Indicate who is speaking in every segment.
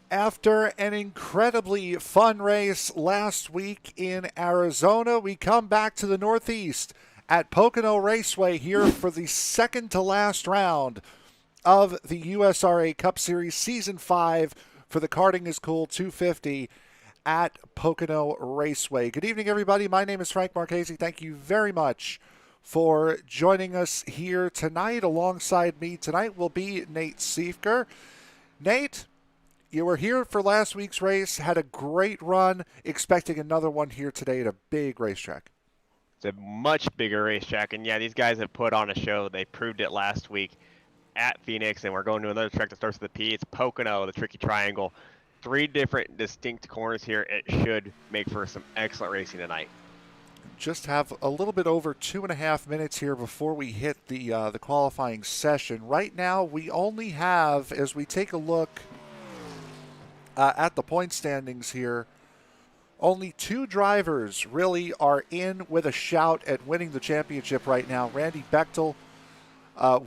Speaker 1: After an incredibly fun race last week in Arizona, we come back to the Northeast at Pocono Raceway here for the second to last round of the USRA Cup Series Season 5 for the Karting is Kool 250 at Pocono Raceway. Good evening, everybody. My name is Frank Marchese. Thank you very much for joining us here tonight. Alongside me tonight will be Nate Siefker. Nate, you were here for last week's race, had a great run, expecting another one here today at a big racetrack.
Speaker 2: It's a much bigger racetrack, and yeah, these guys have put on a show. They proved it last week at Phoenix, and we're going to another track that starts with a P. It's Pocono, the Tricky Triangle. Three different distinct corners here. It should make for some excellent racing tonight.
Speaker 1: Just have a little bit over 2.5 minutes here before we hit the qualifying session. Right now, we only have, as we take a look at the point standings here, only two drivers really are in with a shout at winning the championship right now. Randy Bechtel,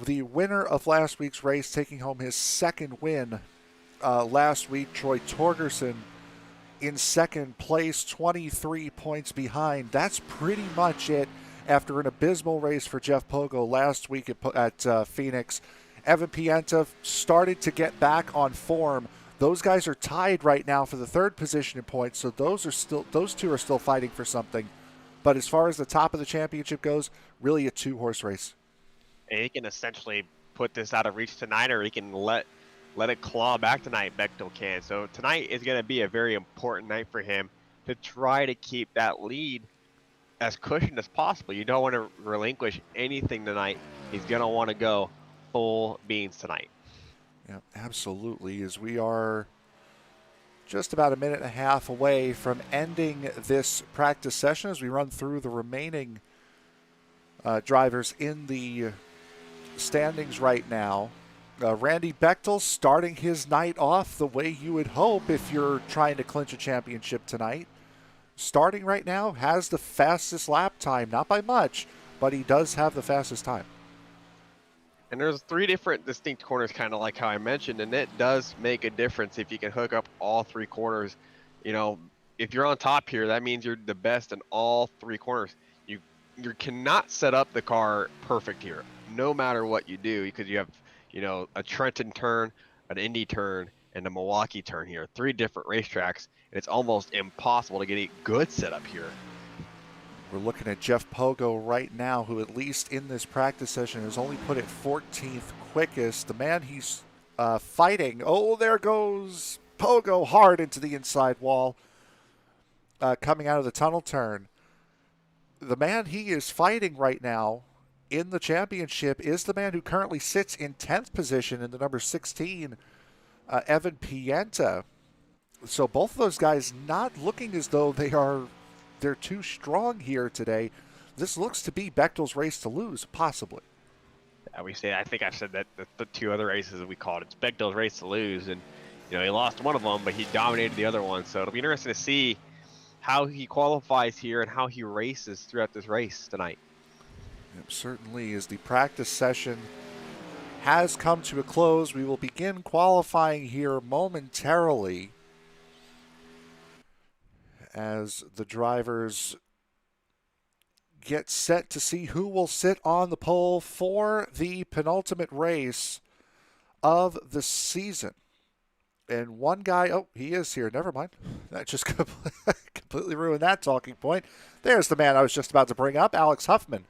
Speaker 1: the winner of last week's race, taking home his second win last week. Troy Torgerson in second place, 23 points behind. That's pretty much it after an abysmal race for Jeff Pogo last week at Phoenix. Evan Pienta started to get back on form. Those guys are tied right now for the third position in points, so those two are still fighting for something. But as far as the top of the championship goes, really a two-horse race.
Speaker 2: And he can essentially put this out of reach tonight, or he can let it claw back tonight. Bechtel can. So tonight is going to be a very important night for him to try to keep that lead as cushioned as possible. You don't want to relinquish anything tonight. He's going to want to go full beans tonight.
Speaker 1: Yeah, absolutely. As we are just about a minute and a half away from ending this practice session as we run through the remaining drivers in the standings right now. Randy Bechtel starting his night off the way you would hope if you're trying to clinch a championship tonight. Starting right now, has the fastest lap time, not by much, but he does have the fastest time.
Speaker 2: And there's three different distinct corners, kind of like how I mentioned, and it does make a difference if you can hook up all three corners. You know, if you're on top here, that means you're the best in all three corners. You cannot set up the car perfect here, no matter what you do, because you have, a Trenton turn, an Indy turn, and a Milwaukee turn here. Three different racetracks, and it's almost impossible to get a good setup here.
Speaker 1: We're looking at Jeff Pogo right now, who at least in this practice session has only put it 14th quickest. The man he's fighting, oh, there goes Pogo hard into the inside wall, coming out of the tunnel turn. The man he is fighting right now in the championship is the man who currently sits in 10th position in the number 16, Evan Pienta. So both of those guys not looking as though they're too strong here today. This looks to be Bechtel's race to lose, possibly.
Speaker 2: I think I've said that the two other races that we called, it's Bechtel's race to lose, and he lost one of them, but he dominated the other one. So it'll be interesting to see how he qualifies here and how he races throughout this race tonight.
Speaker 1: Yep, certainly, as the practice session has come to a close, we will begin qualifying here momentarily as the drivers get set to see who will sit on the pole for the penultimate race of the season. And one guy, oh, he is here. Never mind. That just completely ruined that talking point. There's the man I was just about to bring up, Alex Huffman.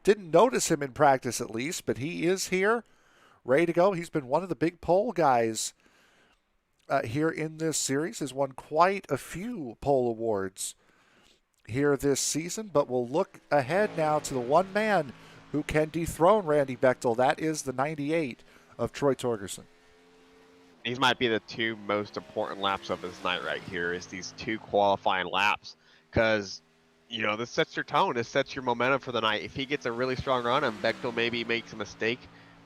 Speaker 1: Didn't notice him in practice at least, but he is here, ready to go. He's been one of the big pole guys here in this series, has won quite a few pole awards here this season, but we'll look ahead now to the one man who can dethrone Randy Bechtel. That is the 98 of Troy Torgerson.
Speaker 2: These might be the two most important laps of this night right here, is these two qualifying laps, because this sets your tone, this sets your momentum for the night. If he gets a really strong run and Bechtel maybe makes a mistake,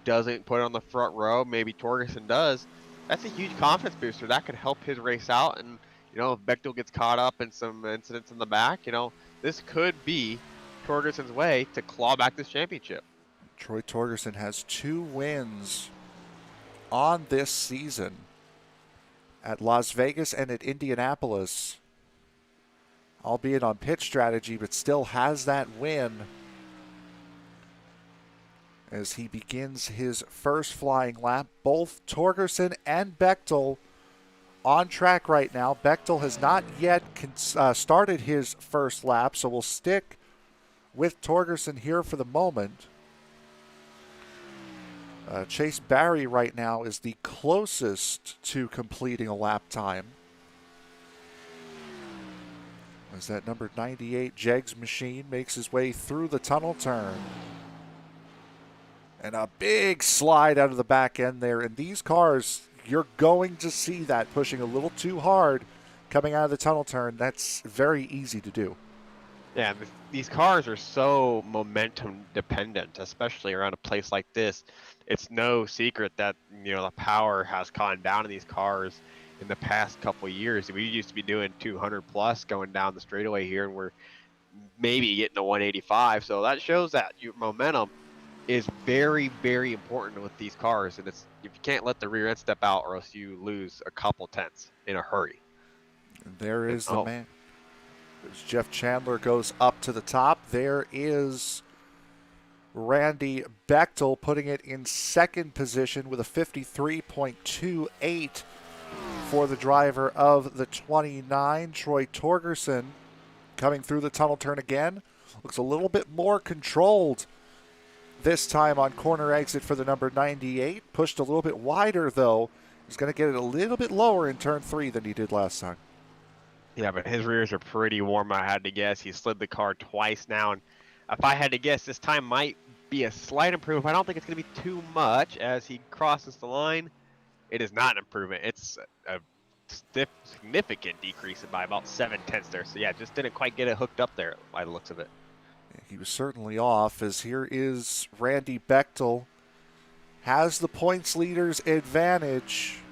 Speaker 2: doesn't put it on the front row, maybe Torgerson does, that's a huge confidence booster. That could help his race out. And, if Bechtel gets caught up in some incidents in the back, this could be Torgerson's way to claw back this championship.
Speaker 1: Troy Torgerson has 2 wins on this season at Las Vegas and at Indianapolis, albeit on pit strategy, but still has that win as he begins his first flying lap. Both Torgerson and Bechtel on track right now. Bechtel has not yet started his first lap, so we'll stick with Torgerson here for the moment. Chase Barry right now is the closest to completing a lap time, as that number 98 Jegs machine makes his way through the tunnel turn. And a big slide out of the back end there. And these cars, you're going to see that pushing a little too hard coming out of the tunnel turn. That's very easy to do.
Speaker 2: Yeah, these cars are so momentum dependent, especially around a place like this. It's no secret that, you know, the power has gone down in these cars in the past couple of years. We used to be doing 200 plus going down the straightaway here, and we're maybe getting to 185. So that shows that your momentum is very, very important with these cars. And it's, if you can't let the rear end step out, or else you lose a couple tenths in a hurry.
Speaker 1: And there is the man. As Jeff Chandler goes up to the top, there is Randy Bechtel putting it in second position with a 53.28 for the driver of the 29. Troy Torgerson coming through the tunnel turn again. Looks a little bit more controlled this time on corner exit for the number 98. Pushed a little bit wider, though. He's going to get it a little bit lower in turn 3 than he did last time.
Speaker 2: Yeah, but his rears are pretty warm, I had to guess. He slid the car twice now, and if I had to guess, this time might be a slight improvement. I don't think it's going to be too much as he crosses the line. It is not an improvement. It's a significant decrease by about 7/10 there. So, yeah, just didn't quite get it hooked up there by the looks of it.
Speaker 1: He was certainly off, as here is Randy Bechtel. Has the points leader's advantage.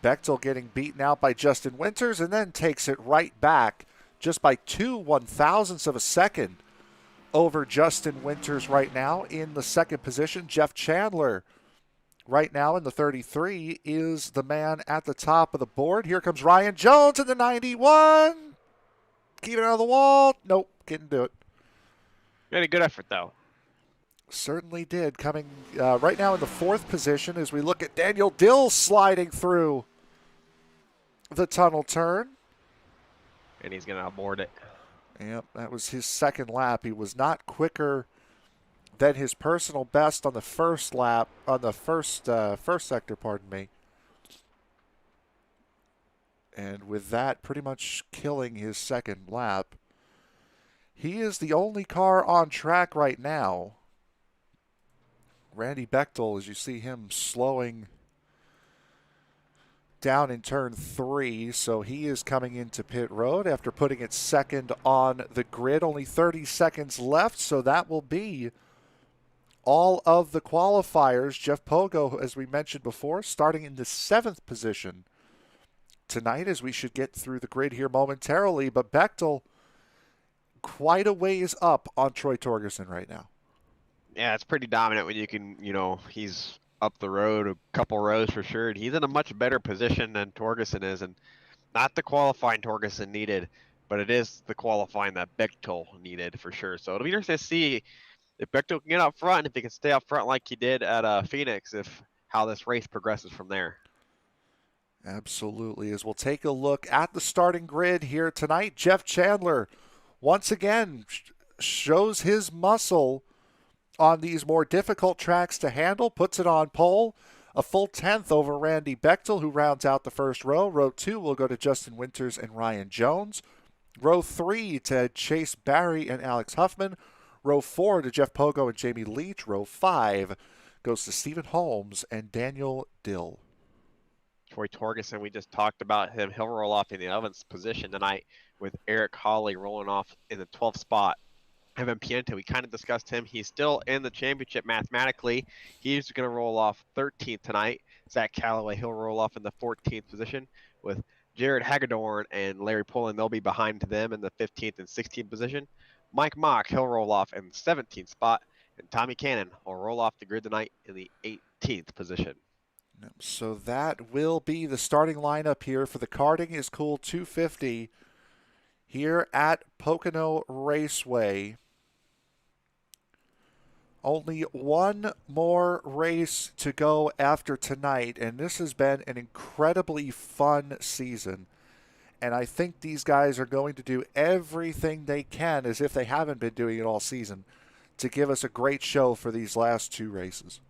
Speaker 1: Bechtel getting beaten out by Justin Winters and then takes it right back just by 2/1000ths of a second over Justin Winters right now in the second position. Jeff Chandler right now in the 33 is the man at the top of the board. Here comes Ryan Jones in the 91. Keep it out of the wall. Nope, couldn't do it.
Speaker 2: Made a good effort, though.
Speaker 1: Certainly did. Coming right now in the fourth position as we look at Daniel Dill sliding through the tunnel turn.
Speaker 2: And he's going to abort it.
Speaker 1: Yep, that was his second lap. He was not quicker than his personal best on the first lap, on the first sector, pardon me. And with that pretty much killing his second lap, he is the only car on track right now. Randy Bechtel, as you see him slowing down in turn 3, so he is coming into pit road after putting it second on the grid. Only 30 seconds left, so that will be all of the qualifiers. Jeff Pogo, as we mentioned before, starting in the 7th position tonight, as we should get through the grid here momentarily. But Bechtel quite a ways up on Troy Torgerson right now.
Speaker 2: Yeah, it's pretty dominant when you can, you know, he's up the road a couple rows for sure. And he's in a much better position than Torgerson is. And not the qualifying Torgerson needed, but it is the qualifying that Bechtel needed for sure. So it'll be interesting to see if Bechtel can get up front, if he can stay up front like he did at Phoenix, if how this race progresses from there.
Speaker 1: Absolutely. As we'll take a look at the starting grid here tonight, Jeff Chandler once again shows his muscle on these more difficult tracks to handle, puts it on pole, a full 10th over Randy Bechtel, who rounds out the first row. Row 2 will go to Justin Winters and Ryan Jones. Row 3 to Chase Barry and Alex Huffman. Row 4 to Jeff Pogo and Jamie Leach. Row 5 goes to Stephen Holmes and Daniel Dill.
Speaker 2: Troy Torgerson, we just talked about him. He'll roll off in the 11th position tonight with Eric Hawley rolling off in the 12th spot. Evan Pienta, we kind of discussed him. He's still in the championship mathematically. He's going to roll off 13th tonight. Zach Calloway, he'll roll off in the 14th position with Jared Hagedorn and Larry Pullen. They'll be behind them in the 15th and 16th position. Mike Mock, he'll roll off in the 17th spot. And Tommy Cannon will roll off the grid tonight in the 18th position.
Speaker 1: So that will be the starting lineup here for the Karting is Kool 250 here at Pocono Raceway. Only one more race to go after tonight, and this has been an incredibly fun season. And I think these guys are going to do everything they can, as if they haven't been doing it all season, to give us a great show for these last two races.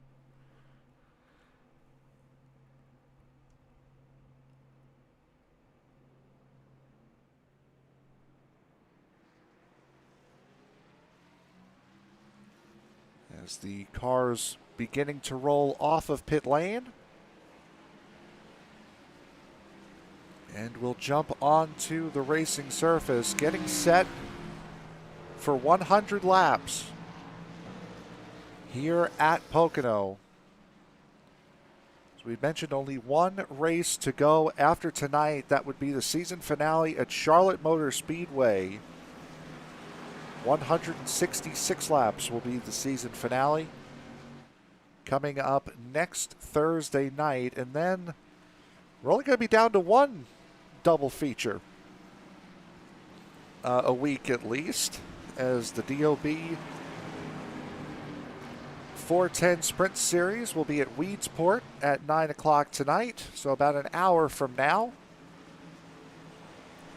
Speaker 1: As the cars beginning to roll off of pit lane. And we'll jump onto the racing surface, getting set for 100 laps here at Pocono. As we mentioned, only one race to go after tonight. That would be the season finale at Charlotte Motor Speedway. 166 laps will be the season finale. Coming up next Thursday night, and then we're only going to be down to one double feature a week at least, as the DOB 410 Sprint Series will be at Weedsport at 9 o'clock tonight. So about an hour from now,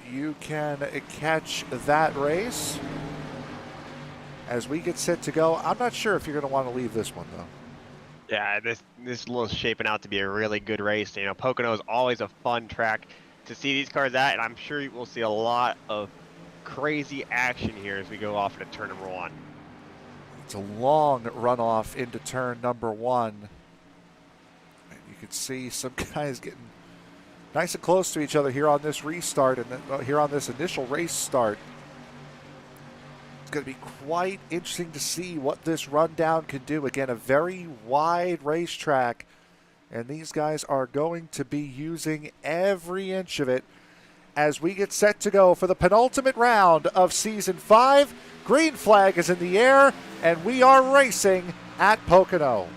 Speaker 1: you can catch that race as we get set to go. I'm not sure if you're going to want to leave this one, though.
Speaker 2: Yeah, this is shaping out to be a really good race. You know, Pocono is always a fun track to see these cars at, and I'm sure we'll see a lot of crazy action here as we go off into turn number one.
Speaker 1: It's a long runoff into turn number one. And you can see some guys getting nice and close to each other here on this restart and then here on this initial race start. It's going to be quite interesting to see what this rundown can do. Again, a very wide racetrack, and these guys are going to be using every inch of it as we get set to go for the penultimate round of Season 5. Green flag is in the air, and we are racing at Pocono.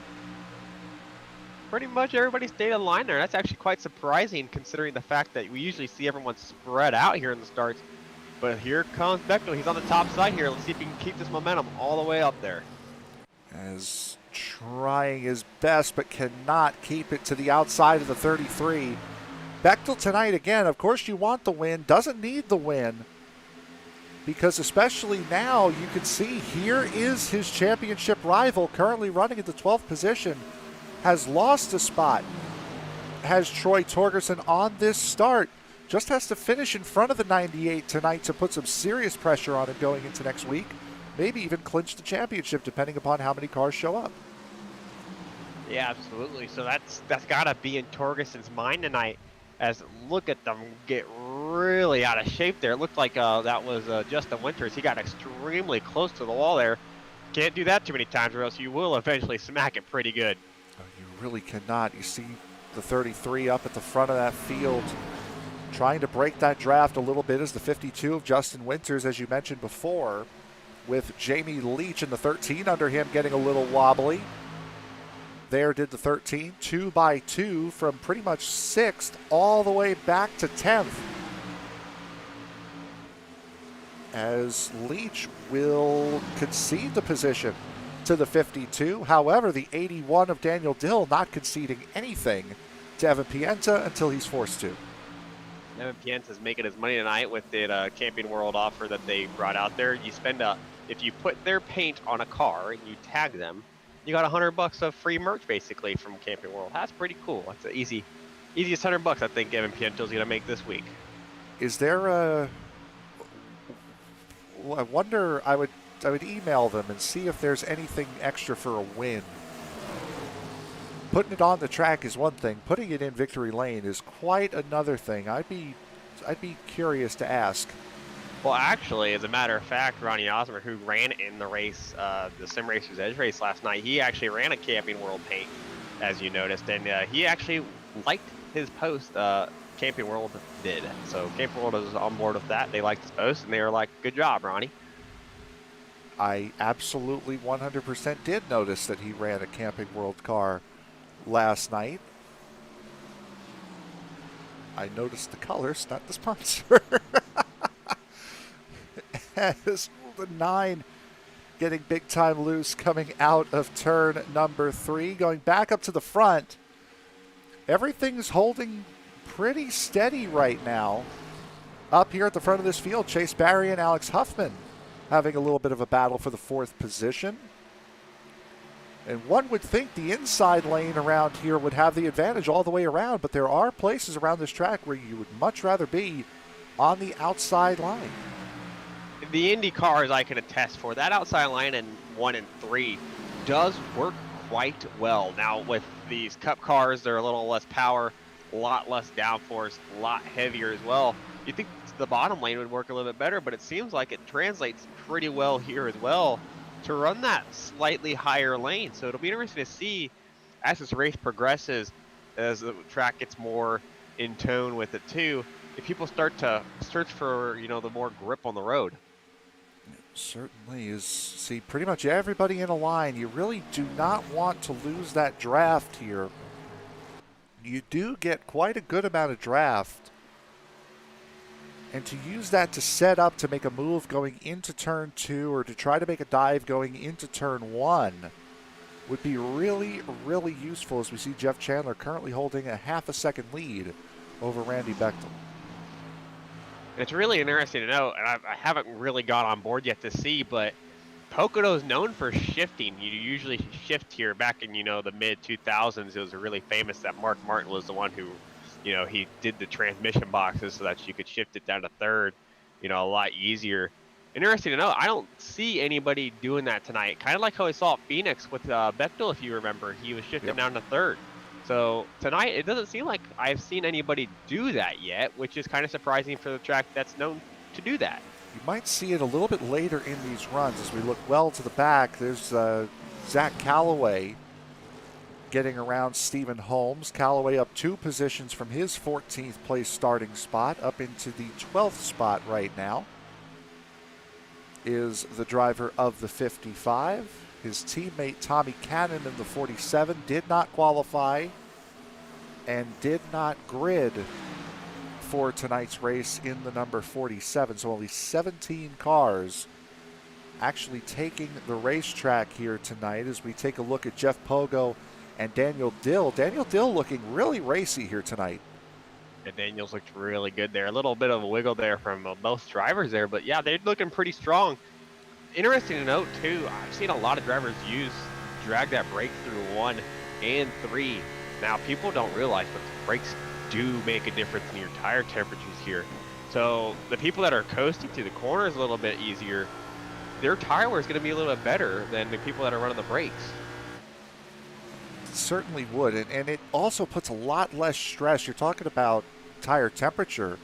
Speaker 2: Pretty much everybody stayed in line there. That's actually quite surprising considering the fact that we usually see everyone spread out here in the starts. But here comes Bechtel. He's on the top side here. Let's see if he can keep this momentum all the way up there.
Speaker 1: As trying his best, but cannot keep it to the outside of the 33. Bechtel tonight, again, of course you want the win. Doesn't need the win, because especially now you can see here is his championship rival currently running at the 12th position. Has lost a spot. Has Troy Torgerson on this start. Just has to finish in front of the 98 tonight to put some serious pressure on him going into next week. Maybe even clinch the championship depending upon how many cars show up.
Speaker 2: Yeah, absolutely. So that's got to be in Torgerson's mind tonight. As look at them get really out of shape there. It looked like that was Justin Winters. He got extremely close to the wall there. Can't do that too many times or else you will eventually smack it pretty good.
Speaker 1: Oh, you really cannot. You see the 33 up at the front of that field, trying to break that draft a little bit is the 52 of Justin Winters, as you mentioned before, with Jamie Leach in the 13 under him getting a little wobbly. There did the 13, 2 by 2 from pretty much 6th all the way back to 10th. As Leach will concede the position to the 52. However, the 81 of Daniel Dill not conceding anything to Evan Pienta until he's forced to.
Speaker 2: Evan Pienta's making his money tonight with the Camping World offer that they brought out there. You spend if you put their paint on a car and you tag them, you got $100 of free merch basically from Camping World. That's pretty cool. That's the easiest $100 I think Evan Pienta's gonna make this week.
Speaker 1: Is there a? I wonder. I would email them and see if there's anything extra for a win. Putting it on the track is one thing. Putting it in victory lane is quite another thing. I'd be curious to ask.
Speaker 2: Well, actually, as a matter of fact, Ronnie Osmer, who ran in the race, the Sim Racers Edge race last night, he actually ran a Camping World paint, as you noticed, and he actually liked his post. Camping World did. So Camping World is on board with that. They liked his post, and they were like, "Good job, Ronnie."
Speaker 1: I absolutely 100% did notice that he ran a Camping World car last night. I noticed the colors, not the sponsor. As the 9 getting big time loose coming out of turn number 3. Going back up to the front. Everything's holding pretty steady right now. Up here at the front of this field, Chase Barry and Alex Huffman having a little bit of a battle for the 4th position. And one would think the inside lane around here would have the advantage all the way around, but there are places around this track where you would much rather be on the outside line.
Speaker 2: The Indy cars I can attest for. That outside line in 1 and 3 does work quite well. Now with these Cup cars, they're a little less power, a lot less downforce, a lot heavier as well. You think the bottom lane would work a little bit better, but it seems like it translates pretty well here as well to run that slightly higher lane. So it'll be interesting to see as this race progresses, as the track gets more in tone with it too, if people start to search for, the more grip on the road.
Speaker 1: It certainly is. See, pretty much everybody in a line. You really do not want to lose that draft here. You do get quite a good amount of draft. And to use that to set up to make a move going into turn 2 or to try to make a dive going into turn 1 would be really, really useful, as we see Jeff Chandler currently holding a half a second lead over Randy Bechtel.
Speaker 2: It's really interesting to know, and I haven't really got on board yet to see, but Pocono is known for shifting. You usually shift here. Back in, the mid-2000s, it was really famous that Mark Martin was the one who, he did the transmission boxes so that you could shift it down to 3rd, a lot easier. Interesting to know, I don't see anybody doing that tonight. Kind of like how I saw at Phoenix with Bechtel, if you remember. He was shifting down to 3rd. So tonight, it doesn't seem like I've seen anybody do that yet, which is kind of surprising for the track that's known to do that.
Speaker 1: You might see it a little bit later in these runs. As we look well to the back, there's Zach Callaway getting around Stephen Holmes. Callaway up 2 positions from his 14th place starting spot up into the 12th spot right now is the driver of the 55. His teammate Tommy Cannon in the 47 did not qualify and did not grid for tonight's race in the number 47. So only 17 cars actually taking the racetrack here tonight as we take a look at Jeff Pogo and Daniel Dill. Daniel Dill looking really racy here tonight.
Speaker 2: Yeah, Daniels looked really good there. A little bit of a wiggle there from both drivers there, but yeah, they're looking pretty strong. Interesting to note too, I've seen a lot of drivers drag that brake through 1 and 3. Now people don't realize, but the brakes do make a difference in your tire temperatures here. So the people that are coasting through the corners a little bit easier, their tire wear is going to be a little bit better than the people that are running the brakes.
Speaker 1: Certainly would, and it also puts a lot less stress. You're talking about tire temperature,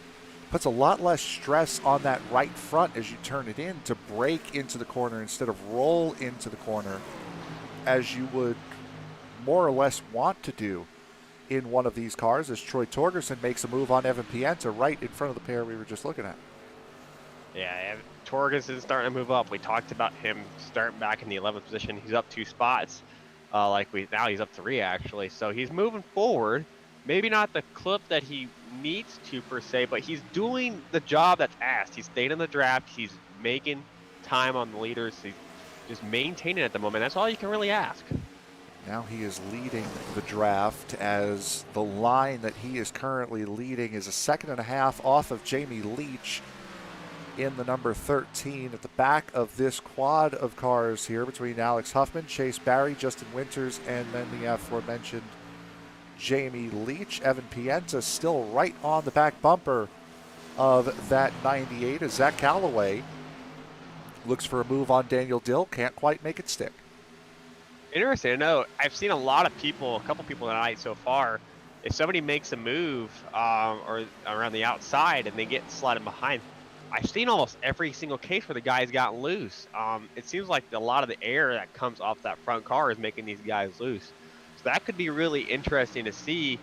Speaker 1: puts a lot less stress on that right front as you turn it in to brake into the corner instead of roll into the corner as you would more or less want to do in one of these cars, as Troy Torgerson makes a move on Evan Pienta right in front of the pair we were just looking at.
Speaker 2: Yeah, Torgerson's starting to move up. We talked about him starting back in the 11th position. He's up 2 spots. Now he's up 3 actually. So he's moving forward. Maybe not the clip that he needs to per se, but he's doing the job that's asked. He's staying in the draft. He's making time on the leaders. He's just maintaining at the moment. That's all you can really ask.
Speaker 1: Now he is leading the draft, as the line that he is currently leading is a 2.5 seconds off of Jamie Leach in the number 13. At the back of this quad of cars here between Alex Huffman, Chase Barry, Justin Winters, and then the aforementioned Jamie Leach. Evan Pienta still right on the back bumper of that 98 as Zach Callaway looks for a move on Daniel Dill. Can't quite make it stick.
Speaker 2: Interesting to know, I've seen a couple people tonight so far, if somebody makes a move or around the outside and they get sliding behind, I've seen almost every single case where the guy's gotten loose. It seems like a lot of the air that comes off that front car is making these guys loose. So that could be really interesting to see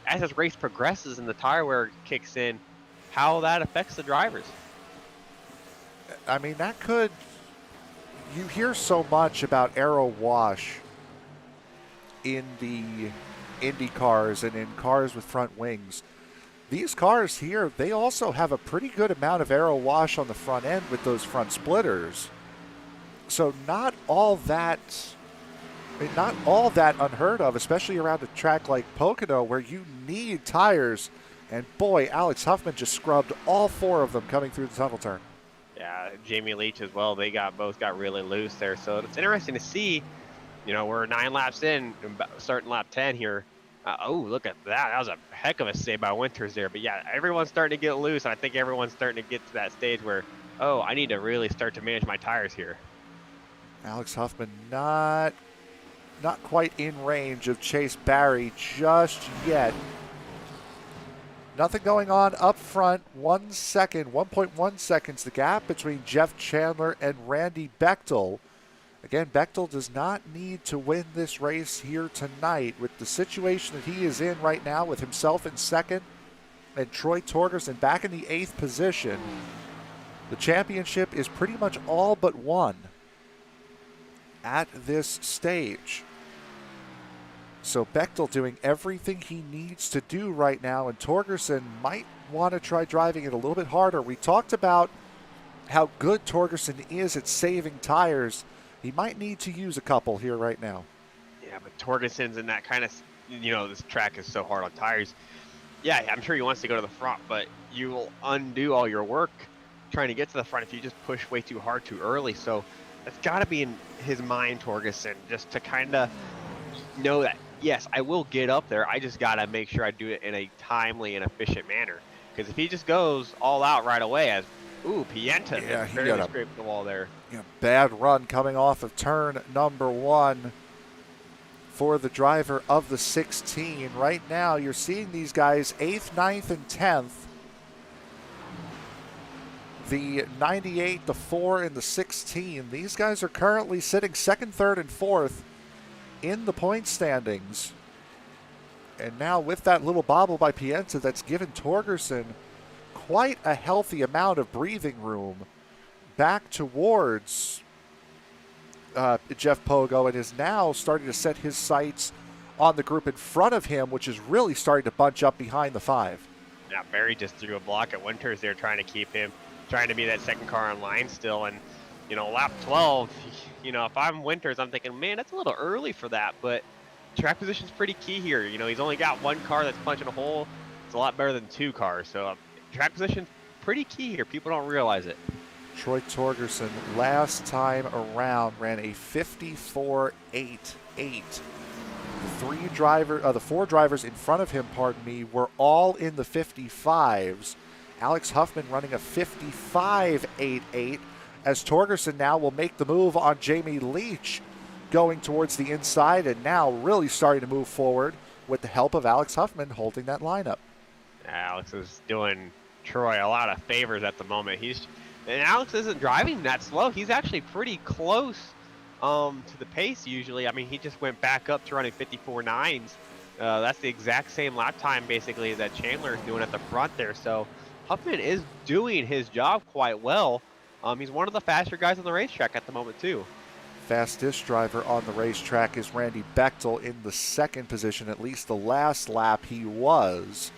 Speaker 2: as this race progresses and the tire wear kicks in, how that affects the drivers.
Speaker 1: I mean, that could... You hear so much about aero wash in the Indy cars and in cars with front wings. these cars here, they also have a pretty good amount of aero wash on the front end with those front splitters. So not all that unheard of, especially around a track like Pocono where you need tires. And boy, Alex Huffman just scrubbed all 4 of them coming through the tunnel turn.
Speaker 2: Yeah, Jamie Leach as well. They both got really loose there. So it's interesting to see. We're 9 laps in, starting lap 10 here. Oh, look at that. That was a heck of a save by Winters there. But yeah, everyone's starting to get loose. I think everyone's starting to get to that stage where, oh, I need to really start to manage my tires here.
Speaker 1: Alex Huffman not quite in range of Chase Barry just yet. Nothing going on up front. 1 second, 1.1 seconds the gap between Jeff Chandler and Randy Bechtel. Again, Bechtel does not need to win this race here tonight with the situation that he is in right now with himself in second and Troy Torgerson back in the 8th position. The championship is pretty much all but won at this stage. So Bechtel doing everything he needs to do right now, and Torgerson might want to try driving it a little bit harder. We talked about how good Torgerson is at saving tires. He might need to use a couple here right now.
Speaker 2: Yeah, but Torgerson's in that kind of, this track is so hard on tires. Yeah, I'm sure he wants to go to the front, but you will undo all your work trying to get to the front if you just push way too hard too early. So that's got to be in his mind, Torgerson, just to kind of know that, yes, I will get up there. I just got to make sure I do it in a timely and efficient manner. Because if he just goes all out right away as, Pienta barely scraped the wall there.
Speaker 1: Bad run coming off of turn number 1 for the driver of the 16. Right now, you're seeing these guys 8th, 9th, and 10th. The 98, the 4, and the 16. These guys are currently sitting 2nd, 3rd, and 4th in the point standings. And now with that little bobble by Pienta, that's given Torgerson quite a healthy amount of breathing room back towards Jeff Pogo, and is now starting to set his sights on the group in front of him, which is really starting to bunch up behind the 5.
Speaker 2: Yeah, Barry just threw a block at Winters there, trying to keep him, trying to be that second car on line still. And, lap 12, if I'm Winters, I'm thinking, man, that's a little early for that. But track position's pretty key here. He's only got 1 car that's punching a hole. It's a lot better than 2 cars. So track position's pretty key here. People don't realize it.
Speaker 1: Troy Torgerson last time around ran a 54.88. The 4 drivers in front of him, were all in the 55s. Alex Huffman running a 55.88, as Torgerson now will make the move on Jamie Leach, going towards the inside and now really starting to move forward with the help of Alex Huffman holding that lineup.
Speaker 2: Alex is doing Troy a lot of favors at the moment. And Alex isn't driving that slow. He's actually pretty close to the pace usually. I mean, he just went back up to running 54.9s. That's the exact same lap time basically that Chandler is doing at the front there. So Huffman is doing his job quite well. He's one of the faster guys on the racetrack at the moment too.
Speaker 1: Fastest driver on the racetrack is Randy Bechtel in the 2nd position. At least the last lap he was.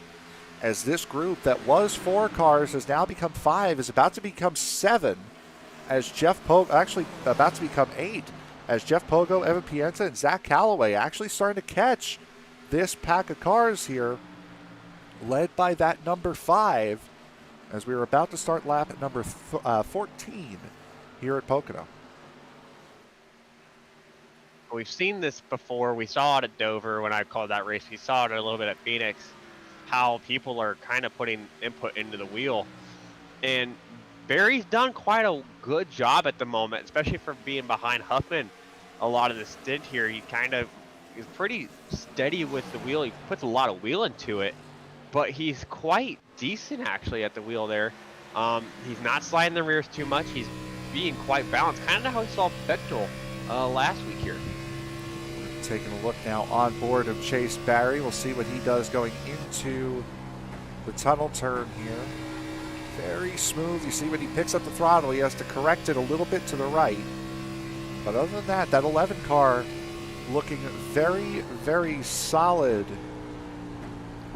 Speaker 1: As this group that was 4 cars has now become 5, is about to become 7, as Jeff Pogo, actually about to become 8, as Jeff Pogo, Evan Pienta, and Zach Calloway actually starting to catch this pack of cars here, led by that number 5, as we were about to start lap number 14 here at Pocono.
Speaker 2: We've seen this before. We saw it at Dover when I called that race. We saw it a little bit at Phoenix, how people are kind of putting input into the wheel. And Barry's done quite a good job at the moment, especially for being behind Huffman a lot of the stint here. He's pretty steady with the wheel. He puts a lot of wheel into it, but he's quite decent actually at the wheel there. He's not sliding the rears too much. He's being quite balanced, kind of how we saw Bechtel last week here.
Speaker 1: Taking a look now on board of Chase Barry. We'll see what he does going into the tunnel turn here. Very smooth. You see when he picks up the throttle, he has to correct it a little bit to the right. But other than that, that 11 car looking very, very solid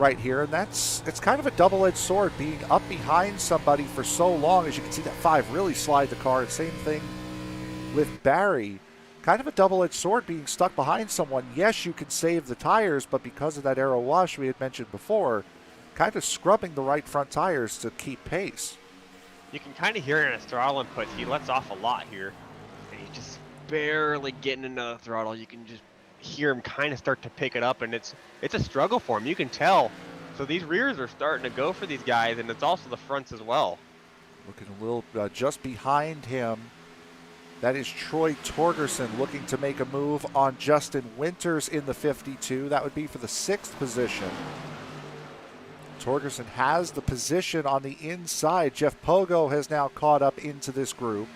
Speaker 1: right here, and it's kind of a double-edged sword, being up behind somebody for so long. As you can see, that 5 really slide the car. Same thing with Barry. Kind of a double-edged sword, being stuck behind someone. Yes, you can save the tires, but because of that aero wash we had mentioned before, kind of scrubbing the right front tires to keep pace.
Speaker 2: You can kind of hear in his throttle inputs, he lets off a lot here, and he's just barely getting into the throttle. You can just hear him kind of start to pick it up, and it's a struggle for him. You can tell. So these rears are starting to go for these guys, and it's also the fronts as well.
Speaker 1: Looking a little just behind him. That is Troy Torgerson looking to make a move on Justin Winters in the 52. That would be for the 6th position. Torgerson has the position on the inside. Jeff Pogo has now caught up into this group.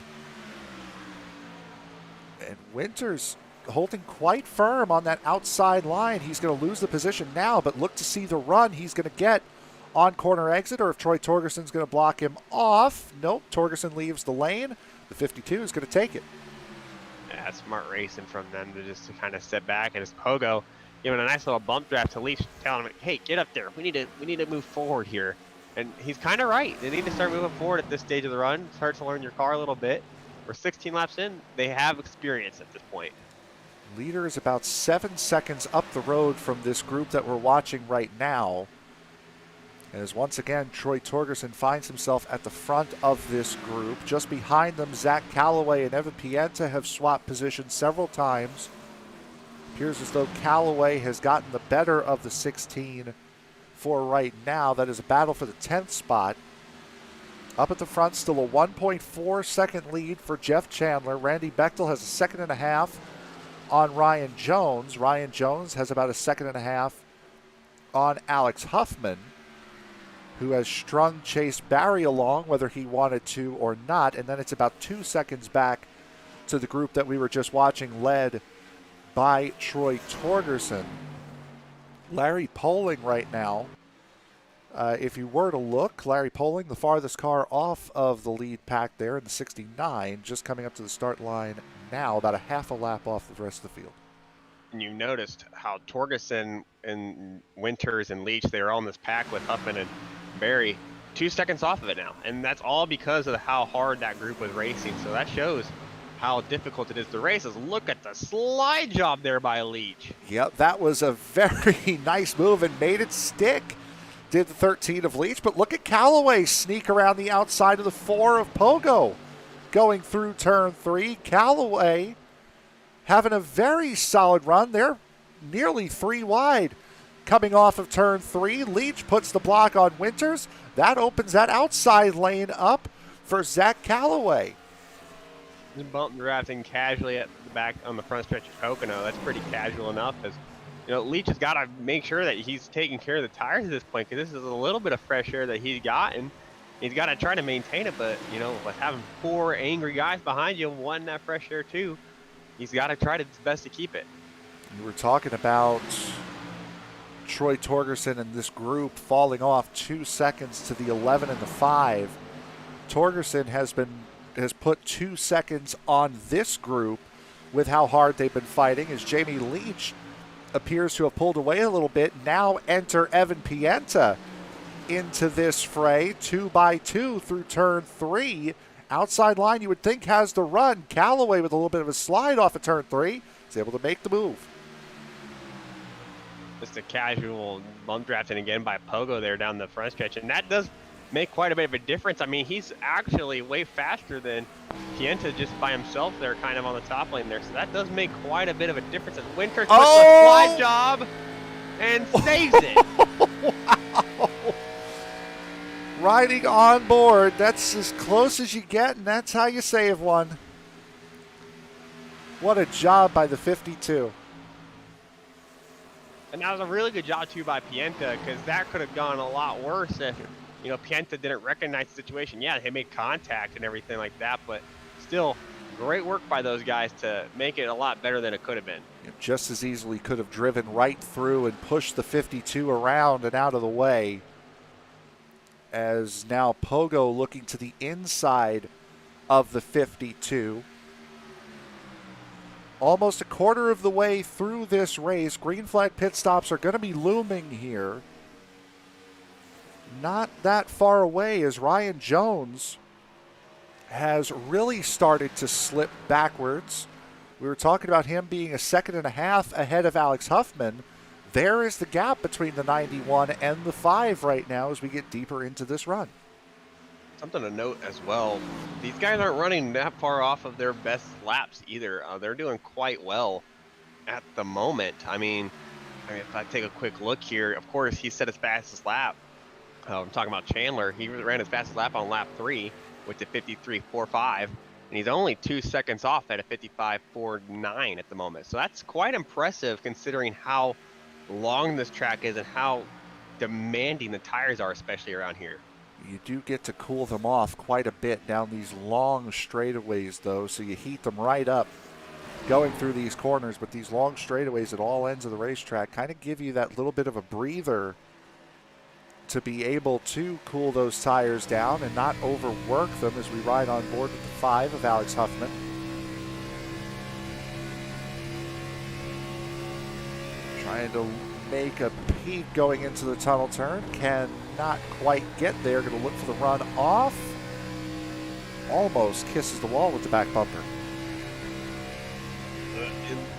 Speaker 1: And Winters holding quite firm on that outside line. He's going to lose the position now, but look to see the run he's going to get on corner exit, or if Troy Torgerson's going to block him off. Nope, Torgerson leaves the lane. The 52 is going to take it.
Speaker 2: Yeah, smart racing from them to just kind of step back, and it's Pogo giving a nice little bump draft to Leach, telling him, "Hey, get up there. We need to move forward here." And he's kind of right. They need to start moving forward at this stage of the run. Start to learn your car a little bit. We're 16 laps in. They have experience at this point.
Speaker 1: Leader is about 7 seconds up the road from this group that we're watching right now. As once again, Troy Torgerson finds himself at the front of this group. Just behind them, Zach Callaway and Evan Pienta have swapped positions several times. Appears as though Callaway has gotten the better of the 16 for right now. That is a battle for the 10th spot. Up at the front, still a 1.4 second lead for Jeff Chandler. Randy Bechtel has a 1.5 seconds on Ryan Jones. Ryan Jones has about a 1.5 seconds on Alex Huffman, who has strung Chase Barry along, whether he wanted to or not. And then it's about 2 seconds back to the group that we were just watching, led by Troy Torgerson. Larry Poling right now. If you were to look, Larry Poling, the farthest car off of the lead pack there in the 69, just coming up to the start line now, about a half a lap off the rest of the field.
Speaker 2: And you noticed how Torgerson and Winters and Leach, they were all in this pack with Huffman and Barry, 2 seconds off of it now. And that's all because of how hard that group was racing. So that shows how difficult it is to race. Look at the slide job there by Leach.
Speaker 1: Yep, that was a very nice move and made it stick. Did the 13 of Leach, but look at Callaway sneak around the outside of the 4 of Pogo. Going through turn 3, Callaway having a very solid run. They're nearly 3 wide. Coming off of turn 3, Leach puts the block on Winters. That opens that outside lane up for Zach Callaway.
Speaker 2: Bump drafting casually at the back on the front stretch of Pocono. That's pretty casual enough, as you know, Leach has got to make sure that he's taking care of the tires at this point, because this is a little bit of fresh air that he's gotten. He's got to try to maintain it, but, you know, with having 4 angry guys behind you, one that fresh air too, he's got to try his best to keep it.
Speaker 1: We were talking about Troy Torgerson and this group falling off 2 seconds to the 11 and the 5. Torgerson has put 2 seconds on this group with how hard they've been fighting, as Jamie Leach appears to have pulled away a little bit. Now enter Evan Pienta into this fray, 2 by 2 through turn 3. Outside line you would think has the run. Callaway with a little bit of a slide off of turn 3 is able to make the move.
Speaker 2: Just a casual bump drafting again by Pogo there down the front stretch, and that does make quite a bit of a difference. I mean, he's actually way faster than Pienta just by himself there, kind of on the top lane there, so that does make quite a bit of a difference as Winters puts a slide job and saves it.
Speaker 1: Wow. Riding on board, that's as close as you get, and that's how you save one. What a job by the 52.
Speaker 2: And that was a really good job too by Pienta, because that could have gone a lot worse if, you know, Pienta didn't recognize the situation. Yeah, they made contact and everything like that, but still, great work by those guys to make it a lot better than it could have been.
Speaker 1: Just as easily could have driven right through and pushed the 52 around and out of the way. As now Pogo looking to the inside of the 52. Almost a quarter of the way through this race. Green flag pit stops are going to be looming here. not that far away as Ryan Jones has really started to slip backwards. We were talking about him being a second and a half ahead of Alex Huffman. There is the gap between the 91 and the 5 right now as we get deeper into this run.
Speaker 2: Something to note as well, these guys aren't running that far off of their best laps either. They're doing quite well at the moment. I mean, if I take a quick look here, of course, he set his fastest lap. I'm talking about Chandler. He ran his fastest lap on lap 3 with the 53.45, and he's only 2 seconds off at a 55.49 at the moment. So that's quite impressive considering how long this track is and how demanding the tires are, especially around here.
Speaker 1: You do get to cool them off quite a bit down these long straightaways, though, so you heat them right up going through these corners. But these long straightaways at all ends of the racetrack kind of give you that little bit of a breather to be able to cool those tires down and not overwork them as we ride on board with the 5 of Alex Huffman. Trying to make a peak going into the tunnel turn. Cannot quite get there. Going to look for the run off. Almost kisses the wall with the back bumper.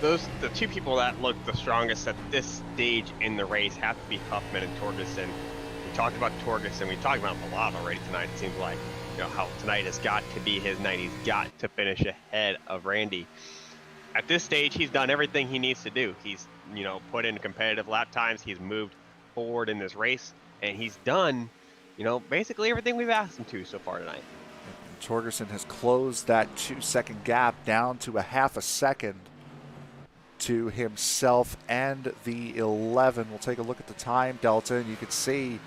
Speaker 2: The two people that look the strongest at this stage in the race have to be Huffman and Torgerson. We talked about Torgerson. We talked about him a lot already tonight. It seems like, how tonight has got to be his night. He's got to finish ahead of Randy. At this stage, he's done everything he needs to do. He's, put in competitive lap times. He's moved forward in this race, and he's done, basically everything we've asked him to so far tonight.
Speaker 1: Torgerson has closed that 2-second gap down to a half a second to himself and the 11. We'll take a look at the time delta, and you can see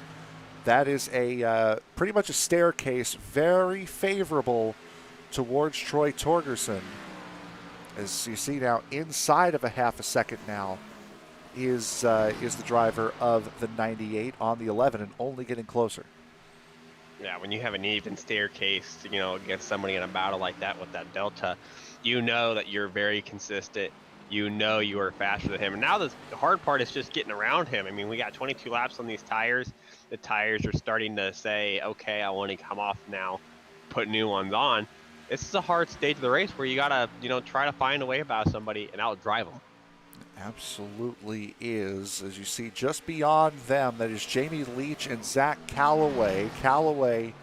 Speaker 1: that is a pretty much a staircase, very favorable towards Troy Torgerson. As you see now, inside of a half a second now is the driver of the 98 on the 11, and only getting closer.
Speaker 2: Yeah, when you have an even staircase, against somebody in a battle like that with that delta, you know that you're very consistent. You know you are faster than him. And now the hard part is just getting around him. I mean, we got 22 laps on these tires. The tires are starting to say, okay, I want to come off now, put new ones on. This is a hard stage of the race where you got to, try to find a way about somebody and outdrive them.
Speaker 1: Absolutely is. As you see just beyond them, that is Jamie Leach and Zach Callaway. Callaway,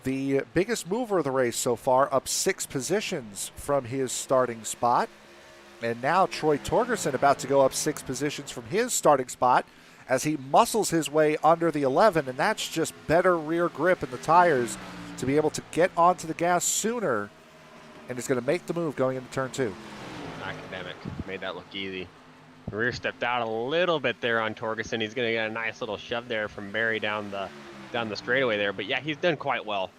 Speaker 1: the biggest mover of the race so far, up 6 positions from his starting spot. And now Troy Torgerson about to go up 6 positions from his starting spot as he muscles his way under the 11, and that's just better rear grip in the tires to be able to get onto the gas sooner, and is going to make the move going into turn 2.
Speaker 2: Academic made that look easy. Rear stepped out a little bit there on Torgerson. He's going to get a nice little shove there from Barry down the straightaway there. But yeah, he's done quite well.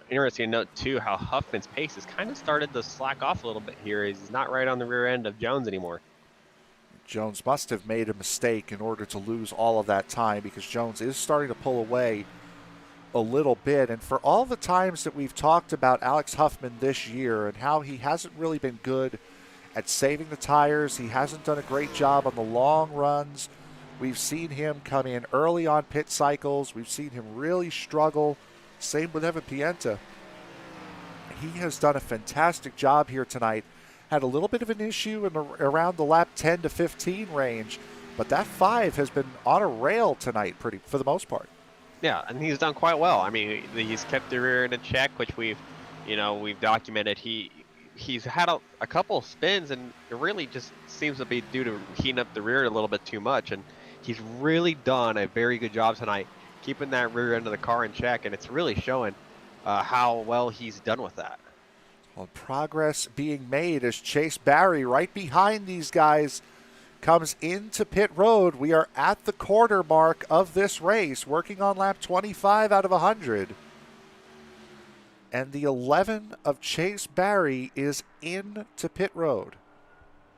Speaker 2: Interesting to note too how Huffman's pace has kind of started to slack off a little bit here. He's not right on the rear end of Jones anymore.
Speaker 1: Jones must have made a mistake in order to lose all of that time, because Jones is starting to pull away a little bit. And for all the times that we've talked about Alex Huffman this year and how he hasn't really been good at saving the tires, he hasn't done a great job on the long runs. We've seen him come in early on pit cycles. We've seen him really struggle. Same with Evan Pienta. He has done a fantastic job here tonight. Had a little bit of an issue around the lap 10 to 15 range, but that 5 has been on a rail tonight for the most part.
Speaker 2: Yeah, and he's done quite well. I mean, he's kept the rear end in check, which we've documented. He's had a couple spins, and it really just seems to be due to heating up the rear a little bit too much. And he's really done a very good job tonight, keeping that rear end of the car in check, and it's really showing how well he's done with that.
Speaker 1: Well, progress being made as Chase Barry, right behind these guys, comes into pit road. We are at the quarter mark of this race, working on lap 25 out of 100. And the 11 of Chase Barry is into pit road.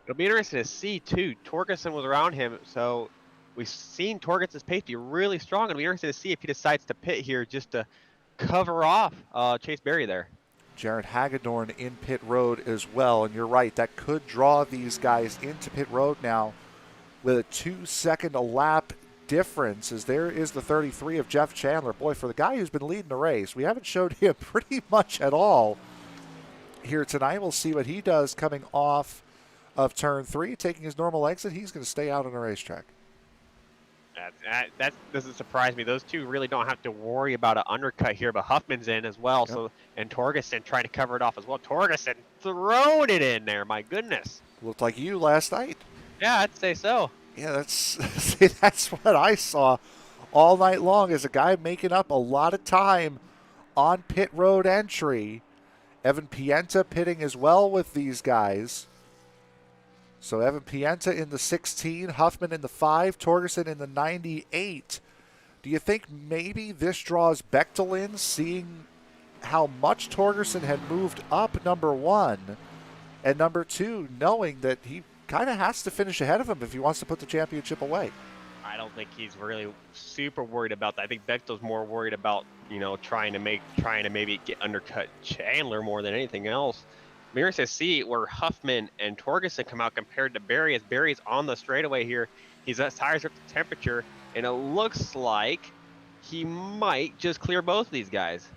Speaker 2: It'll be interesting to see, too. Torgerson was around him, so we've seen Torgerson's pace be really strong, and it'll be interesting to see if he decides to pit here just to cover off Chase Barry there.
Speaker 1: Jared Hagedorn in pit road as well, and you're right, that could draw these guys into pit road now with a 2-second a lap difference as there is the 33 of Jeff Chandler. Boy, for the guy who's been leading the race, we haven't showed him pretty much at all here tonight. We'll see what he does coming off of turn 3, taking his normal exit. He's going to stay out on the racetrack.
Speaker 2: That doesn't surprise me. Those two really don't have to worry about an undercut here, but Huffman's in as well. Yep. So, and Torgerson trying to cover it off as well. Torgerson throwing it in there. My goodness.
Speaker 1: Looked like you last night.
Speaker 2: Yeah, I'd say so.
Speaker 1: Yeah, that's what I saw all night long, is a guy making up a lot of time on pit road entry. Evan Pienta pitting as well with these guys. So Evan Pienta in the 16, Huffman in the 5, Torgerson in the 98. Do you think maybe this draws Bechtel in, seeing how much Torgerson had moved up, number 1, and number 2, knowing that he kind of has to finish ahead of him if he wants to put the championship away?
Speaker 2: I don't think he's really super worried about that. I think Bechtel's more worried about, trying to maybe get undercut Chandler more than anything else. We're going to see where Huffman and Torgerson come out compared to Barry, as Barry's on the straightaway here. His tires are up to temperature, and it looks like he might just clear both of these guys.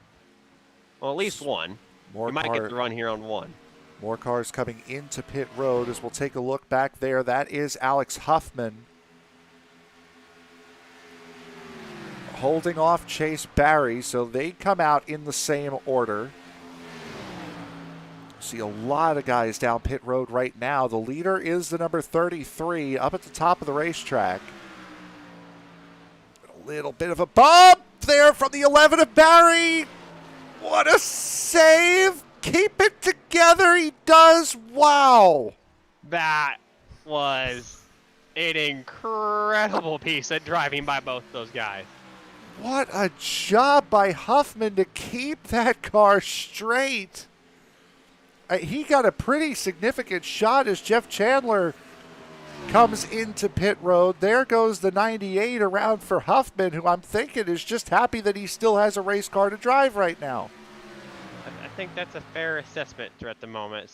Speaker 2: Well, at least one. He might get the run here on one.
Speaker 1: More cars coming into pit road as we'll take a look back there. That is Alex Huffman holding off Chase Barry, so they come out in the same order. See a lot of guys down pit road right now. The leader is the number 33 up at the top of the racetrack. A little bit of a bump there from the 11 of Barry. What a save. Keep it together. He does. Wow.
Speaker 2: That was an incredible piece of driving by both those guys.
Speaker 1: What a job by Huffman to keep that car straight. He got a pretty significant shot as Jeff Chandler comes into pit road. There goes the 98 around for Huffman, who I'm thinking is just happy that he still has a race car to drive right now.
Speaker 2: I think that's a fair assessment at the moment.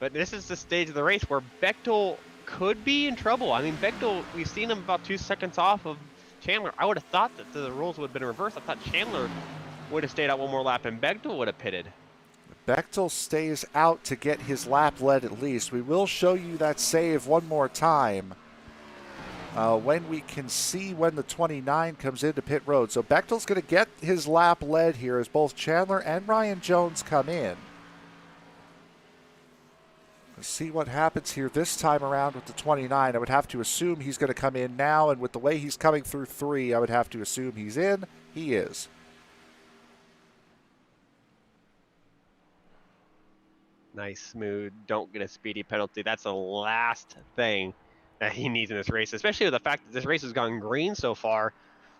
Speaker 2: But this is the stage of the race where Bechtel could be in trouble. I mean, Bechtel, we've seen him about 2 seconds off of Chandler. I would have thought that the rules would have been reversed. I thought Chandler would have stayed out one more lap and Bechtel would have pitted.
Speaker 1: Bechtel stays out to get his lap led at least. We will show you that save one more time when we can see when the 29 comes into pit road. So Bechtel's going to get his lap led here as both Chandler and Ryan Jones come in. Let's see what happens here this time around with the 29. I would have to assume he's going to come in now, and with the way he's coming through 3, I would have to assume he's in. He is.
Speaker 2: Nice, smooth, don't get a speedy penalty. That's the last thing that he needs in this race, especially with the fact that this race has gone green so far.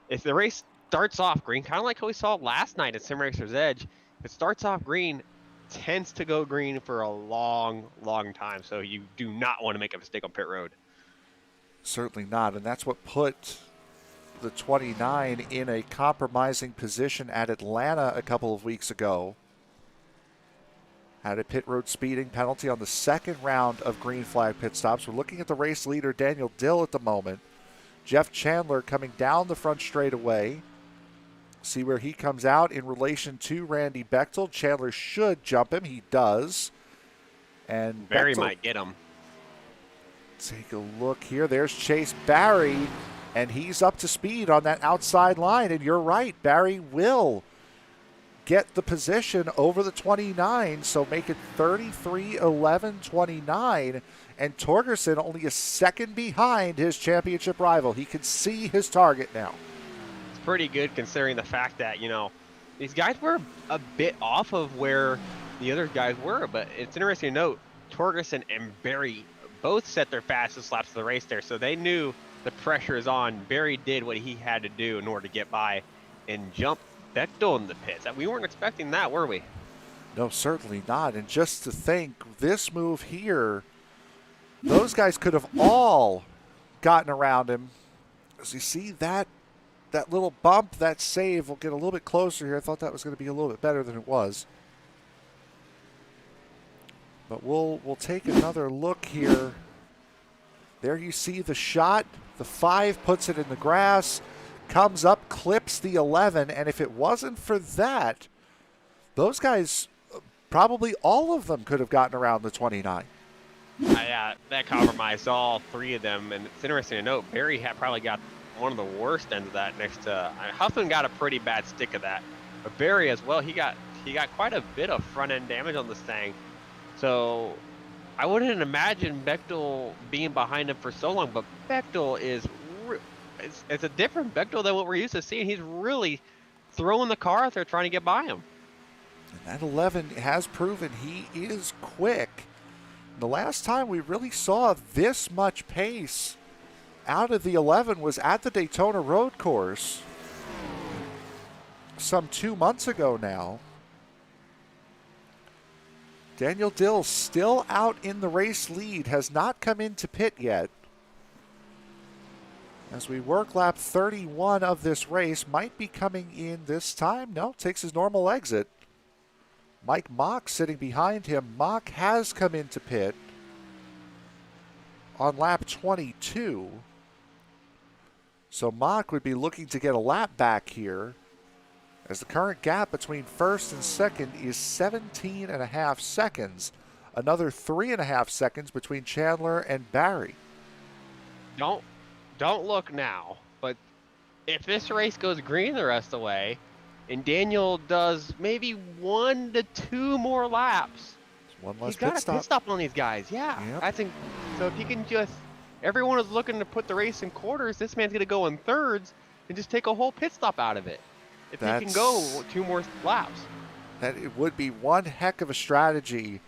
Speaker 2: If the race starts off green, kind of like how we saw last night at Sim Racer's Edge, if it starts off green, tends to go green for a long, long time. So you do not want to make a mistake on pit road.
Speaker 1: Certainly not, and that's what put the 29 in a compromising position at Atlanta a couple of weeks ago. Had a pit road speeding penalty on the second round of green flag pit stops. We're looking at the race leader, Daniel Dill, at the moment. Jeff Chandler coming down the front straightaway. See where he comes out in relation to Randy Bechtel. Chandler should jump him. He does. And
Speaker 2: Barry
Speaker 1: Bechtel
Speaker 2: might get him.
Speaker 1: Take a look here. There's Chase Barry, and he's up to speed on that outside line. And you're right, Barry will get the position over the 29, so make it 33-11-29, and Torgerson only a second behind his championship rival. He can see his target now.
Speaker 2: It's pretty good considering the fact that, these guys were a bit off of where the other guys were, but it's interesting to note, Torgerson and Barry both set their fastest laps of the race there, so they knew the pressure is on. Barry did what he had to do in order to get by and jump Bechtel in the pits. We weren't expecting that, were we?
Speaker 1: No, certainly not. And just to think, this move here, those guys could have all gotten around him. As you see that little bump, that save, will get a little bit closer here. I thought that was going to be a little bit better than it was. But we'll take another look here. There you see the shot The 5 puts it in the grass, comes up, clips the 11, and if it wasn't for that, those guys, probably all of them could have gotten around the 29.
Speaker 2: Yeah, that compromised all 3 of them, and it's interesting to note, Barry had probably got one of the worst ends of that next to, Huffman got a pretty bad stick of that, but Barry as well, he got quite a bit of front-end damage on this thing, so I wouldn't imagine Bechtel being behind him for so long, but Bechtel is, it's a different Bechtel than what we're used to seeing. He's really throwing the car out there trying to get by him.
Speaker 1: And that 11 has proven he is quick. The last time we really saw this much pace out of the 11 was at the Daytona Road Course some 2 months ago now. Daniel Dill still out in the race lead, has not come into pit yet. As we work lap 31 of this race, might be coming in this time. No, takes his normal exit. Mike Mock sitting behind him. Mock has come into pit on lap 22. So Mock would be looking to get a lap back here, as the current gap between first and second is 17.5 seconds. Another 3.5 seconds between Chandler and Barry.
Speaker 2: Don't look now, but if this race goes green the rest of the way, and Daniel does maybe 1 to 2 more laps,
Speaker 1: One less
Speaker 2: he's got
Speaker 1: pit
Speaker 2: a pit stop on these guys. Yeah,
Speaker 1: Yep.
Speaker 2: I think so. If he can just, everyone is looking to put the race in quarters. This man's gonna go in thirds and just take a whole pit stop out of it. If he can go 2 more laps,
Speaker 1: that it would be one heck of a strategy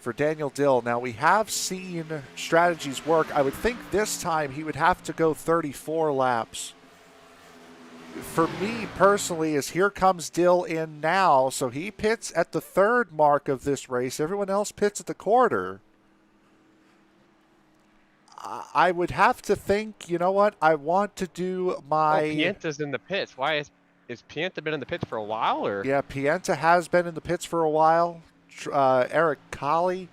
Speaker 1: for Daniel Dill. Now, we have seen strategies work. I would think this time he would have to go 34 laps. For me personally, as here comes Dill in now, so he pits at the 3rd mark of this race. Everyone else pits at the quarter. I would have to think, you know what, I want to do my...
Speaker 2: Pienta's in the pits. Why is Pienta been in the pits for a while, or?
Speaker 1: Yeah, Pienta has been in the pits for a while. Eric Colley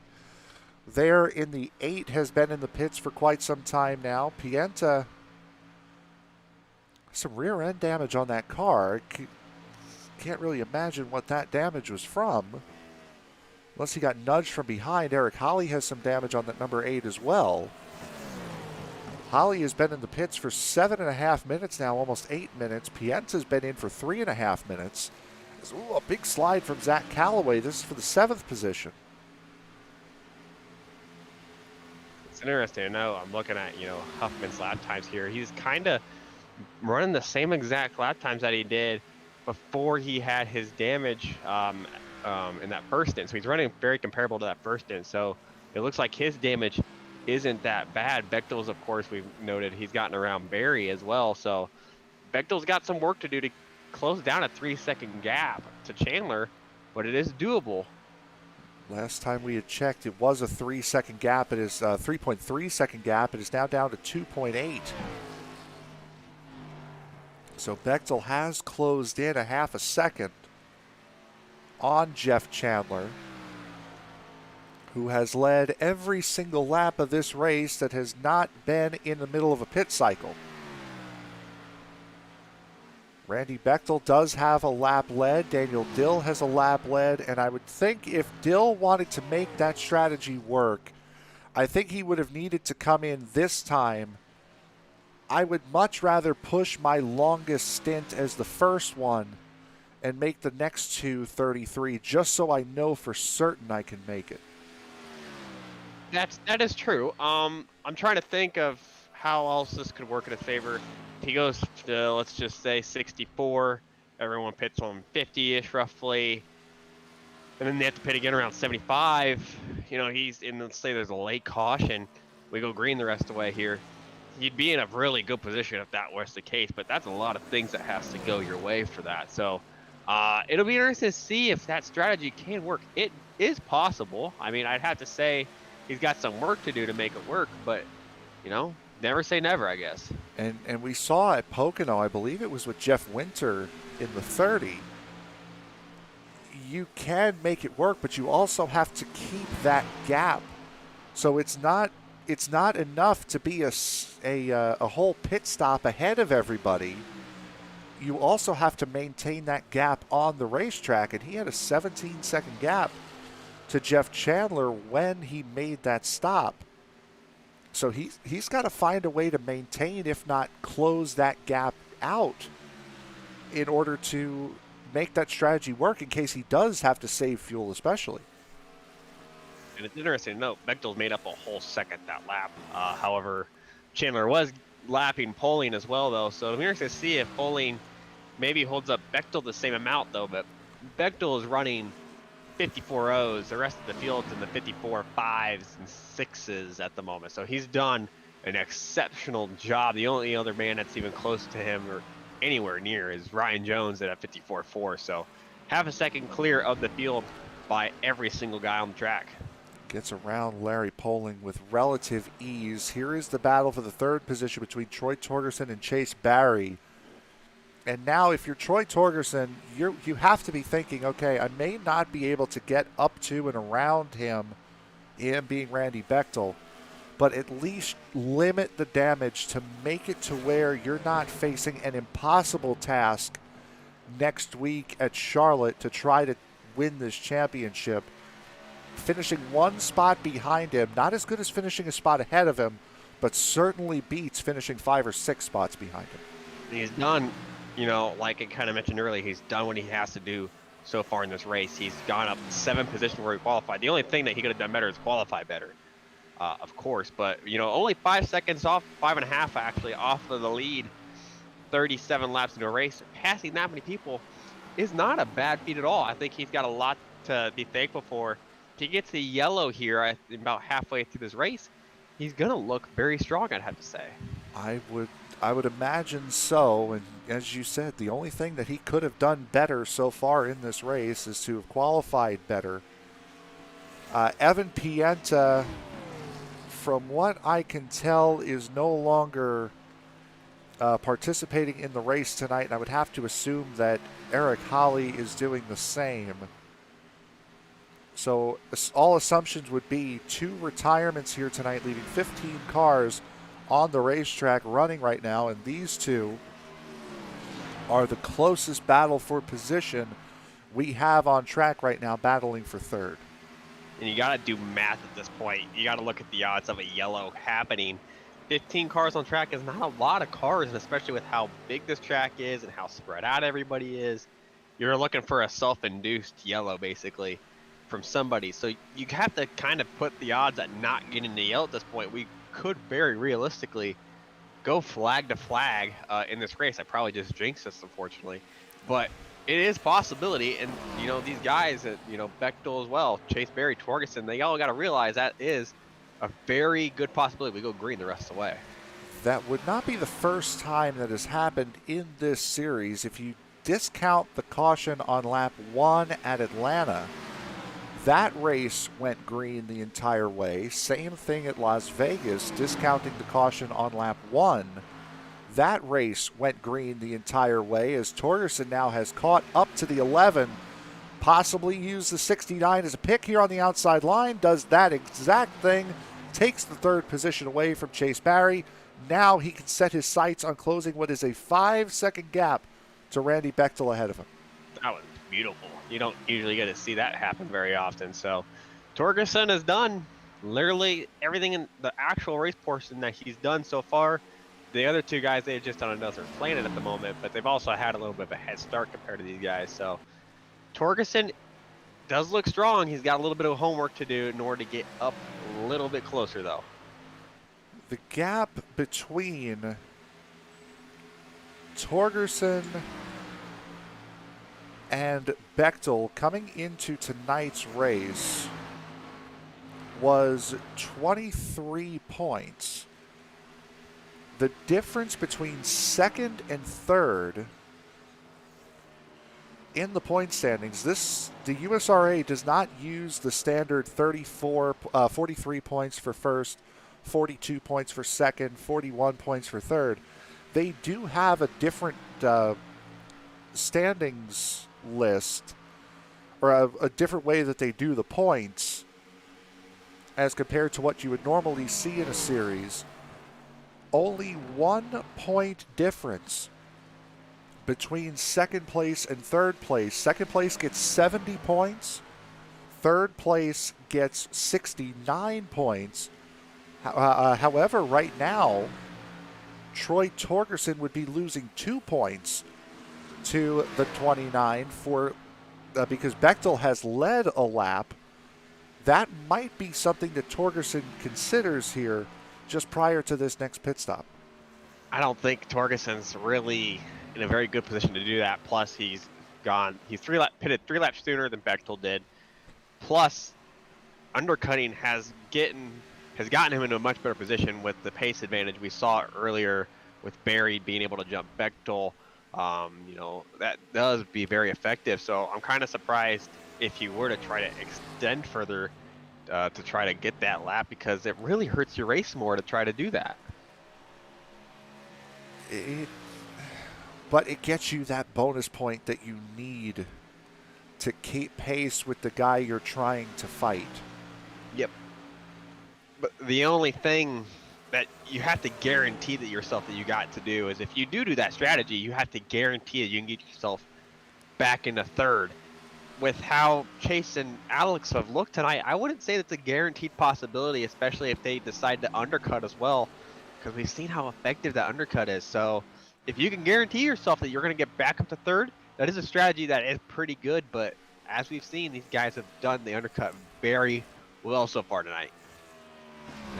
Speaker 1: there in the 8 has been in the pits for quite some time now. Pienta, some rear end damage on that car. Can't really imagine what that damage was from, unless he got nudged from behind. Eric Holly has some damage on that number 8 as well. Holly has been in the pits for 7.5 minutes now, almost 8 minutes. Pienta's been in for 3.5 minutes. Ooh, a big slide from Zach Callaway. This is for the 7th position.
Speaker 2: It's interesting to know. I'm looking at, Huffman's lap times here. He's kind of running the same exact lap times that he did before he had his damage in that first stint. So he's running very comparable to that first stint. So it looks like his damage isn't that bad. Bechtel's, of course, we've noted he's gotten around Barry as well. So Bechtel's got some work to do to close down a 3-second gap to Chandler, but it is doable.
Speaker 1: Last time we had checked, it was a 3-second gap. It is a 3.3 second gap. It is now down to 2.8. So Bechtel has closed in a half a second on Jeff Chandler, who has led every single lap of this race that has not been in the middle of a pit cycle. Randy Bechtel does have a lap led. Daniel Dill has a lap led. And I would think if Dill wanted to make that strategy work, I think he would have needed to come in this time. I would much rather push my longest stint as the first one and make the next 2 33, just so I know for certain I can make it.
Speaker 2: That is true. I'm trying to think of how else this could work in his favor. If he goes to, let's just say, 64, everyone pits on 50-ish roughly, and then they have to pit again around 75. He's in, let's say there's a late caution, we go green the rest of the way here. You'd be in a really good position if that was the case, but that's a lot of things that has to go your way for that. So it'll be interesting to see if that strategy can work. It is possible. I mean, I'd have to say he's got some work to do to make it work, but, never say never, I guess.
Speaker 1: And we saw at Pocono, I believe it was with Jeff Winter in the 30, you can make it work, but you also have to keep that gap. So it's not it's not enough to be a whole pit stop ahead of everybody. You also have to maintain that gap on the racetrack, and he had a 17-second gap to Jeff Chandler when he made that stop. So he's got to find a way to maintain, if not close that gap out, in order to make that strategy work in case he does have to save fuel, especially.
Speaker 2: And it's interesting to note, Bechtel's made up a whole second that lap. However, Chandler was lapping Poling as well, though. So we're going to see if Poling maybe holds up Bechtel the same amount, though. But Bechtel is running 54 O's. The rest of the field's in the 54 5s and 6s at the moment. So he's done an exceptional job. The only other man that's even close to him or anywhere near is Ryan Jones at 54 4. So half a second clear of the field by every single guy on the track.
Speaker 1: Gets around Larry Poling with relative ease. Here is the battle for the third position between Troy Torgerson and Chase Barry. And now if you're Troy Torgerson, you have to be thinking, okay, I may not be able to get up to and around him being Randy Bechtel, but at least limit the damage to make it to where you're not facing an impossible task next week at Charlotte to try to win this championship. Finishing one spot behind him, not as good as finishing a spot ahead of him, but certainly beats finishing 5 or 6 spots behind him.
Speaker 2: He's done, like I kind of mentioned earlier, he's done what he has to do so far in this race. He's gone up 7 positions where he qualified. The only thing that he could have done better is qualify better, of course. But, only 5 seconds off, 5.5 actually, off of the lead, 37 laps into a race. Passing that many people is not a bad feat at all. I think he's got a lot to be thankful for. If he gets the yellow here about halfway through this race, he's going to look very strong, I'd have to say.
Speaker 1: I would imagine so. And as you said, the only thing that he could have done better so far in this race is to have qualified better. Evan Pienta, from what I can tell, is no longer participating in the race tonight, and I would have to assume that Eric Holly is doing the same. So all assumptions would be 2 retirements here tonight, leaving 15 cars on the racetrack running right now, and these 2 are the closest battle for position we have on track right now, battling for third.
Speaker 2: And you got to do math at this point. You got to look at the odds of a yellow happening. 15 cars on track is not a lot of cars, and especially with how big this track is and how spread out everybody is, you're looking for a self-induced yellow, basically, from somebody. So you have to kind of put the odds at not getting the yellow at this point. We could very realistically go flag to flag in this race. I probably just jinxed this, unfortunately, but it is possibility. And these guys, Bechtel as well, Chase Berry, Torgerson, they all got to realize that is a very good possibility. We go green the rest of the way.
Speaker 1: That would not be the first time that has happened in this series. If you discount the caution on lap 1 at Atlanta, that race went green the entire way. Same thing at Las Vegas, discounting the caution on lap 1. That race went green the entire way as Torgerson now has caught up to the 11, possibly used the 69 as a pick here on the outside line, does that exact thing, takes the third position away from Chase Barry. Now he can set his sights on closing what is a 5-second gap to Randy Bechtel ahead of him.
Speaker 2: That was beautiful. You don't usually get to see that happen very often. So Torgerson has done literally everything in the actual race portion that he's done so far. The other 2 guys, they've just on another planet at the moment, but they've also had a little bit of a head start compared to these guys. So Torgerson does look strong. He's got a little bit of homework to do in order to get up a little bit closer, though.
Speaker 1: The gap between Torgerson and Bechtel coming into tonight's race was 23 points. The difference between second and third in the point standings, the USRA does not use the standard 43 points for first, 42 points for second, 41 points for third. They do have a different standings list, or a different way that they do the points. as compared to what you would normally see in a series. Only 1 point difference between second place and third place. Second place gets 70 points. Third place gets 69 points. However, right now, Troy Torgerson would be losing 2 points to the 29 because Bechtel has led a lap. That might be something that Torgerson considers here just prior to this next pit stop.
Speaker 2: I don't think Torgerson's really in a very good position to do that. Plus, he's pitted 3 laps sooner than Bechtel did. Plus, undercutting has gotten him into a much better position with the pace advantage we saw earlier with Barry being able to jump Bechtel. That does be very effective. So I'm kind of surprised if you were to try to extend further to try to get that lap, because it really hurts your race more to try to do that.
Speaker 1: But it gets you that bonus point that you need to keep pace with the guy you're trying to fight.
Speaker 2: Yep. But the only thing that you have to guarantee that yourself that you got to do is, if you do that strategy, you have to guarantee that you can get yourself back into third. With how Chase and Alex have looked tonight, I wouldn't say that's a guaranteed possibility, especially if they decide to undercut as well, because we've seen how effective that undercut is. So if you can guarantee yourself that you're going to get back up to third, that is a strategy that is pretty good. But as we've seen, these guys have done the undercut very well so far tonight.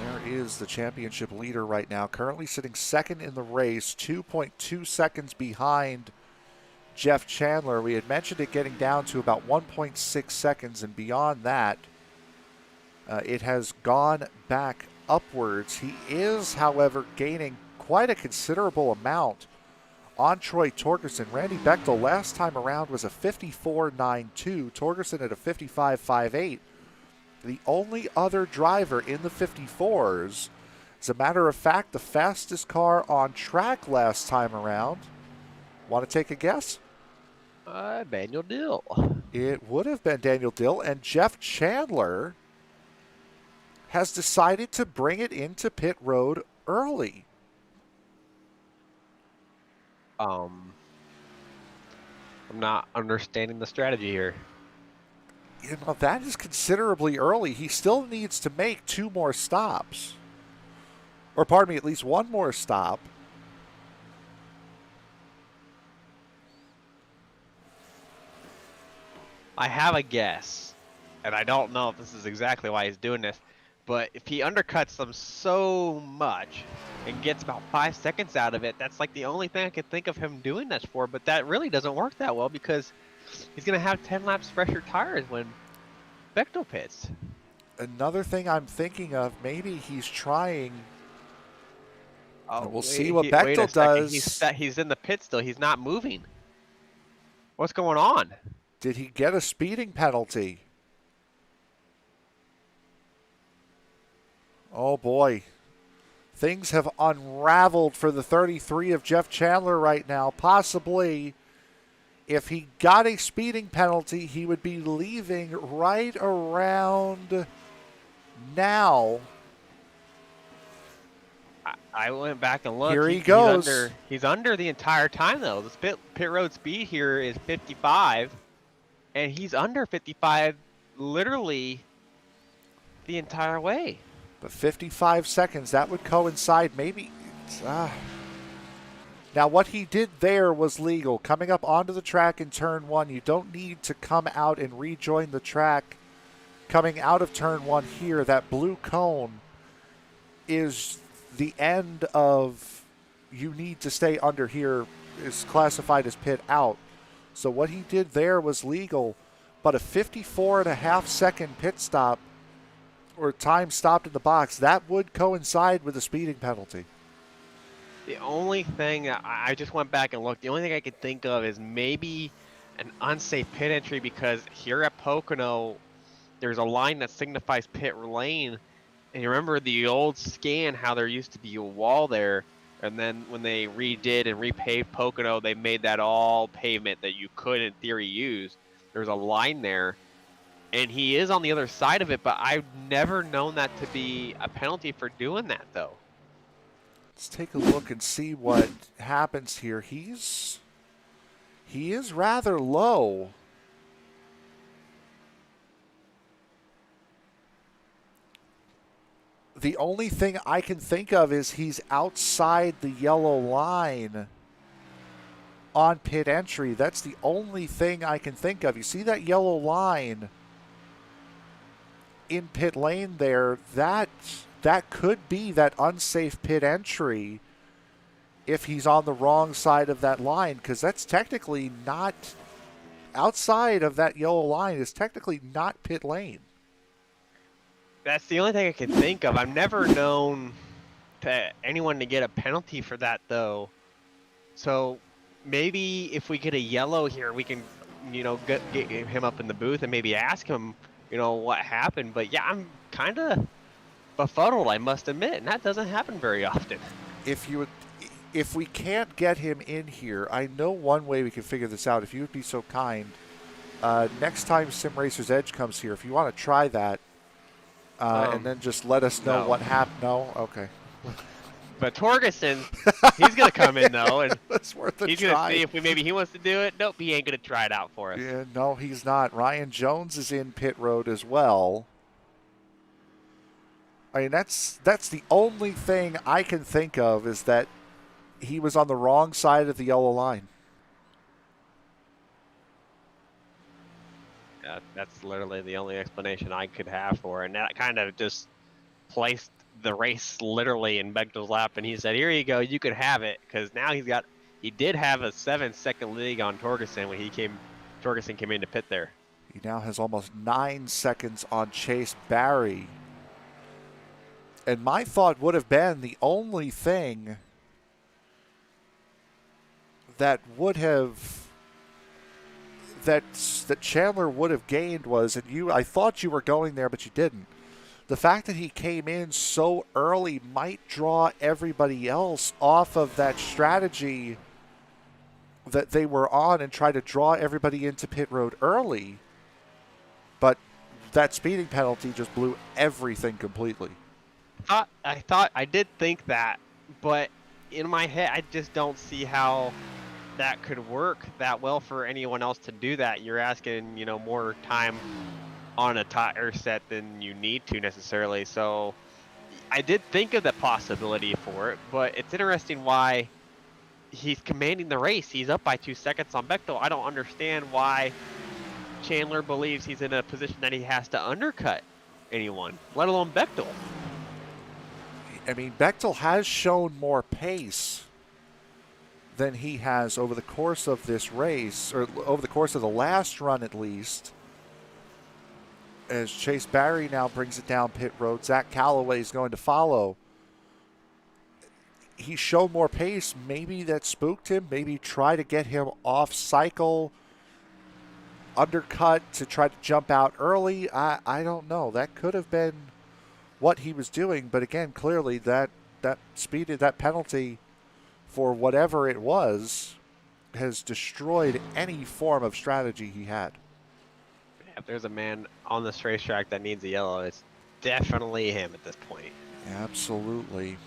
Speaker 1: There is the championship leader right now, currently sitting second in the race, 2.2 seconds behind Jeff Chandler. We had mentioned it getting down to about 1.6 seconds, and beyond that, it has gone back upwards. He is, however, gaining quite a considerable amount on Troy Torgerson. Randy Bechtel last time around was a 54.92. Torgerson at a 55.58. The only other driver in the 54s. As a matter of fact, the fastest car on track last time around. Want to take a guess?
Speaker 2: Daniel Dill.
Speaker 1: It would have been Daniel Dill, and Jeff Chandler has decided to bring it into pit road early.
Speaker 2: I'm not understanding the strategy here.
Speaker 1: You know, that is considerably early. He still needs to make 2 more stops. Or pardon me, at least 1 more stop.
Speaker 2: I have a guess, and I don't know if this is exactly why he's doing this, but if he undercuts them so much and gets about 5 seconds out of it, that's like the only thing I could think of him doing this for. But that really doesn't work that well, because he's going to have 10 laps fresher tires when Bechtel pits.
Speaker 1: Another thing I'm thinking of, maybe he's trying. We'll see what
Speaker 2: Wait
Speaker 1: Bechtel does.
Speaker 2: He's in the pit still. He's not moving. What's going on?
Speaker 1: Did he get a speeding penalty? Oh boy. Things have unraveled for the 33 of Jeff Chandler right now. Possibly, if he got a speeding penalty, he would be leaving right around now.
Speaker 2: I went back and looked.
Speaker 1: Here he goes.
Speaker 2: He's under the entire time, though. The pit road speed here is 55, and he's under 55 literally the entire way.
Speaker 1: But 55 seconds, that would coincide maybe. Now, what he did there was legal. Coming up onto the track in turn 1, you don't need to come out and rejoin the track. Coming out of turn 1 here, that blue cone is the end of you need to stay under here, is classified as pit out. So what he did there was legal, but a 54.5 second pit stop or time stopped in the box, that would coincide with a speeding penalty.
Speaker 2: The only thing I just went back and looked, the only thing I could think of is maybe an unsafe pit entry, because here at Pocono, there's a line that signifies pit lane. And you remember the old scan, how there used to be a wall there, and then when they redid and repaved Pocono, they made that all pavement that you could, in theory, use. There's a line there. and he is on the other side of it, but I've never known that to be a penalty for doing that, though.
Speaker 1: Let's take a look and see what happens here. He is rather low. The only thing I can think of is he's outside the yellow line on pit entry. That's the only thing I can think of. You see that yellow line in pit lane there? That could be that unsafe pit entry if he's on the wrong side of that line, because that's technically not outside of that yellow line, is technically not pit lane.
Speaker 2: That's the only thing I can think of. I've never known anyone to get a penalty for that, though. So maybe if we get a yellow here, we can, get him up in the booth and maybe ask him, what happened. But yeah, I'm kind of befuddled, I must admit, and that doesn't happen very often.
Speaker 1: If we can't get him in here, I know one way we can figure this out. If you would be so kind, next time Sim Racer's Edge comes here, if you want to try that, and then just let us know what happened. No? Okay.
Speaker 2: But Torgerson, he's going to come in, though, and
Speaker 1: it's worth a
Speaker 2: he's
Speaker 1: try.
Speaker 2: going to see if maybe he wants to do it. Nope, he ain't going to try it out for us.
Speaker 1: Yeah, no, he's not. Ryan Jones is in pit road as well. I mean, that's the only thing I can think of, is that he was on the wrong side of the yellow line.
Speaker 2: That's literally the only explanation I could have for it. And that kind of just placed the race literally in Bechtel's lap. And he said, here you go, you could have it. Because now he did have a 7-second lead on Torgerson when Torgerson came into pit there.
Speaker 1: He now has almost 9 seconds on Chase Barry. And my thought would have been the only thing that Chandler would have gained was, and I thought you were going there, but you didn't. The fact that he came in so early might draw everybody else off of that strategy that they were on and try to draw everybody into pit road early. But that speeding penalty just blew everything completely.
Speaker 2: I did think that, but in my head, I just don't see how that could work that well for anyone else to do that. You're asking, more time on a tire set than you need to necessarily. So I did think of the possibility for it, but it's interesting why he's commanding the race. He's up by 2 seconds on Bechtel. I don't understand why Chandler believes he's in a position that he has to undercut anyone, let alone Bechtel.
Speaker 1: I mean, Bechtel has shown more pace than he has over the course of this race, or over the course of the last run at least. As Chase Barry now brings it down pit road, Zach Callaway is going to follow. He showed more pace. Maybe that spooked him. Maybe try to get him off cycle, undercut to try to jump out early. I don't know. That could have been what he was doing, but again, clearly that penalty for whatever it was has destroyed any form of strategy he had.
Speaker 2: If there's a man on this racetrack that needs a yellow, it's definitely him at this point.
Speaker 1: Absolutely.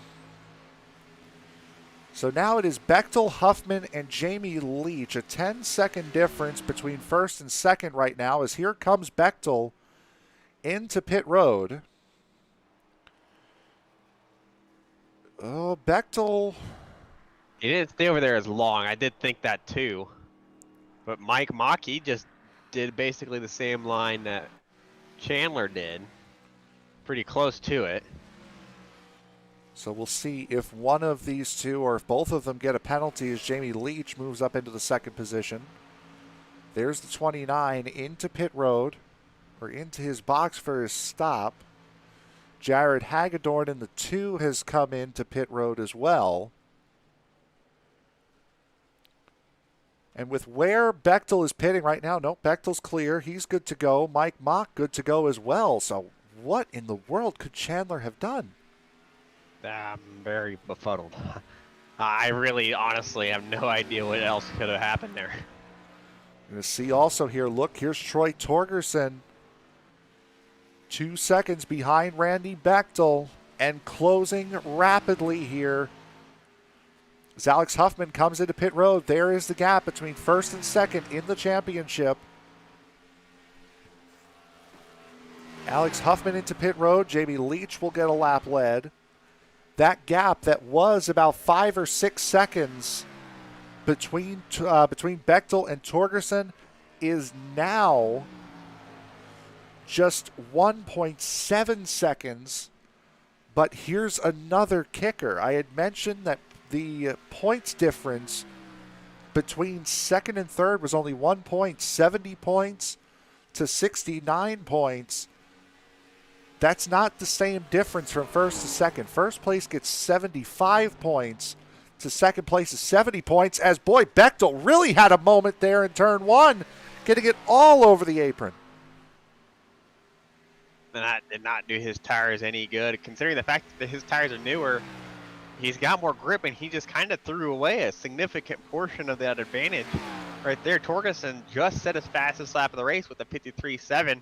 Speaker 1: So now it is Bechtel, Huffman, and Jamie Leach. A 10-second difference between first and second right now, as here comes Bechtel into pit road. Oh, Bechtel.
Speaker 2: He didn't stay over there as long. I did think that too. But Mike Maki just did basically the same line that Chandler did. Pretty close to it.
Speaker 1: So we'll see if one of these two, or if both of them, get a penalty as Jamie Leach moves up into the second position. There's the 29 into pit road, or into his box for his stop. Jared Hagedorn in the 2 has come into pit road as well. And with where Bechtel is pitting right now, no, Bechtel's clear. He's good to go. Mike Mock good to go as well. So what in the world could Chandler have done?
Speaker 2: I'm very befuddled. I really, honestly have no idea what else could have happened there.
Speaker 1: You're going to see also here, look, here's Troy Torgerson 2 seconds behind Randy Bechtel and closing rapidly here. As Alex Huffman comes into pit road, there is the gap between first and second in the championship. Alex Huffman into pit road. Jamie Leach will get a lap led. That gap that was about 5 or 6 seconds between Bechtel and Torgerson is now just 1.7 seconds. But here's another kicker. I had mentioned that the points difference between second and third was only 1 point, 70 points to 69 points. That's not the same difference from first to second. First place gets 75 points to second place is 70 points, as boy, Bechtel really had a moment there in turn one, getting it all over the apron.
Speaker 2: That did not do his tires any good, considering the fact that his tires are newer. He's got more grip, and he just kind of threw away a significant portion of that advantage right there. Torgerson just set his fastest lap of the race with a 53.7.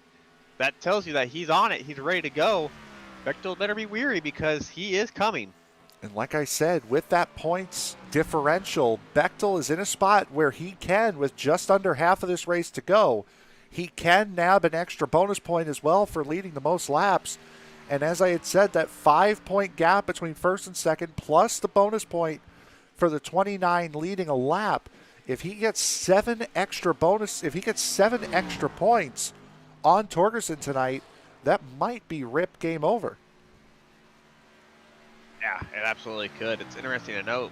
Speaker 2: That tells you that he's on it. He's ready to go. Bechtel better be weary because he is coming.
Speaker 1: And like I said, with that points differential, Bechtel is in a spot where he can, with just under half of this race to go, he can nab an extra bonus point as well for leading the most laps. And as I had said, that 5-point gap between first and second, plus the bonus point for the 29 leading a lap, if he gets 7 extra points on Torgerson tonight, that might be rip game over.
Speaker 2: Yeah, it absolutely could. It's interesting to note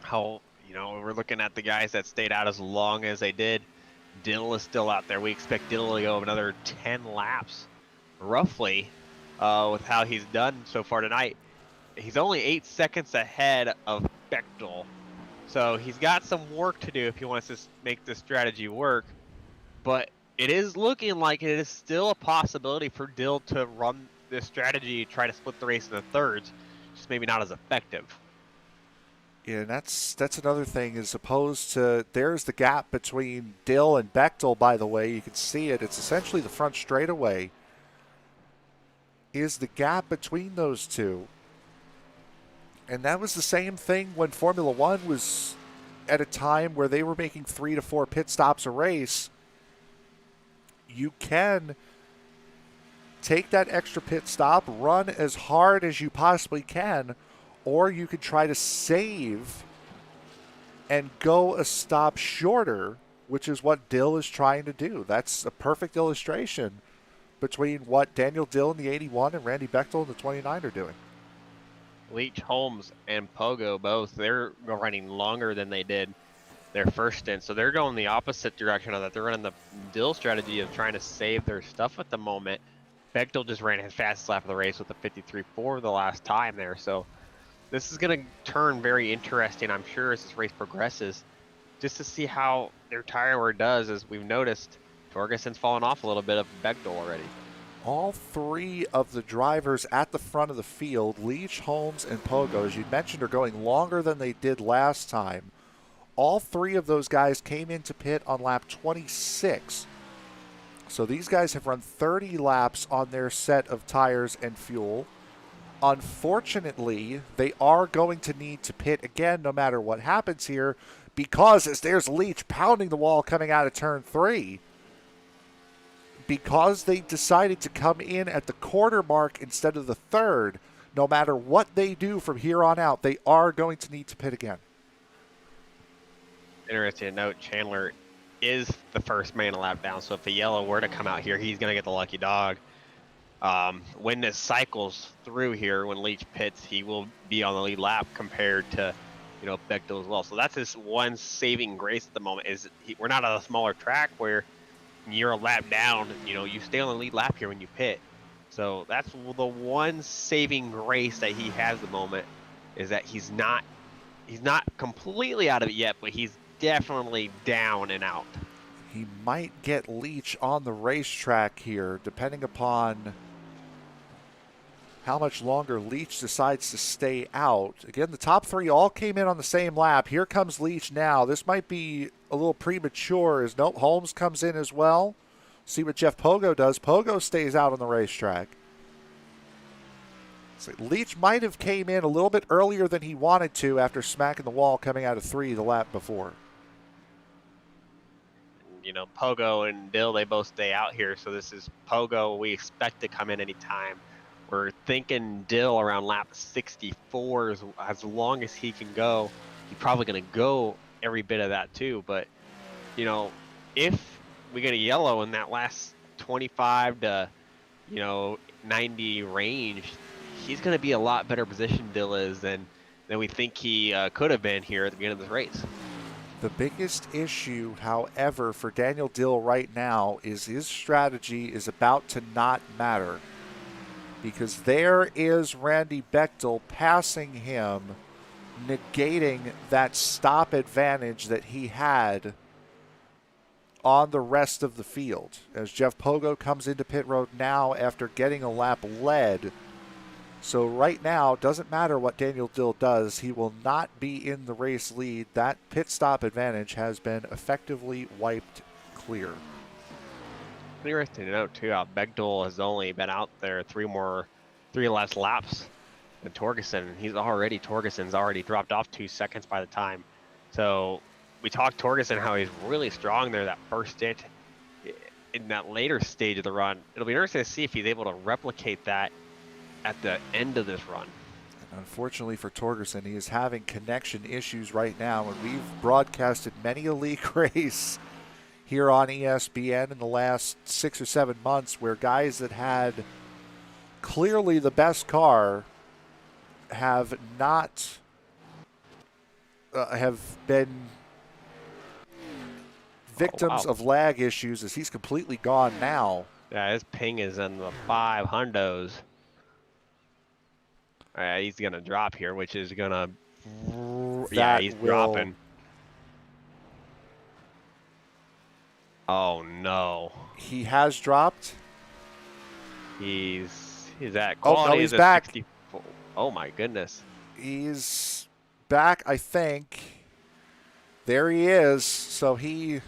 Speaker 2: how, we're looking at the guys that stayed out as long as they did. Dill is still out there. We expect Dill to go another 10 laps, roughly, with how he's done so far tonight. He's only 8 seconds ahead of Bechtel. So he's got some work to do if he wants to make this strategy work. But it is looking like it is still a possibility for Dill to run this strategy, try to split the race into thirds, just maybe not as effective.
Speaker 1: Yeah, and that's another thing, as opposed to, there's the gap between Dill and Bechtel, by the way. You can see it. It's essentially the front straightaway is the gap between those two. And that was the same thing when Formula One was at a time where they were making 3 to 4 pit stops a race. You can take that extra pit stop, run as hard as you possibly can, or you could try to save and go a stop shorter, which is what Dill is trying to do. That's a perfect illustration between what Daniel Dill in the 81 and Randy Bechtel in the 29 are doing.
Speaker 2: Leach, Holmes, and Pogo both, they're running longer than they did their first stint. So they're going the opposite direction of that. They're running the Dill strategy of trying to save their stuff at the moment. Bechtel just ran his fastest lap of the race with a 53.4 the last time there. So this is going to turn very interesting, I'm sure, as this race progresses, just to see how their tire wear does. As we've noticed, Torgerson's fallen off a little bit of Bechtel already.
Speaker 1: All three of the drivers at the front of the field, Leach, Holmes, and Pogo, as you mentioned, are going longer than they did last time. All three of those guys came into pit on lap 26. So these guys have run 30 laps on their set of tires and fuel. Unfortunately, they are going to need to pit again no matter what happens here, because as there's Leach pounding the wall coming out of turn 3, because they decided to come in at the quarter mark instead of the third, no matter what they do from here on out, they are going to need to pit again.
Speaker 2: Interesting to note, Chandler is the first man a lap down, so if the yellow were to come out here, he's going to get the lucky dog. When this cycles through here, when Leach pits, he will be on the lead lap compared to, Bechtel as well. So that's his one saving grace at the moment, is we're not on a smaller track where you're a lap down, you stay on the lead lap here when you pit. So that's the one saving grace that he has at the moment, is that he's not completely out of it yet, but he's definitely down and out.
Speaker 1: He might get Leach on the racetrack here, depending upon how much longer Leach decides to stay out. Again, the top three all came in on the same lap. Here comes Leach now. This might be a little premature, as nope, Holmes comes in as well. See what Jeff Pogo does. Pogo stays out on the racetrack. So Leach might have came in a little bit earlier than he wanted to after smacking the wall coming out of 3 the lap before.
Speaker 2: You know, Pogo and Dill, they both stay out here. So this is Pogo. We expect to come in anytime. We're thinking Dill around lap 64 is as long as he can go. He's probably going to go every bit of that too. But, you know, if we get a yellow in that last 25 to, 90 range, he's going to be a lot better position, Dill is, than we think he could have been here at the beginning of this race.
Speaker 1: The biggest issue, however, for Daniel Dill right now is his strategy is about to not matter. Because there is Randy Bechtel passing him, negating that stop advantage that he had on the rest of the field. As Jeff Pogo comes into pit road now after getting a lap led. So right now, doesn't matter what Daniel Dill does, he will not be in the race lead. That pit stop advantage has been effectively wiped clear.
Speaker 2: Interesting to note too how Bechtel has only been out there three less laps than Torgerson. Torgerson's already dropped off 2 seconds by the time. So we talked Torgerson how he's really strong there that first stint. In that later stage of the run, it'll be interesting to see if he's able to replicate that at the end of this run.
Speaker 1: Unfortunately for Torgerson, he is having connection issues right now, and we've broadcasted many a league race here on ESPN in the last 6 or 7 months where guys that had clearly the best car have not have been victims of lag issues as he's completely gone now.
Speaker 2: Yeah, his ping is in the 5 hundos. All right, he's going to drop here, which is going to... Yeah, he's dropping. Oh, no.
Speaker 1: He has dropped?
Speaker 2: He's at quality.
Speaker 1: Oh, no, he's back.
Speaker 2: 64. Oh, my goodness.
Speaker 1: He's back, I think. There he is. So he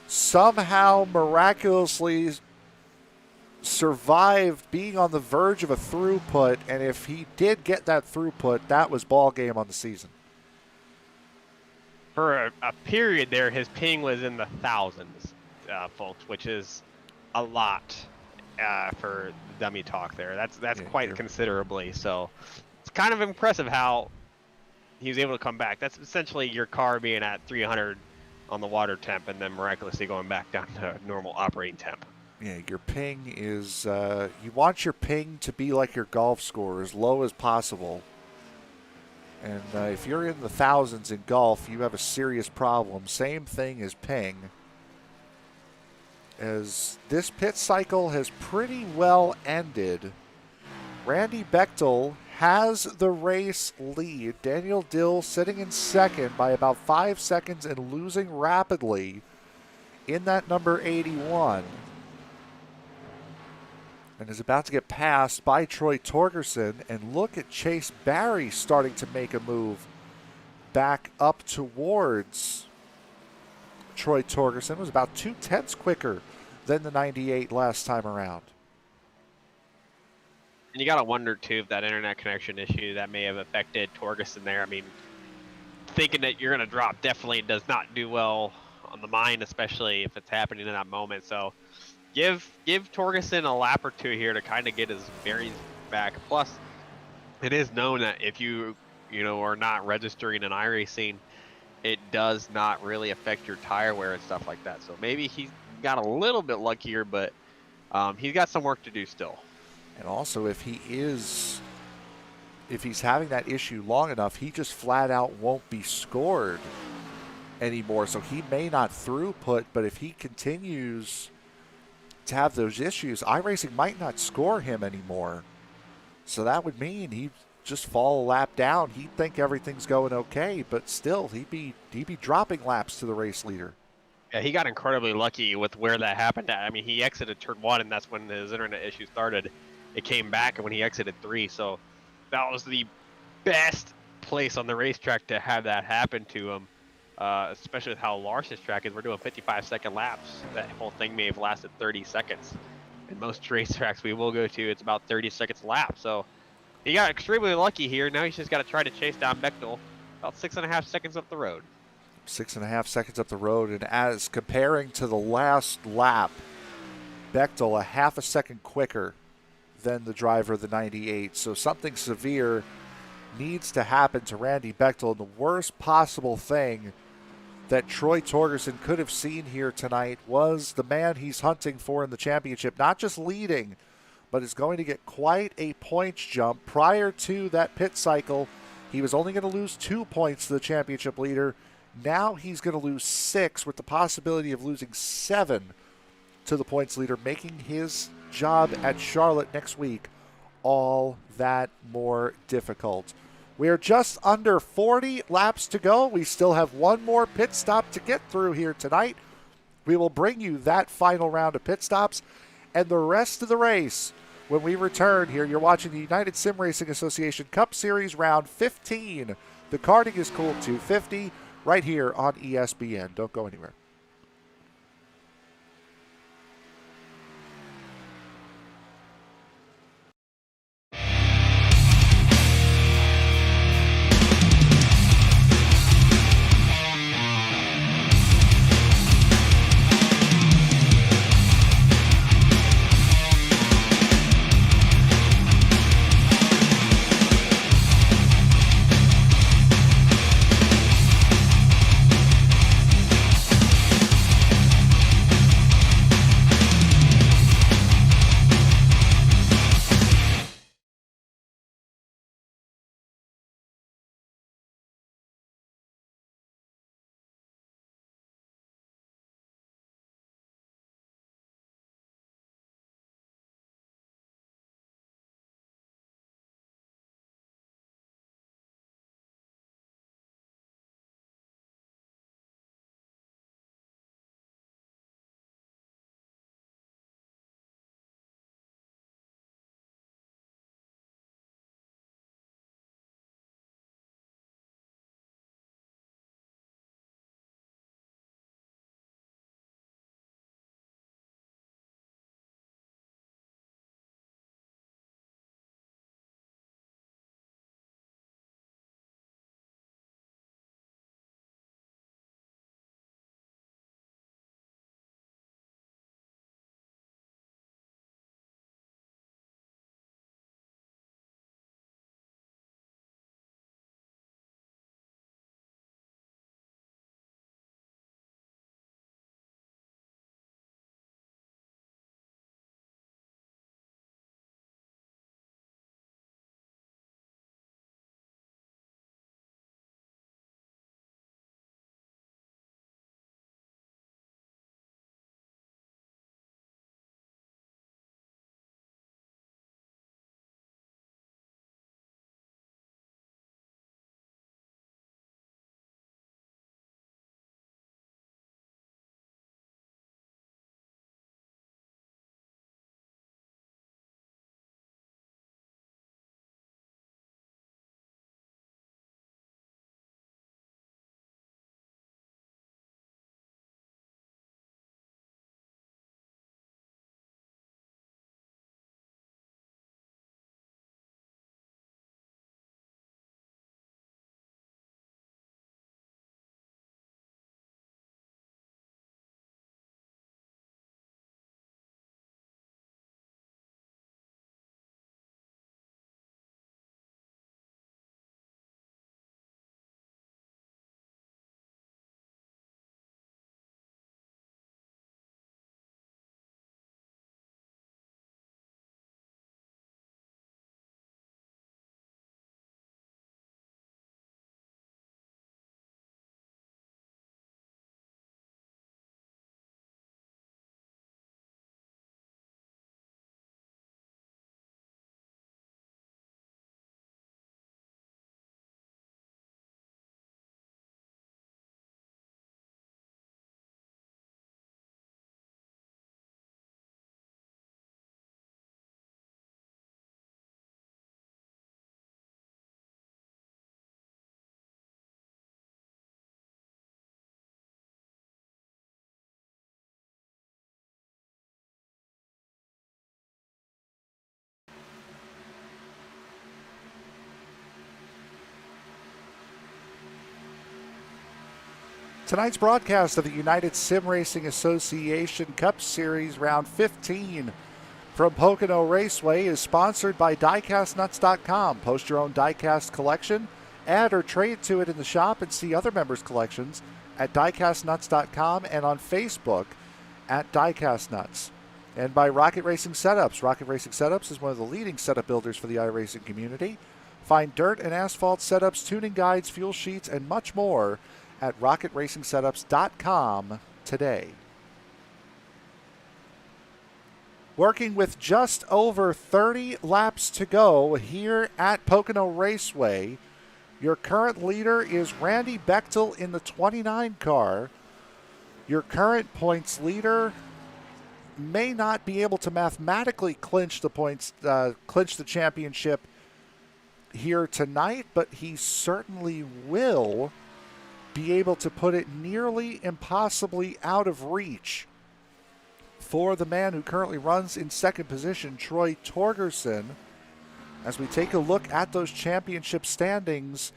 Speaker 1: somehow miraculously survived being on the verge of a throughput, and if he did get that throughput, that was ball game on the season.
Speaker 2: For a period there, his ping was in the thousands, folks, which is a lot for dummy talk there. That's quite considerably. So it's kind of impressive how he was able to come back. That's essentially your car being at 300 on the water temp and then miraculously going back down to normal operating temp.
Speaker 1: Yeah, your ping is, you want your ping to be like your golf score, as low as possible. And if you're in the thousands in golf, you have a serious problem. Same thing as ping. As this pit cycle has pretty well ended, Randy Bechtel has the race lead. Daniel Dill sitting in second by about 5 seconds and losing rapidly in that number 81. And is about to get passed by Troy Torgerson. And look at Chase Barry starting to make a move back up towards Troy Torgerson. Was about 0.2 quicker than the 98 last time around.
Speaker 2: And you got to wonder, too, if that internet connection issue that may have affected Torgerson there. I mean, thinking that you're going to drop definitely does not do well on the mind, especially if it's happening in that moment. So give Torgerson a lap or two here to kind of get his bearings back. Plus, it is known that if you are not registering in iRacing, it does not really affect your tire wear and stuff like that. So maybe he got a little bit luckier, but he's got some work to do still.
Speaker 1: And also, if he's having that issue long enough, he just flat out won't be scored anymore. So he may not throughput, but if he continues to have those issues, iRacing might not score him anymore. So that would mean he'd just fall a lap down. He'd think everything's going okay, but still he'd be dropping laps to the race leader.
Speaker 2: Yeah, he got incredibly lucky with where that happened at. I mean, he exited turn 1, and that's when his internet issue started. It came back when he exited 3, so that was the best place on the racetrack to have that happen to him. especially with how large this track is. We're doing 55-second laps. That whole thing may have lasted 30 seconds. In most racetracks we will go to, it's about 30 seconds a lap. So he got extremely lucky here. Now he's just got to try to chase down Bechtel about 6.5 seconds up the road.
Speaker 1: 6.5 seconds up the road, and as comparing to the last lap, Bechtel a half a second quicker than the driver of the 98. So something severe needs to happen to Randy Bechtel. And the worst possible thing that Troy Torgerson could have seen here tonight was the man he's hunting for in the championship, not just leading, but is going to get quite a points jump. Prior to that pit cycle, he was only going to lose 2 points to the championship leader. Now he's going to lose 6 with the possibility of losing 7 to the points leader, making his job at Charlotte next week all that more difficult. We are just under 40 laps to go. We still have one more pit stop to get through here tonight. We will bring you that final round of pit stops and the rest of the race when we return here. You're watching the United Sim Racing Association Cup Series Round 15. The Karting is Kool 250 right here on ESPN. Don't go anywhere. Tonight's broadcast of the United Sim Racing Association Cup Series Round 15 from Pocono Raceway is sponsored by DiecastNuts.com. Post your own diecast collection, add or trade to it in the shop, and see other members' collections at DiecastNuts.com and on Facebook at DiecastNuts. And by Rocket Racing Setups. Rocket Racing Setups is one of the leading setup builders for the iRacing community. Find dirt and asphalt setups, tuning guides, fuel sheets, and much more at RocketRacingSetups.com today. Working with just over 30 laps to go here at Pocono Raceway, your current leader is Randy Bechtel in the 29 car. Your current points leader may not be able to mathematically clinch the championship here tonight, but he certainly will be able to put it nearly impossibly out of reach for the man who currently runs in second position, Troy Torgerson. As we take a look at those championship standings,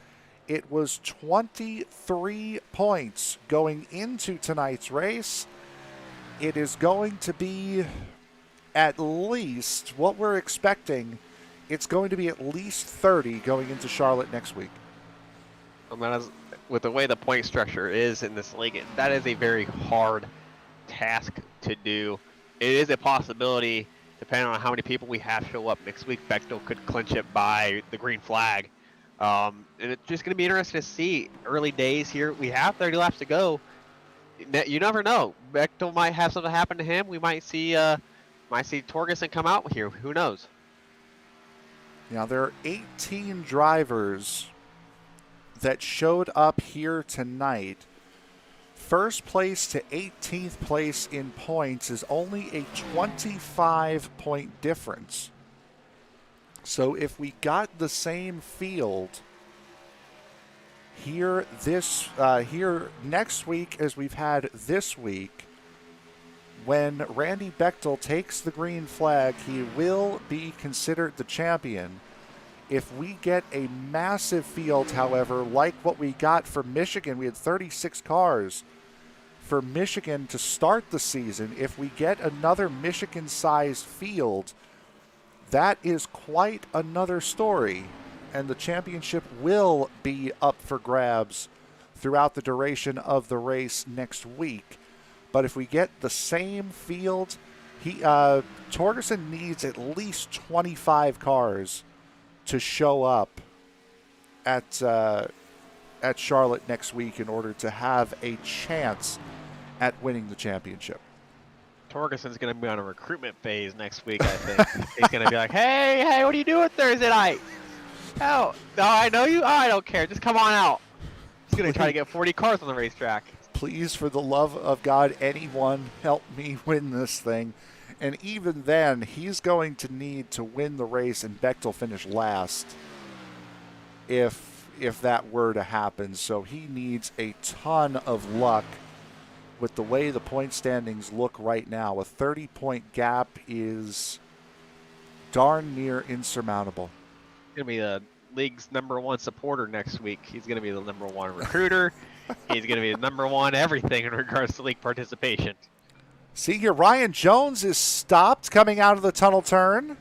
Speaker 1: it was 23 points going into tonight's race. It is going to be at least what we're expecting. It's going to be at least 30 going into Charlotte next week.
Speaker 2: With the way the point structure is in this league, that is a very hard task to do. It is a possibility, depending on how many people we have show up next week. Bechtel could clinch it by the green flag. And it's just going to be interesting to see. Early days here. We have 30 laps to go. You never know. Bechtel might have something happen to him. We might see Torgerson come out here. Who knows?
Speaker 1: Now, there are 18 drivers that showed up here tonight. First place to 18th place in points is only a 25-point difference. So if we got the same field here next week as we've had this week, when Randy Bechtel takes the green flag, he will be considered the champion. If we get a massive field, however, like what we got for Michigan, we had 36 cars for Michigan to start the season. If we get another Michigan-sized field, that is quite another story, and the championship will be up for grabs throughout the duration of the race next week. But if we get the same field, Torgerson needs at least 25 cars to show up at Charlotte next week in order to have a chance at winning the championship.
Speaker 2: Torgerson's going to be on a recruitment phase next week, I think. He's going to be like, hey, what are you doing Thursday night? Oh, no, I know you. Oh, I don't care. Just come on out. He's going to try to get 40 cars on the racetrack.
Speaker 1: Please, for the love of God, anyone help me win this thing. And even then, he's going to need to win the race and Bechtel finish last if that were to happen. So he needs a ton of luck with the way the point standings look right now. A 30-point gap is darn near insurmountable.
Speaker 2: He's going to be the league's #1 supporter next week. He's going to be the #1 recruiter. He's going to be the #1 everything in regards to league participation.
Speaker 1: See here, Ryan Jones is stopped coming out of the tunnel turn.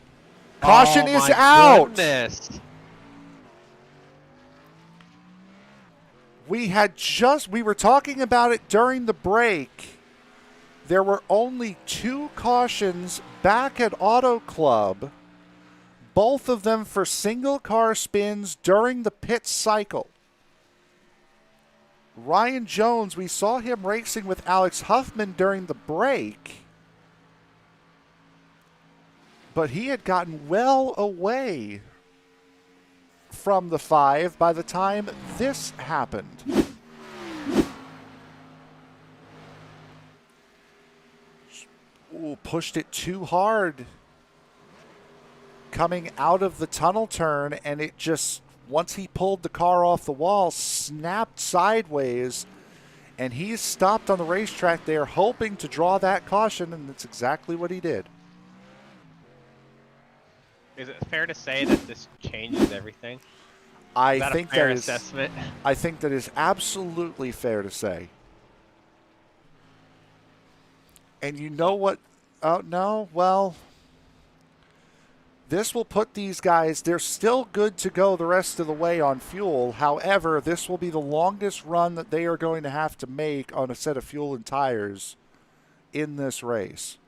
Speaker 1: Caution is out.
Speaker 2: Goodness.
Speaker 1: We were talking about it during the break. There were only 2 cautions back at Auto Club, both of them for single car spins during the pit cycle. Ryan Jones, we saw him racing with Alex Huffman during the break, but he had gotten well away from the 5 by the time this happened. Ooh, pushed it too hard coming out of the tunnel turn, and it just, once he pulled the car off the wall, snapped sideways, and he's stopped on the racetrack there hoping to draw that caution, and that's exactly what he did.
Speaker 3: Is it fair to say that this changes everything?
Speaker 1: I think that is
Speaker 3: assessment.
Speaker 1: I think that is absolutely fair to say. And you know what? Oh, no. Well, this will put these guys, they're still good to go the rest of the way on fuel. However, this will be the longest run that they are going to have to make on a set of fuel and tires in this race.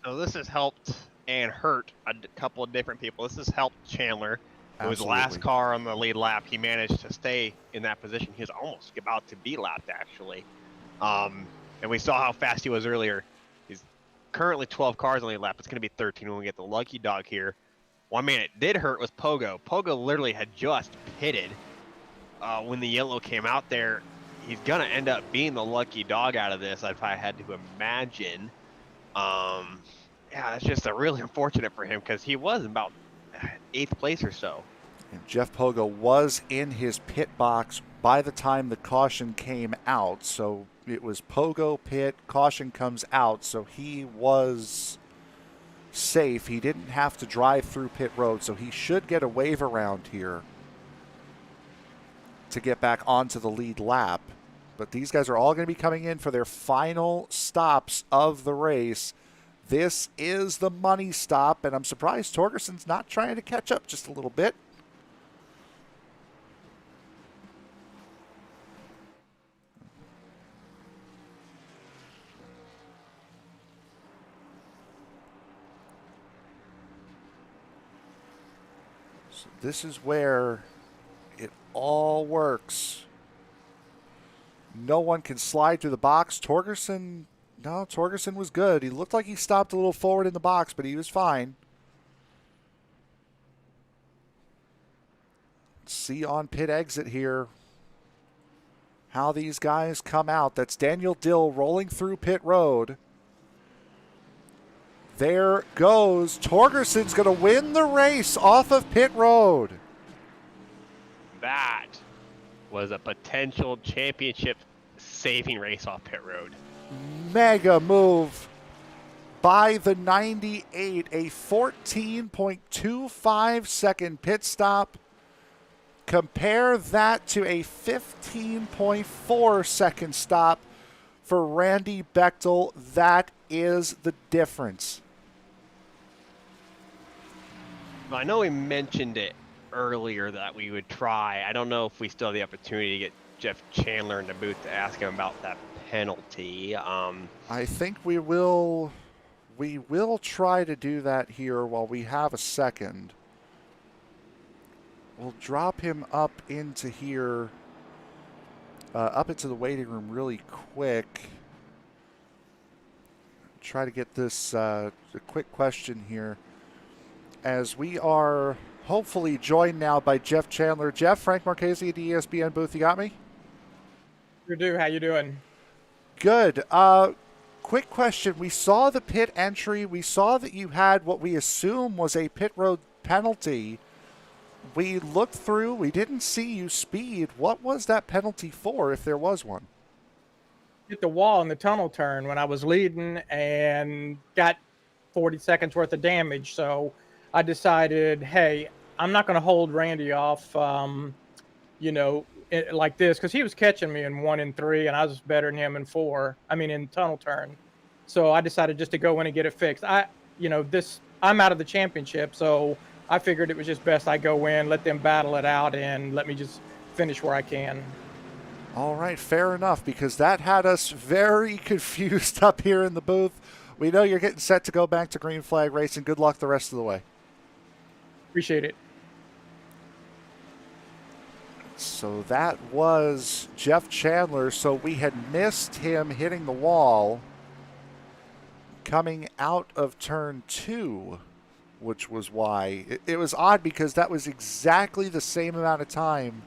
Speaker 2: So this has helped and hurt a couple of different people. This has helped Chandler. It was the last
Speaker 1: Absolutely.
Speaker 2: car on the lead lap. He managed to stay in that position. He was almost about to be lapped, actually. And we saw how fast he was earlier. He's currently 12 cars on the lead lap. It's going to be 13 when we get the lucky dog here. One man it did hurt was Pogo. Pogo literally had just pitted when the yellow came out there. He's going to end up being the lucky dog out of this, if I had to imagine. Yeah, it's just really unfortunate for him because he was about 8th place or so.
Speaker 1: And Jeff Pogo was in his pit box by the time the caution came out. So it was Pogo pit, caution comes out. So he was safe. He didn't have to drive through pit road. So he should get a wave around here to get back onto the lead lap. But these guys are all going to be coming in for their final stops of the race. This is the money stop, and I'm surprised Torgerson's not trying to catch up just a little bit. So this is where it all works. No one can slide through the box. Torgerson was good. He looked like he stopped a little forward in the box, but he was fine. See on pit exit here how these guys come out. That's Daniel Dill rolling through pit road. There goes. Torgerson's going to win the race off of pit road.
Speaker 2: That was a potential championship saving race off pit road.
Speaker 1: Mega move by the 98. A 14.25 second pit stop. Compare that to a 15.4 second stop for Randy Bechtel. That is the difference.
Speaker 2: I know we mentioned it earlier that we would try. I don't know if we still have the opportunity to get Jeff Chandler in the booth to ask him about that penalty.
Speaker 1: I think we will try to do that here while we have a second. We'll drop him up into here, up into the waiting room really quick. Try to get this a quick question here as we are hopefully joined now by Jeff Chandler. Jeff, Frank Marchese at the ESPN booth, you got me?
Speaker 4: You do. How you doing?
Speaker 1: Good. Quick question. We saw the pit entry. We saw that you had what we assume was a pit road penalty. We looked through. We didn't see you speed. What was that penalty for, if there was one?
Speaker 4: Hit the wall in the tunnel turn when I was leading and got 40 seconds worth of damage. So I decided, hey, I'm not going to hold Randy off, like this, because he was catching me in 1 and 3, and I was better than him in 4. In tunnel turn. So I decided just to go in and get it fixed. I'm out of the championship, so I figured it was just best I go in, let them battle it out, and let me just finish where I can.
Speaker 1: All right, fair enough, because that had us very confused up here in the booth. We know you're getting set to go back to green flag racing. Good luck the rest of the way.
Speaker 4: Appreciate it.
Speaker 1: So that was Jeff Chandler. So we had missed him hitting the wall coming out of turn 2, which was why. It was odd because that was exactly the same amount of time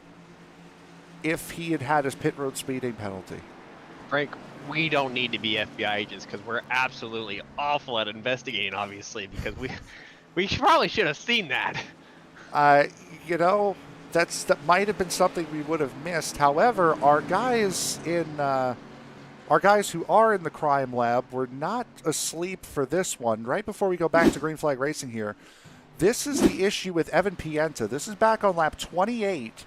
Speaker 1: if he had had his pit road speeding penalty.
Speaker 2: Frank, we don't need to be FBI agents because we're absolutely awful at investigating, obviously, because we probably should have seen that.
Speaker 1: That might have been something we would have missed. However, our guys who are in the crime lab were not asleep for this one. Right before we go back to green flag racing here, this is the issue with Evan Pienta. This is back on lap 28.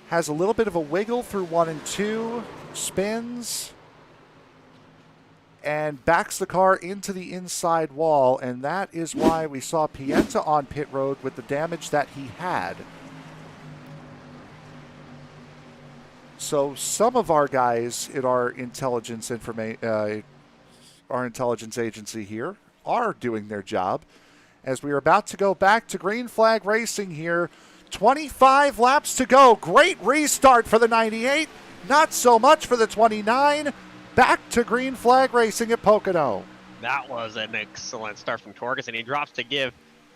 Speaker 1: Has a little bit of a wiggle through 1 and 2, spins, and backs the car into the inside wall, and that is why we saw Pienta on pit road with the damage that he had. So some of our guys in our intelligence agency here are doing their job, as we are about to go back to green flag racing here. 25 laps to go. Great restart for the 98. Not so much for the 29. Back to green flag racing at Pocono.
Speaker 3: That was an excellent start from Torgerson. He drops to give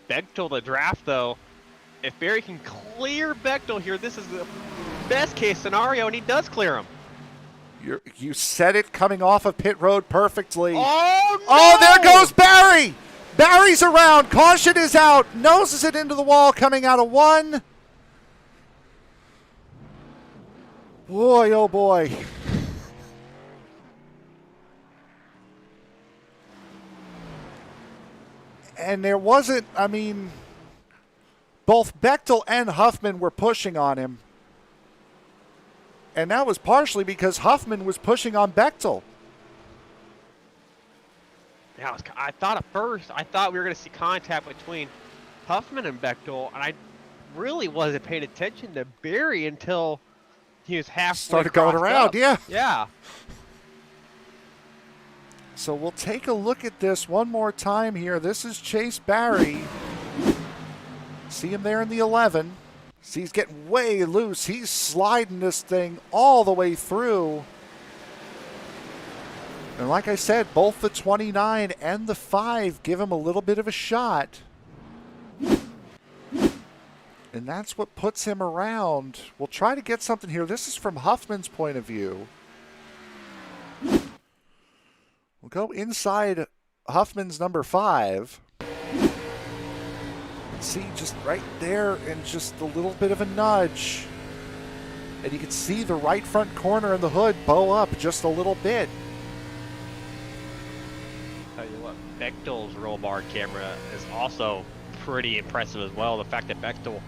Speaker 3: Bechtel the draft, though. If Barry can clear Bechtel here, this is the best case scenario, and he does clear him.
Speaker 1: You said it coming off of pit road perfectly.
Speaker 3: Oh, no!
Speaker 1: Oh, there goes Barry! Barry's around. Caution is out. Noses it into the wall coming out of one. Boy, oh boy. And there wasn't, I mean, both Bechtel and Huffman were pushing on him. And that was partially because Huffman was pushing on Bechtel.
Speaker 3: Yeah, I thought at first, we were going to see contact between Huffman and Bechtel, and I really wasn't paying attention to Barry until he was halfway
Speaker 1: started going around,
Speaker 3: up.
Speaker 1: yeah.
Speaker 3: Yeah.
Speaker 1: So we'll take a look at this one more time here. This is Chase Barry. See him there in the 11. See, he's getting way loose. He's sliding this thing all the way through. And like I said, both the 29 and the 5 give him a little bit of a shot. And that's what puts him around. We'll try to get something here. This is from Huffman's point of view. We'll go inside Huffman's number 5. See, just right there and just a little bit of a nudge. And you can see the right front corner and the hood bow up just a little bit.
Speaker 3: Tell you what, Bechtel's roll bar camera is also pretty impressive as well. The fact that Bechtel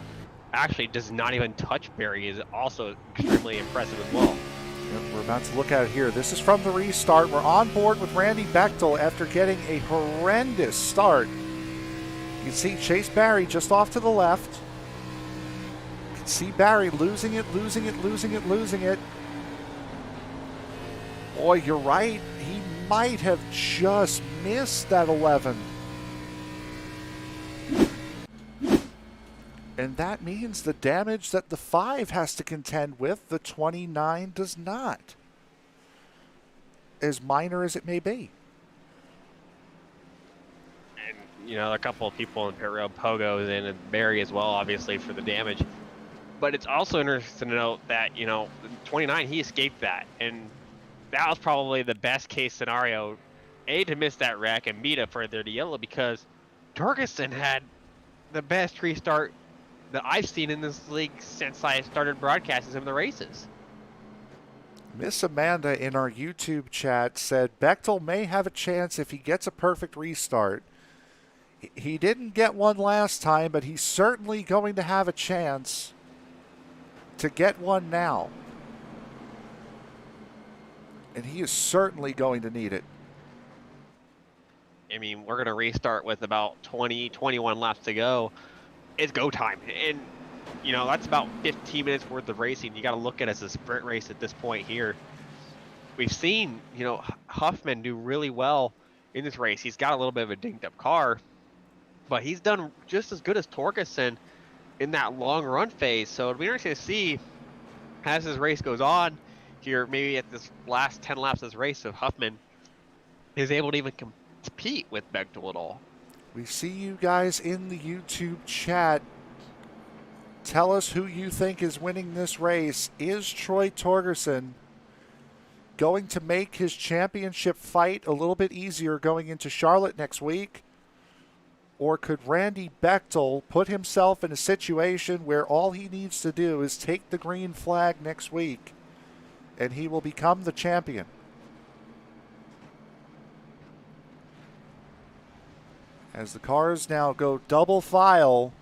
Speaker 3: actually does not even touch Barry is also extremely impressive as well.
Speaker 1: Yep, we're about to look at it here. This is from the restart. We're on board with Randy Bechtel after getting a horrendous start. You can see Chase Barry just off to the left. You can see Barry losing it. Boy, you're right. He might have just missed that 11. And that means the damage that the 5 has to contend with, the 29 does not. As minor as it may be.
Speaker 3: And, you know, a couple of people in pit road, Pogo's in, and Barry as well, obviously, for the damage. But it's also interesting to note that, you know, 29, he escaped that. And that was probably the best case scenario, A, to miss that wreck, and B, to further to yellow, because Torgerson had the best restart that I've seen in this league since I started broadcasting some of the races.
Speaker 1: Miss Amanda in our YouTube chat said Bechtel may have a chance if he gets a perfect restart. He didn't get one last time, but he's certainly going to have a chance to get one now. And he is certainly going to need it.
Speaker 3: I mean, we're going to restart with about 21 laps to go. It's go time. And, you know, that's about 15 minutes worth of racing. You got to look at it as a sprint race at this point here. We've seen, you know, Huffman do really well in this race. He's got a little bit of a dinged up car, but he's done just as good as Torgerson in that long run phase. So it'll be interesting to see as this race goes on here, maybe at this last 10 laps of this race, if Huffman is able to even compete with Bechtel at all.
Speaker 1: We see you guys in the YouTube chat. Tell us who you think is winning this race. Is Troy Torgerson going to make his championship fight a little bit easier going into Charlotte next week? Or could Randy Bechtel put himself in a situation where all he needs to do is take the green flag next week and he will become the champion? As the cars now go double file,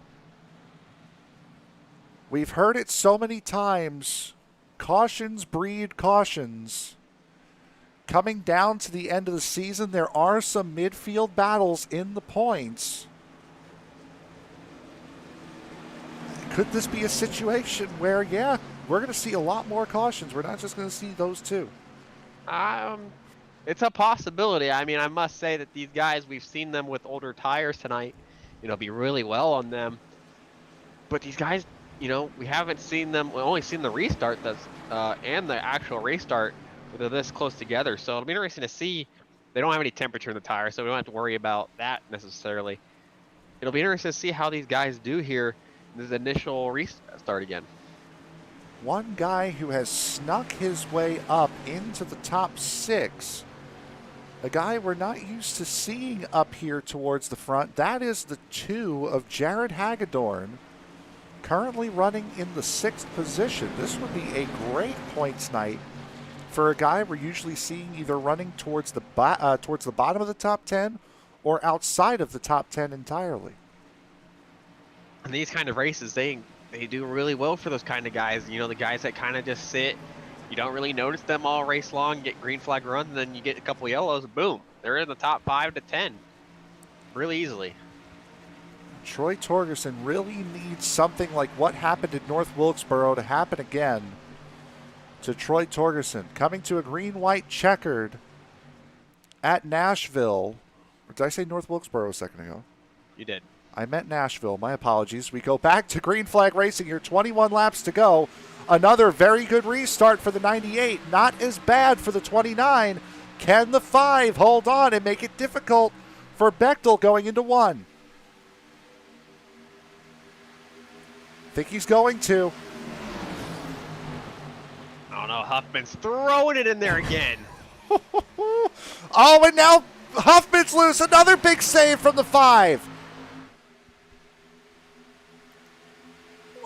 Speaker 1: we've heard it so many times, cautions breed cautions. coming down to the end of the season, there are some midfield battles in the points. Could this be a situation where, yeah, we're going to see a lot more cautions? We're not just going to see those two.
Speaker 3: It's a possibility. I mean, I must say that these guys, we've seen them with older tires tonight, be really well on them. But these guys, we haven't seen them. We've only seen the restart and the actual restart. They're this close together, so it'll be interesting to see. They don't have any temperature in the tire, so we don't have to worry about that necessarily. It'll be interesting to see how these guys do here in this initial restart again.
Speaker 1: One guy who has snuck his way up into the top 6, a guy we're not used to seeing up here towards the front, that is the 2 of Jared Hagedorn, currently running in the 6th position. This would be a great points night for a guy we're usually seeing either running towards the bottom of the top 10 or outside of the top 10 entirely.
Speaker 3: And these kind of races, they do really well for those kind of guys. The guys that kind of just sit, you don't really notice them all race long, get green flag runs, and then you get a couple yellows, boom, they're in the top 5 to 10 really easily.
Speaker 1: Troy Torgerson really needs something like what happened at North Wilkesboro to happen again to Troy Torgerson, coming to a green-white checkered at Nashville. Or did I say North Wilkesboro a second ago?
Speaker 3: You did.
Speaker 1: I meant Nashville. My apologies. We go back to green flag racing here. 21 laps to go. Another very good restart for the 98. Not as bad for the 29. Can the 5 hold on and make it difficult for Bechtel going into 1? Think he's going to.
Speaker 3: I don't know. Huffman's throwing it in there again.
Speaker 1: Oh, and now Huffman's loose. Another big save from the 5.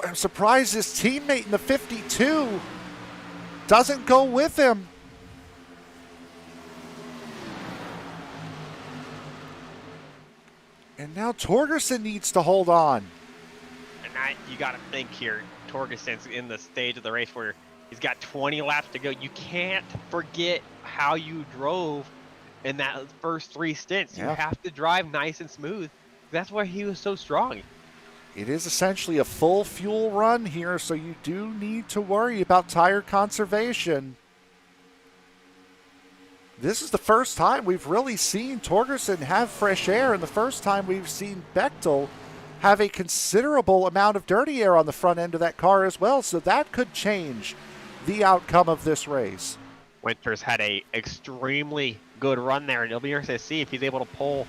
Speaker 1: I'm surprised his teammate in the 52 doesn't go with him. And now Torgerson needs to hold on.
Speaker 3: And you got to think here, Torgerson's in the stage of the race where he's got 20 laps to go. You can't forget how you drove in that first 3 stints.
Speaker 1: Yeah.
Speaker 3: You have to drive nice and smooth. That's why he was so strong.
Speaker 1: It is essentially a full fuel run here, so you do need to worry about tire conservation. This is the first time we've really seen Torgerson have fresh air, and the first time we've seen Bechtel have a considerable amount of dirty air on the front end of that car as well, so that could change the outcome of this race.
Speaker 3: Winters had a extremely good run there, and it'll be interesting to see if he's able to pull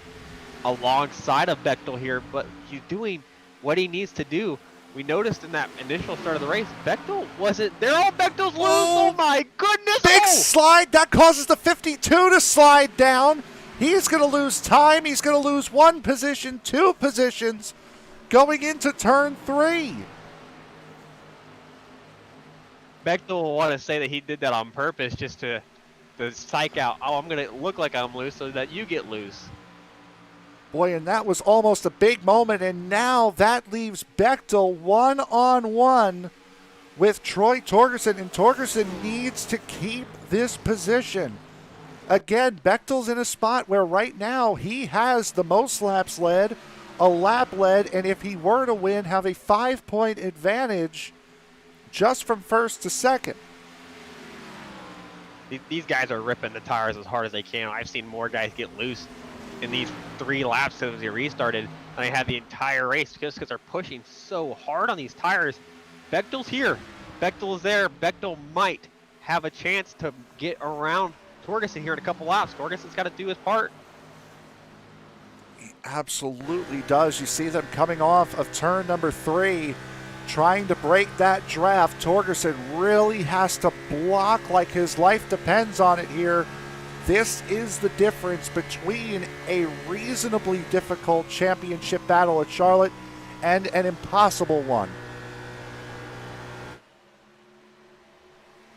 Speaker 3: alongside of Bechtel here, but he's doing what he needs to do. We noticed in that initial start of the race, Bechtel wasn't there. Oh, Bechtel's loose. Oh my goodness.
Speaker 1: Big slide. That causes the 52 to slide down. He's going to lose time. He's going to lose 1 position, 2 positions going into turn 3.
Speaker 3: Bechtel will want to say that he did that on purpose just to psych out. Oh, I'm going to look like I'm loose so that you get loose.
Speaker 1: Boy, and that was almost a big moment, and now that leaves Bechtel one-on-one with Troy Torgerson, and Torgerson needs to keep this position. Again, Bechtel's in a spot where right now he has the most laps led, a lap led, and if he were to win, have a 5-point advantage just from first to second.
Speaker 3: These guys are ripping the tires as hard as they can. I've seen more guys get loose in these 3 laps since they restarted, and they had the entire race just because they're pushing so hard on these tires. Bechtel's here. Bechtel is there. Bechtel might have a chance to get around Torgerson here in a couple laps. Torgerson's got to do his part.
Speaker 1: He absolutely does. You see them coming off of turn number 3, trying to break that draft. Torgerson really has to block like his life depends on it here. This is the difference between a reasonably difficult championship battle at Charlotte and an impossible one.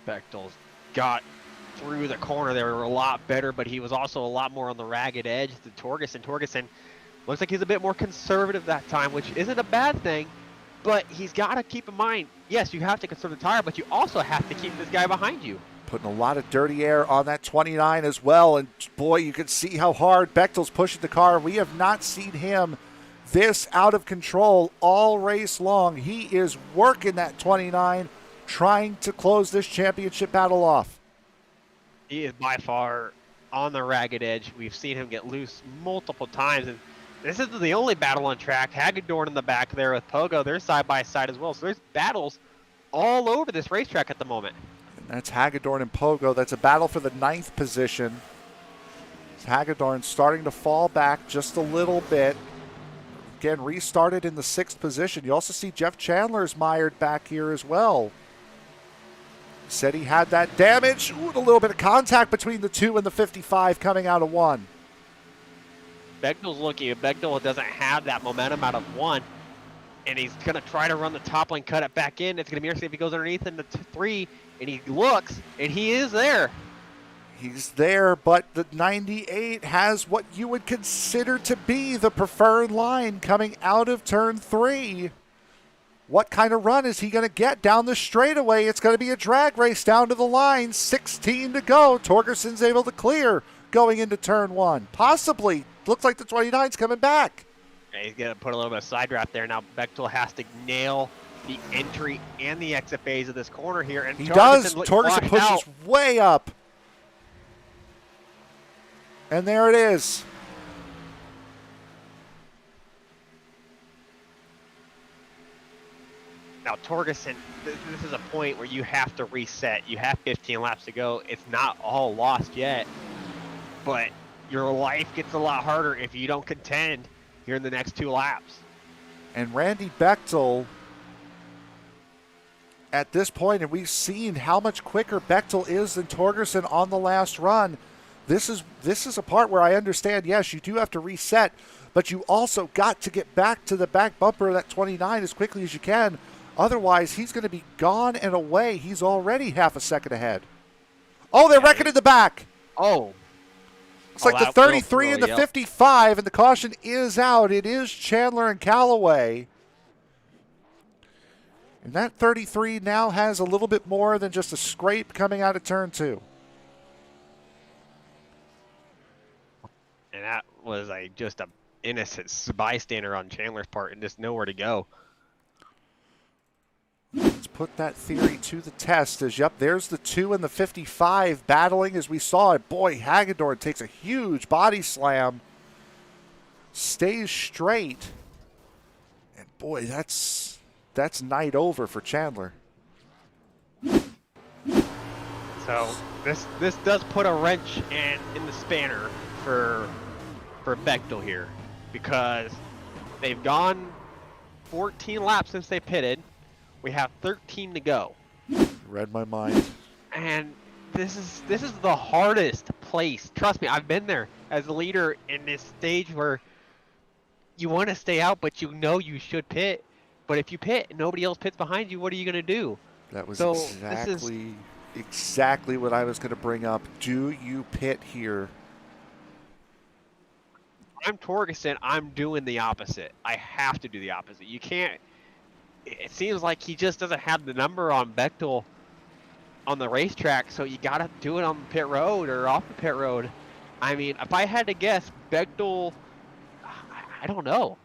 Speaker 3: Bechtel's got through the corner. They were a lot better, but he was also a lot more on the ragged edge than Torgerson. Torgerson looks like he's a bit more conservative that time, which isn't a bad thing, but he's got to keep in mind, yes, you have to conserve the tire, but you also have to keep this guy behind you.
Speaker 1: Putting a lot of dirty air on that 29 as well. And boy, you can see how hard Bechtel's pushing the car. We have not seen him this out of control all race long. He is working that 29, trying to close this championship battle off.
Speaker 3: He is by far on the ragged edge. We've seen him get loose multiple times, and this isn't the only battle on track. Hagedorn in the back there with Pogo, they're side by side as well. So there's battles all over this racetrack at the moment.
Speaker 1: And that's Hagedorn and Pogo. That's a battle for the 9th position. Hagedorn starting to fall back just a little bit. Again, restarted in the 6th position. You also see Jeff Chandler's mired back here as well. Said he had that damage. Ooh, a little bit of contact between the 2 and the 55 coming out of 1.
Speaker 3: Bechtel's looking. If Bechtel doesn't have that momentum out of 1, and he's going to try to run the top lane, cut it back in. It's going to be interesting if he goes underneath into 3, and he looks, and he is there.
Speaker 1: He's there, but the 98 has what you would consider to be the preferred line coming out of turn 3. What kind of run is he going to get down the straightaway? It's going to be a drag race down to the line. 16 to go. Torgerson's able to clear going into turn 1. Possibly. Looks like the 29's coming back.
Speaker 3: Yeah, he's going to put a little bit of side draft there. Now Bechtel has to nail the entry and the exit phase of this corner here. And
Speaker 1: he does. Torgerson pushes
Speaker 3: out.
Speaker 1: Way up. And there it is.
Speaker 3: Now, Torgerson, this is a point where you have to reset. You have 15 laps to go. It's not all lost yet, but your life gets a lot harder if you don't contend here in the next 2 laps.
Speaker 1: And Randy Bechtel, at this point, and we've seen how much quicker Bechtel is than Torgerson on the last run, this is a part where I understand, yes, you do have to reset, but you also got to get back to the back bumper of that 29 as quickly as you can. Otherwise, he's going to be gone and away. He's already half a second ahead. Oh, they're wrecking in the back.
Speaker 3: Oh.
Speaker 1: Looks like the 33 and the 55, and the caution is out. It is Chandler and Callaway. And that 33 now has a little bit more than just a scrape coming out of turn 2.
Speaker 3: And that was just a innocent bystander on Chandler's part and just nowhere to go.
Speaker 1: Let's put that theory to the test as, yep, there's the 2 and the 55 battling as we saw it. Boy, Hagedorn takes a huge body slam, stays straight, and boy, that's night over for Chandler.
Speaker 3: So this does put a wrench in the spanner for Bechtel here, because they've gone 14 laps since they pitted. We have 13 to go.
Speaker 1: Read my mind.
Speaker 3: And this is the hardest place. Trust me, I've been there as a leader in this stage where you want to stay out, but you know you should pit. But if you pit and nobody else pits behind you, what are you going to do?
Speaker 1: That was
Speaker 3: so
Speaker 1: exactly what I was going to bring up. Do you pit here?
Speaker 3: I'm Torgerson. I'm doing the opposite. I have to do the opposite. You can't. It seems like he just doesn't have the number on Bechtel on the racetrack, so you got to do it on the pit road or off the pit road. I mean, if I had to guess, Bechtel, I don't know.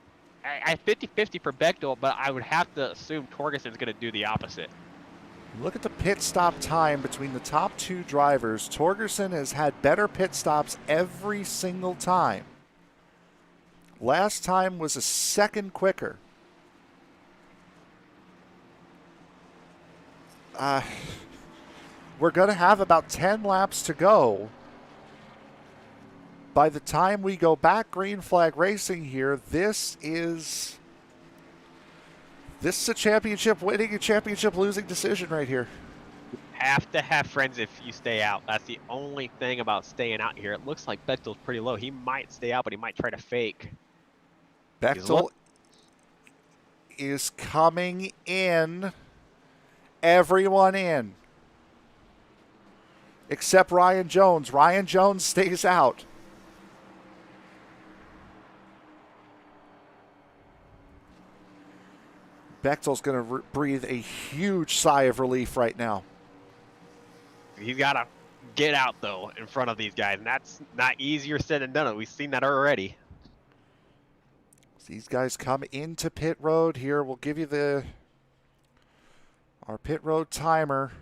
Speaker 3: I 50-50 for Bechtel, but I would have to assume Torgerson's going to do the opposite.
Speaker 1: Look at the pit stop time between the top 2 drivers. Torgerson has had better pit stops every single time. Last time was a second quicker. We're going to have about 10 laps to go. By the time we go back green flag racing here, this is a championship winning and championship losing decision right here.
Speaker 3: Have to have friends if you stay out. That's the only thing about staying out here. It looks like Bechtel's pretty low. He might stay out, but he might try to fake.
Speaker 1: Bechtel is coming in. Everyone in. Except Ryan Jones. Ryan Jones stays out. Bechtel's going to breathe a huge sigh of relief right now.
Speaker 3: He's got to get out, though, in front of these guys. And that's not easier said than done. We've seen that already.
Speaker 1: These guys come into pit road here. We'll give you our pit road timer.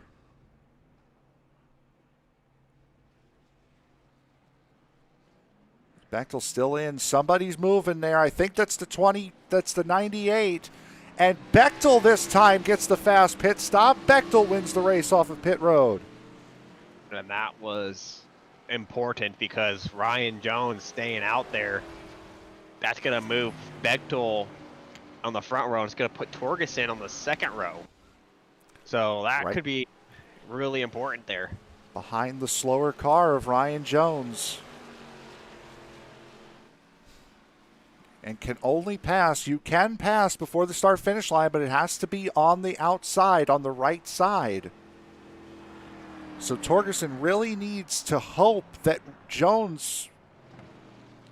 Speaker 1: Bechtel's still in. Somebody's moving there. I think that's the 20. That's the 98. And Bechtel this time gets the fast pit stop. Bechtel wins the race off of pit road.
Speaker 3: And that was important because Ryan Jones staying out there, that's going to move Bechtel on the front row. It's going to put Torgerson on the second row. So that could be really important there.
Speaker 1: Behind the slower car of Ryan Jones. And can only pass. You can pass before the start-finish line, but it has to be on the outside, on the right side. So Torgerson really needs to hope that Jones,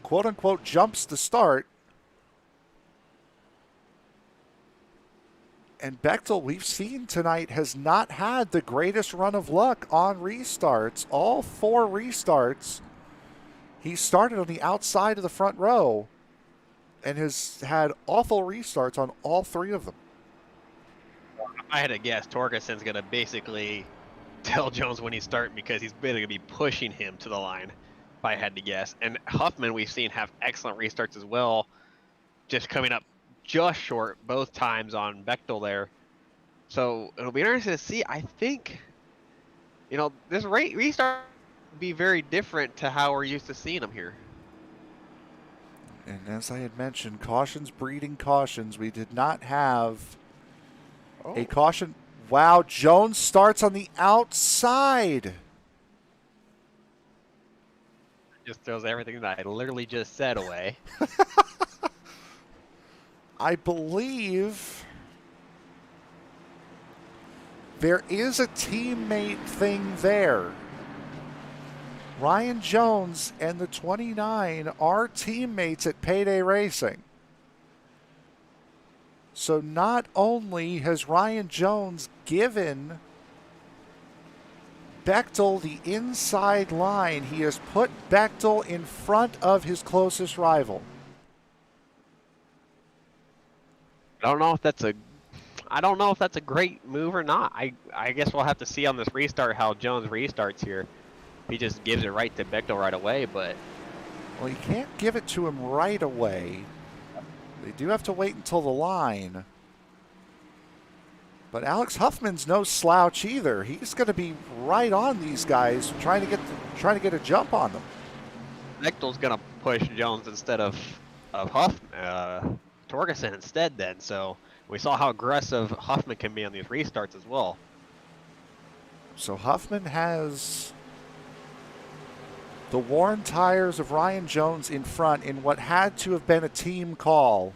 Speaker 1: quote-unquote, jumps the start. And Bechtel, we've seen tonight, has not had the greatest run of luck on restarts. All 4 restarts, he started on the outside of the front row and has had awful restarts on all 3 of them.
Speaker 3: I had to guess Torgerson's going to basically tell Jones when he's starting because he's going to be pushing him to the line, if I had to guess. And Huffman, we've seen have excellent restarts as well, just coming up just short both times on Bechtel there. So it'll be interesting to see. I think, this restart will be very different to how we're used to seeing them here.
Speaker 1: And as I had mentioned, cautions breeding cautions. We did not have a caution. Wow, Jones starts on the outside.
Speaker 3: Just throws everything that I literally just said away.
Speaker 1: I believe there is a teammate thing there. Ryan Jones and the 29 are teammates at Payday Racing. So not only has Ryan Jones given Bechtel the inside line, he has put Bechtel in front of his closest rival.
Speaker 3: I don't know if that's a great move or not. I guess we'll have to see on this restart how Jones restarts here. He just gives it right to Bechtel right away, but...
Speaker 1: Well, you can't give it to him right away. They do have to wait until the line. But Alex Huffman's no slouch either. He's going to be right on these guys, trying to get a jump on them.
Speaker 3: Bechtel's going to push Jones instead of Torgerson instead then. So we saw how aggressive Huffman can be on these restarts as well.
Speaker 1: So Huffman has the worn tires of Ryan Jones in front in what had to have been a team call.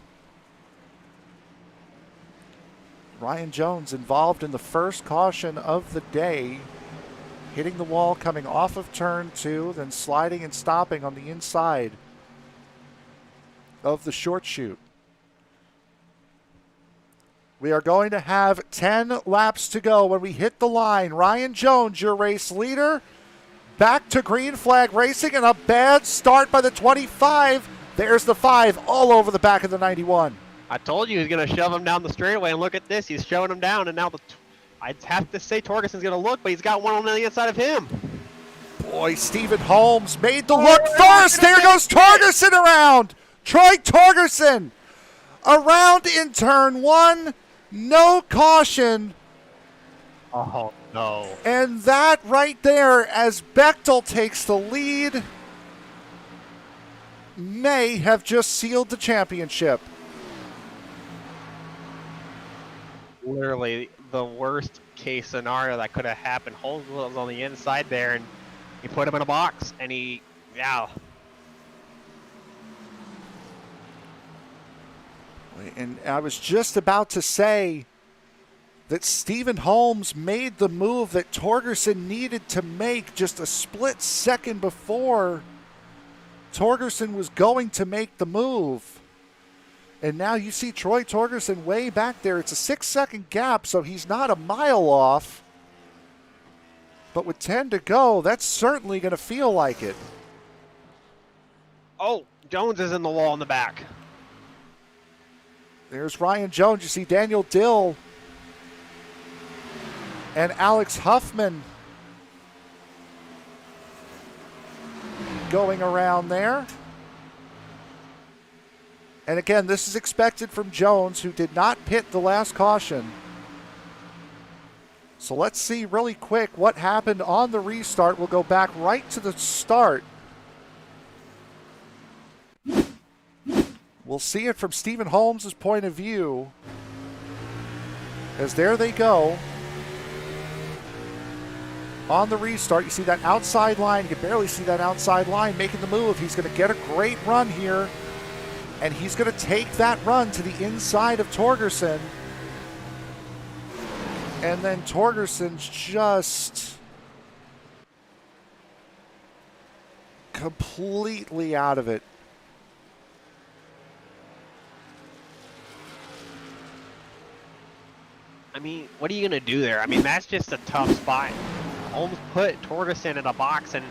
Speaker 1: Ryan Jones involved in the first caution of the day, hitting the wall coming off of turn 2, then sliding and stopping on the inside of the short chute. We are going to have 10 laps to go when we hit the line. Ryan Jones, your race leader, back to green flag racing, and a bad start by the 25. There's the 5 all over the back of the 91.
Speaker 3: I told you he's going to shove him down the straightaway, and look at this. He's shoving him down, and now I'd have to say Torgerson's going to look, but he's got one on the inside of him.
Speaker 1: Boy, Stephen Holmes made the look first. There goes Torgerson around. Troy Torgerson around in turn 1. No caution.
Speaker 3: Oh, no.
Speaker 1: And that right there, as Bechtel takes the lead, may have just sealed the championship.
Speaker 3: Literally the worst case scenario that could have happened. Holmes was on the inside there, and he put him in a box, and yeah.
Speaker 1: And I was just about to say that Stephen Holmes made the move that Torgerson needed to make just a split second before Torgerson was going to make the move. And now you see Troy Torgerson way back there. It's a 6-second gap, so he's not a mile off. But with 10 to go, that's certainly going to feel like it.
Speaker 3: Oh, Jones is in the wall in the back.
Speaker 1: There's Ryan Jones. You see Daniel Dill and Alex Huffman going around there. And again, this is expected from Jones, who did not pit the last caution. So let's see really quick what happened on the restart. We'll go back right to the start. We'll see it from Stephen Holmes' point of view. As there they go. On the restart, you see that outside line. You can barely see that outside line making the move. He's going to get a great run here. And he's going to take that run to the inside of Torgerson. And then Torgerson's just completely out of it.
Speaker 3: I mean, what are you going to do there? I mean, that's just a tough spot. Holmes put Torgerson in a box, and,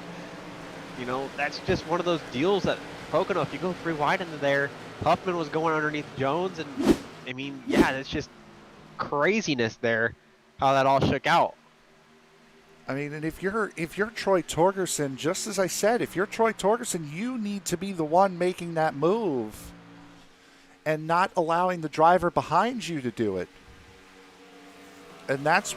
Speaker 3: you know, that's just one of those deals that Pocono, if you go 3 wide into there, Huffman was going underneath Jones, and, I mean, yeah, it's just craziness there, how that all shook out.
Speaker 1: I mean, and if you're Troy Torgerson, just as I said, if you're Troy Torgerson, you need to be the one making that move and not allowing the driver behind you to do it. And that's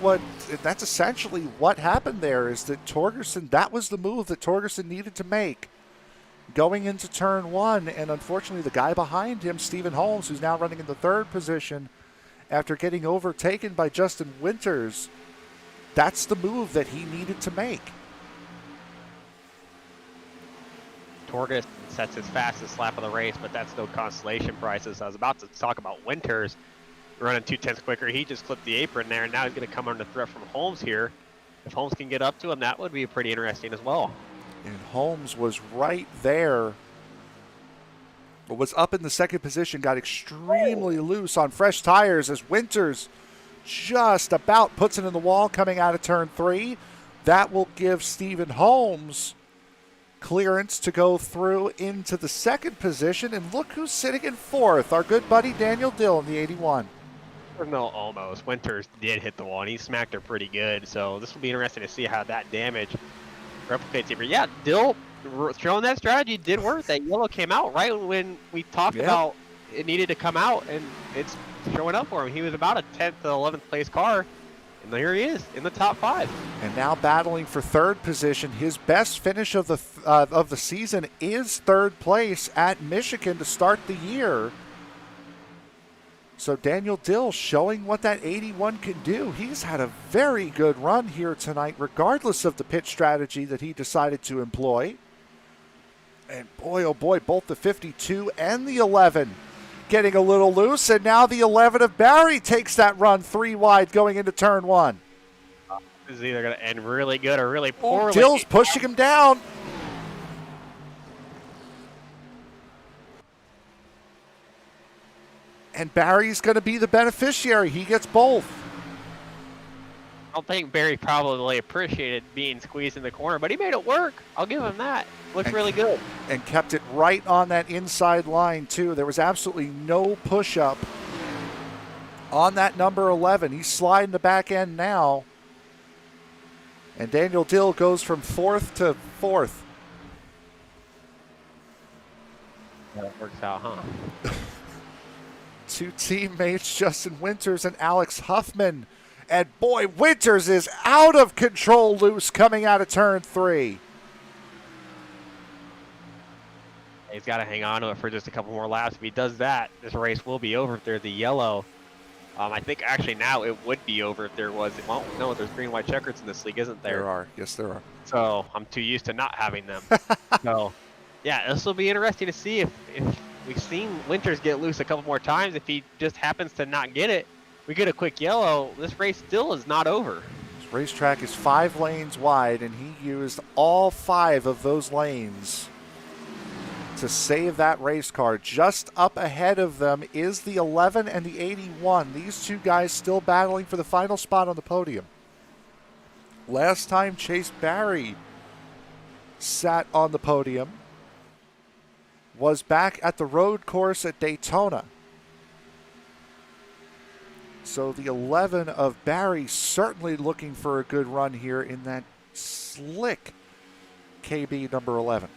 Speaker 1: essentially what happened there, is that Torgerson, that was the move that Torgerson needed to make going into turn 1. And unfortunately, the guy behind him, Stephen Holmes, who's now running in the 3rd position after getting overtaken by Justin Winters, that's the move that he needed to make.
Speaker 3: Torgerson sets his fastest lap of the race, but that's no consolation prizes. I was about to talk about Winters running 2/10 quicker. He just clipped the apron there, and now he's going to come under threat from Holmes here. If Holmes can get up to him, that would be pretty interesting as well.
Speaker 1: And Holmes was right there. Was up in the 2nd position, got extremely loose on fresh tires as Winters just about puts it in the wall coming out of turn 3. That will give Stephen Holmes clearance to go through into the 2nd position. And look who's sitting in 4th, our good buddy Daniel Dill in the 81.
Speaker 3: No, almost. Winters did hit the wall, and he smacked her pretty good. So this will be interesting to see how that damage replicates here. But yeah, Dill showing that strategy did work. That yellow came out right when we talked about it needed to come out, and it's showing up for him. He was about a 10th to 11th place car, and here he is in the top 5.
Speaker 1: And now battling for 3rd position. His best finish of the season is 3rd place at Michigan to start the year. So Daniel Dill showing what that 81 can do. He's had a very good run here tonight, regardless of the pit strategy that he decided to employ. And boy, oh boy, both the 52 and the 11 getting a little loose. And now the 11 of Barry takes that run 3 wide going into turn 1.
Speaker 3: This is either going to end really good or really poorly.
Speaker 1: Dill's pushing him down. And Barry's going to be the beneficiary. He gets both.
Speaker 3: I don't think Barry probably appreciated being squeezed in the corner, but he made it work. I'll give him that. Looked really good.
Speaker 1: And kept it right on that inside line, too. There was absolutely no push-up on that number 11. He's sliding the back end now. And Daniel Dill goes from 4th to 4th.
Speaker 3: That works out, huh?
Speaker 1: 2 teammates, Justin Winters and Alex Huffman. And boy, Winters is out of control loose coming out of turn 3.
Speaker 3: He's got to hang on to it for just a couple more laps. If he does that, this race will be over if there's the yellow. I think actually now it would be over if there was. Well, no, there's green, white checkers in this league, isn't there?
Speaker 1: There are. Yes, there are.
Speaker 3: So I'm too used to not having them. So, yeah, this will be interesting to see if we've seen Winters get loose a couple more times. If he just happens to not get it, we get a quick yellow. This race still is not over.
Speaker 1: This racetrack is 5 lanes wide, and he used all 5 of those lanes to save that race car. Just up ahead of them is the 11 and the 81. These 2 guys still battling for the final spot on the podium. Last time Chase Barry sat on the podium was back at the road course at Daytona. So the 11 of Barry certainly looking for a good run here in that slick KB number 11.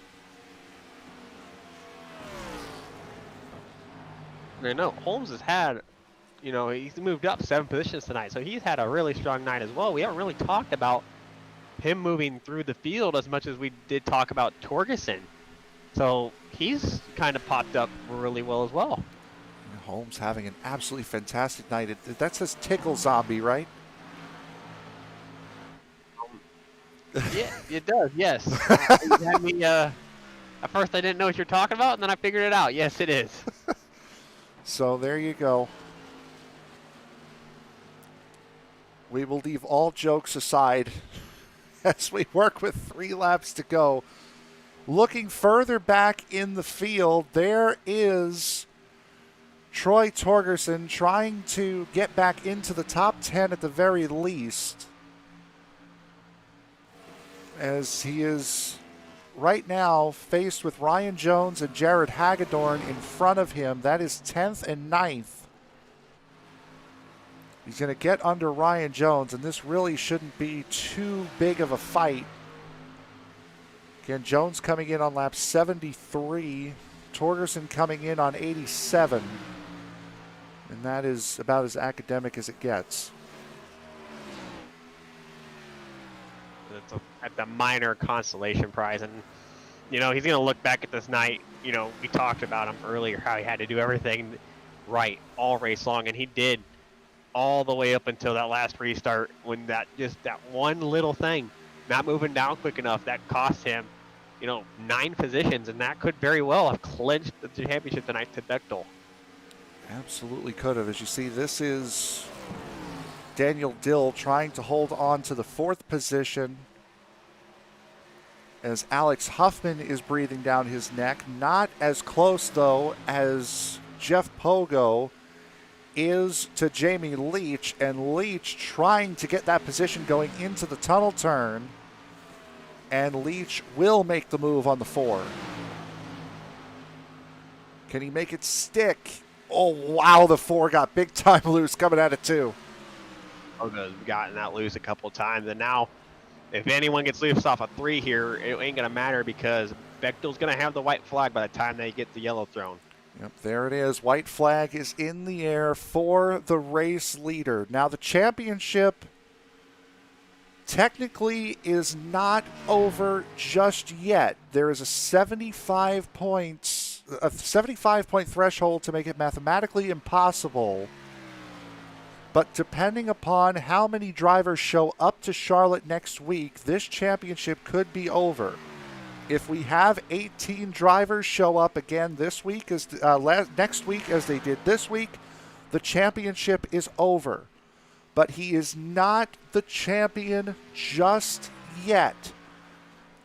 Speaker 3: I know Holmes has had, he's moved up 7 positions tonight, so he's had a really strong night as well. We haven't really talked about him moving through the field as much as we did talk about Torgerson. So he's kind of popped up really well as well.
Speaker 1: Holmes having an absolutely fantastic night. That says Tickle Zombie, right?
Speaker 3: Yeah, it does, yes. You had me, at first I didn't know what you're talking about, and then I figured it out. Yes, it is.
Speaker 1: So there you go. We will leave all jokes aside as we work with 3 laps to go. Looking further back in the field, there is Troy Torgerson trying to get back into the top 10 at the very least, as he is right now faced with Ryan Jones and Jared Hagedorn in front of him. That is 10th and 9th. He's going to get under Ryan Jones, and this really shouldn't be too big of a fight. Again, Jones coming in on lap 73, Torgerson coming in on 87, and that is about as academic as it gets.
Speaker 3: It's at the minor consolation prize, and he's going to look back at this night. We talked about him earlier, how he had to do everything right all race long, and he did all the way up until that last restart, when that one little thing, not moving down quick enough, that cost him 9 positions, and that could very well have clinched the championship tonight to Bechtel.
Speaker 1: Absolutely could have. As you see, this is Daniel Dill trying to hold on to the 4th position as Alex Huffman is breathing down his neck. Not as close, though, as Jeff Pogo is to Jamie Leach, and Leach trying to get that position going into the tunnel turn, and Leach will make the move on the 4. Can he make it stick? Oh, wow, the 4 got big time loose coming at it, too.
Speaker 3: Pogo's gotten that loose a couple of times, and now if anyone gets loose off a 3 here, it ain't going to matter, because Bechtel's going to have the white flag by the time they get the yellow thrown.
Speaker 1: Yep, there it is. White flag is in the air for the race leader. Now, the championship technically is not over just yet. There is a 75-point threshold to make it mathematically impossible. But depending upon how many drivers show up to Charlotte next week, this championship could be over. If we have 18 drivers show up again this week, next week as they did this week, the championship is over. But he is not the champion just yet.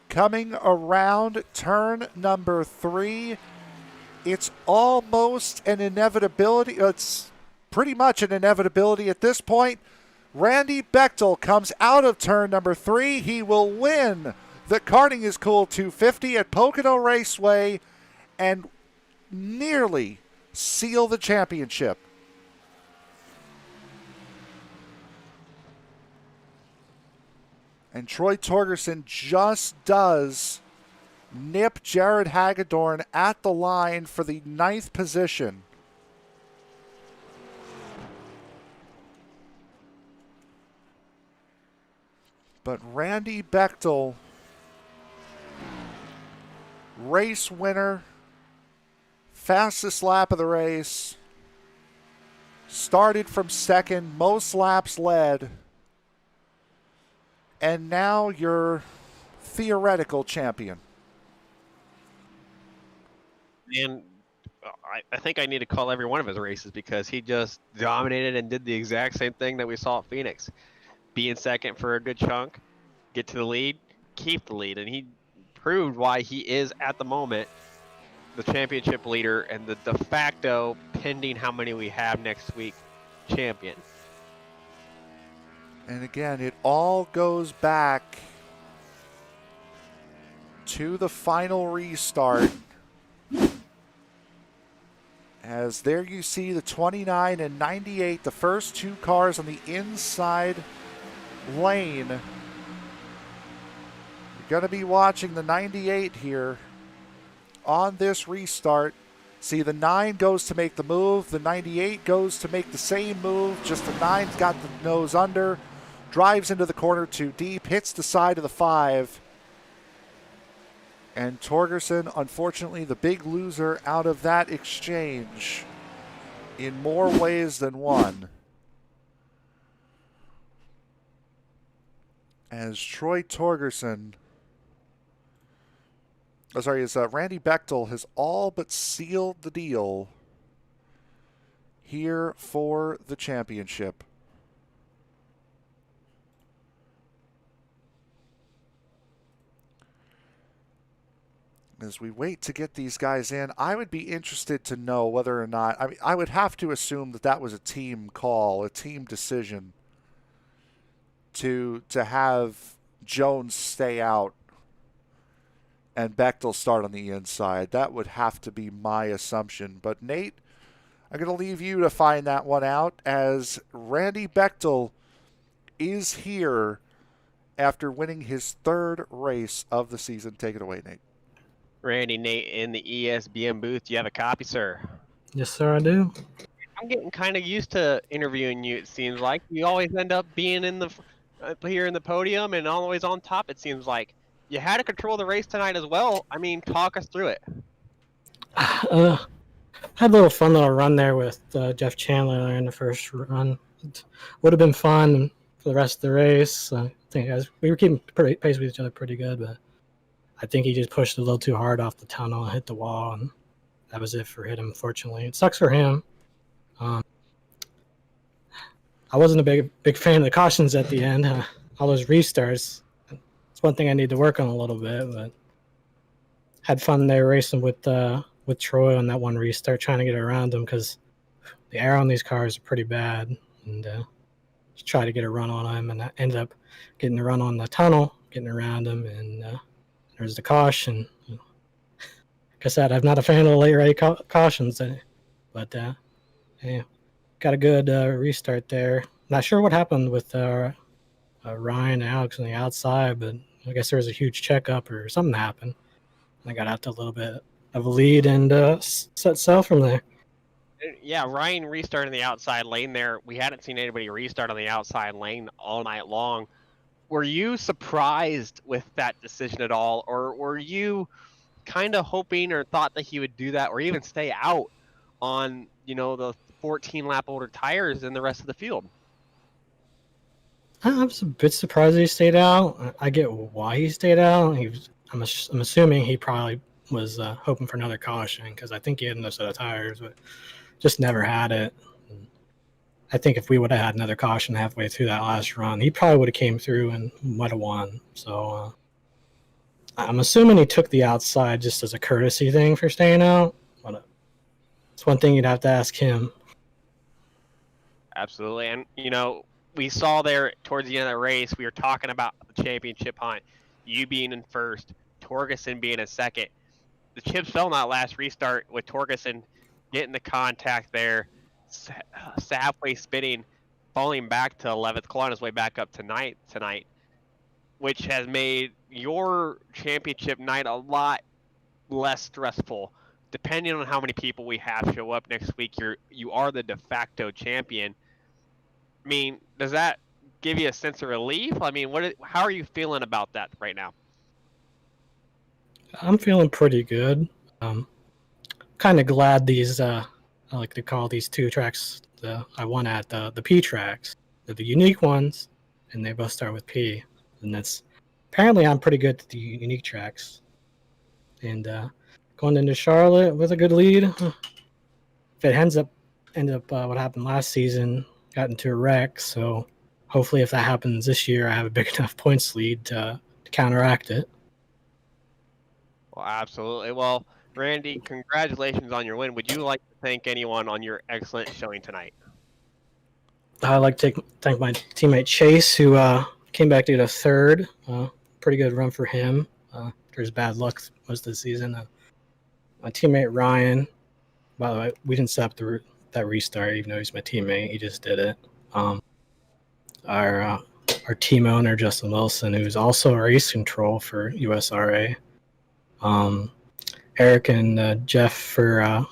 Speaker 1: Coming around turn number 3, it's almost an inevitability. It's pretty much an inevitability at this point. Randy Bechtel comes out of turn number 3. He will win the Karting is Cool 250 at Pocono Raceway and nearly seal the championship. And Troy Torgerson just does nip Jared Hagedorn at the line for the 9th position. But Randy Bechtel, race winner, fastest lap of the race, started from 2nd, most laps led, and now your theoretical champion.
Speaker 3: And I think I need to call every one of his races, because he just dominated and did the exact same thing that we saw at Phoenix. Be in 2nd for a good chunk, get to the lead, keep the lead, and he proved why he is at the moment the championship leader and the de facto, pending how many we have next week, champion.
Speaker 1: And again, it all goes back to the final restart. As there you see the 29 and 98, the first two cars on the inside lane. You're going to be watching the 98 here on this restart. See, the 9 goes to make the move. The 98 goes to make the same move. Just the 9's got the nose under. Drives into the corner too deep. Hits the side of the 5. And Torgerson, unfortunately, the big loser out of that exchange in more ways than one. As Troy Torgerson, Randy Bechtel has all but sealed the deal here for the championship. As we wait to get these guys in, I would be interested to know whether or not, I would have to assume that that was a team call, a team decision to have Jones stay out and Bechtel start on the inside. That would have to be my assumption. But Nate, I'm going to leave you to find that one out, as Randy Bechtel is here after winning his 3rd race of the season. Take it away, Nate.
Speaker 3: Randy, Nate in the ESBM booth. Do you have a copy, sir?
Speaker 5: Yes, sir, I do.
Speaker 3: I'm getting kind of used to interviewing you. It seems like you always end up being in the here in the podium and always on top. It seems like you had to control the race tonight as well. I mean, talk us through it.
Speaker 5: Had a little fun little run there with Jeff Chandler in the first run. It would have been fun for the rest of the race. I think we were keeping pace with each other pretty good, but I think he just pushed a little too hard off the tunnel and hit the wall, and that was it for him, unfortunately. It sucks for him. I wasn't a big fan of the cautions at the end. All those restarts. It's one thing I need to work on a little bit, but had fun there racing with Troy on that one restart, trying to get around him because the air on these cars are pretty bad, and just try to get a run on him, and I ended up getting a run on the tunnel, getting around him, and there's the caution. Like I said, I'm not a fan of the late race cautions, but yeah, got a good restart there. Not sure what happened with Ryan and Alex on the outside, but I guess there was a huge checkup or something happened. And I got out to a little bit of a lead and set sail from there.
Speaker 3: Yeah, Ryan restarted in the outside lane there. We hadn't seen anybody restart on the outside lane all night long. Were you surprised with that decision at all, or were you kind of hoping or thought that he would do that or even stay out on, the 14 lap older tires than the rest of the field?
Speaker 5: I was a bit surprised he stayed out. I get why he stayed out. I'm assuming he probably was hoping for another caution because I think he had another set of tires, but just never had it. I think if we would have had another caution halfway through that last run, he probably would have came through and might have won. So I'm assuming he took the outside just as a courtesy thing for staying out. But it's one thing you'd have to ask him.
Speaker 3: Absolutely. And, we saw there towards the end of the race, we were talking about the championship hunt, you being in first, Torgerson being in second. The chips fell in that last restart with Torgerson getting the contact there, halfway spinning, falling back to 11th, clawing his way back up tonight, which has made your championship night a lot less stressful. Depending on how many people we have show up next week, you are the de facto champion. I mean, does that give you a sense of relief? I mean, how are you feeling about that right now?
Speaker 5: I'm feeling pretty good. Kind of glad these, I like to call these 2 tracks, I won at the P tracks. They're the unique ones, and they both start with P. And that's, apparently I'm pretty good at the unique tracks. And going into Charlotte with a good lead. If it ends up what happened last season, got into a wreck. So hopefully if that happens this year, I have a big enough points lead to counteract it.
Speaker 3: Well, absolutely. Well, Randy, congratulations on your win. Would you like to thank anyone on your excellent showing tonight?
Speaker 5: I'd like to thank my teammate Chase, who came back to get a third. Pretty good run for him after his bad luck most of the season. My teammate Ryan, by the way, we didn't set up that restart, even though he's my teammate. He just did it. Our team owner, Justin Wilson, who's also race control for USRA. Eric and Jeff for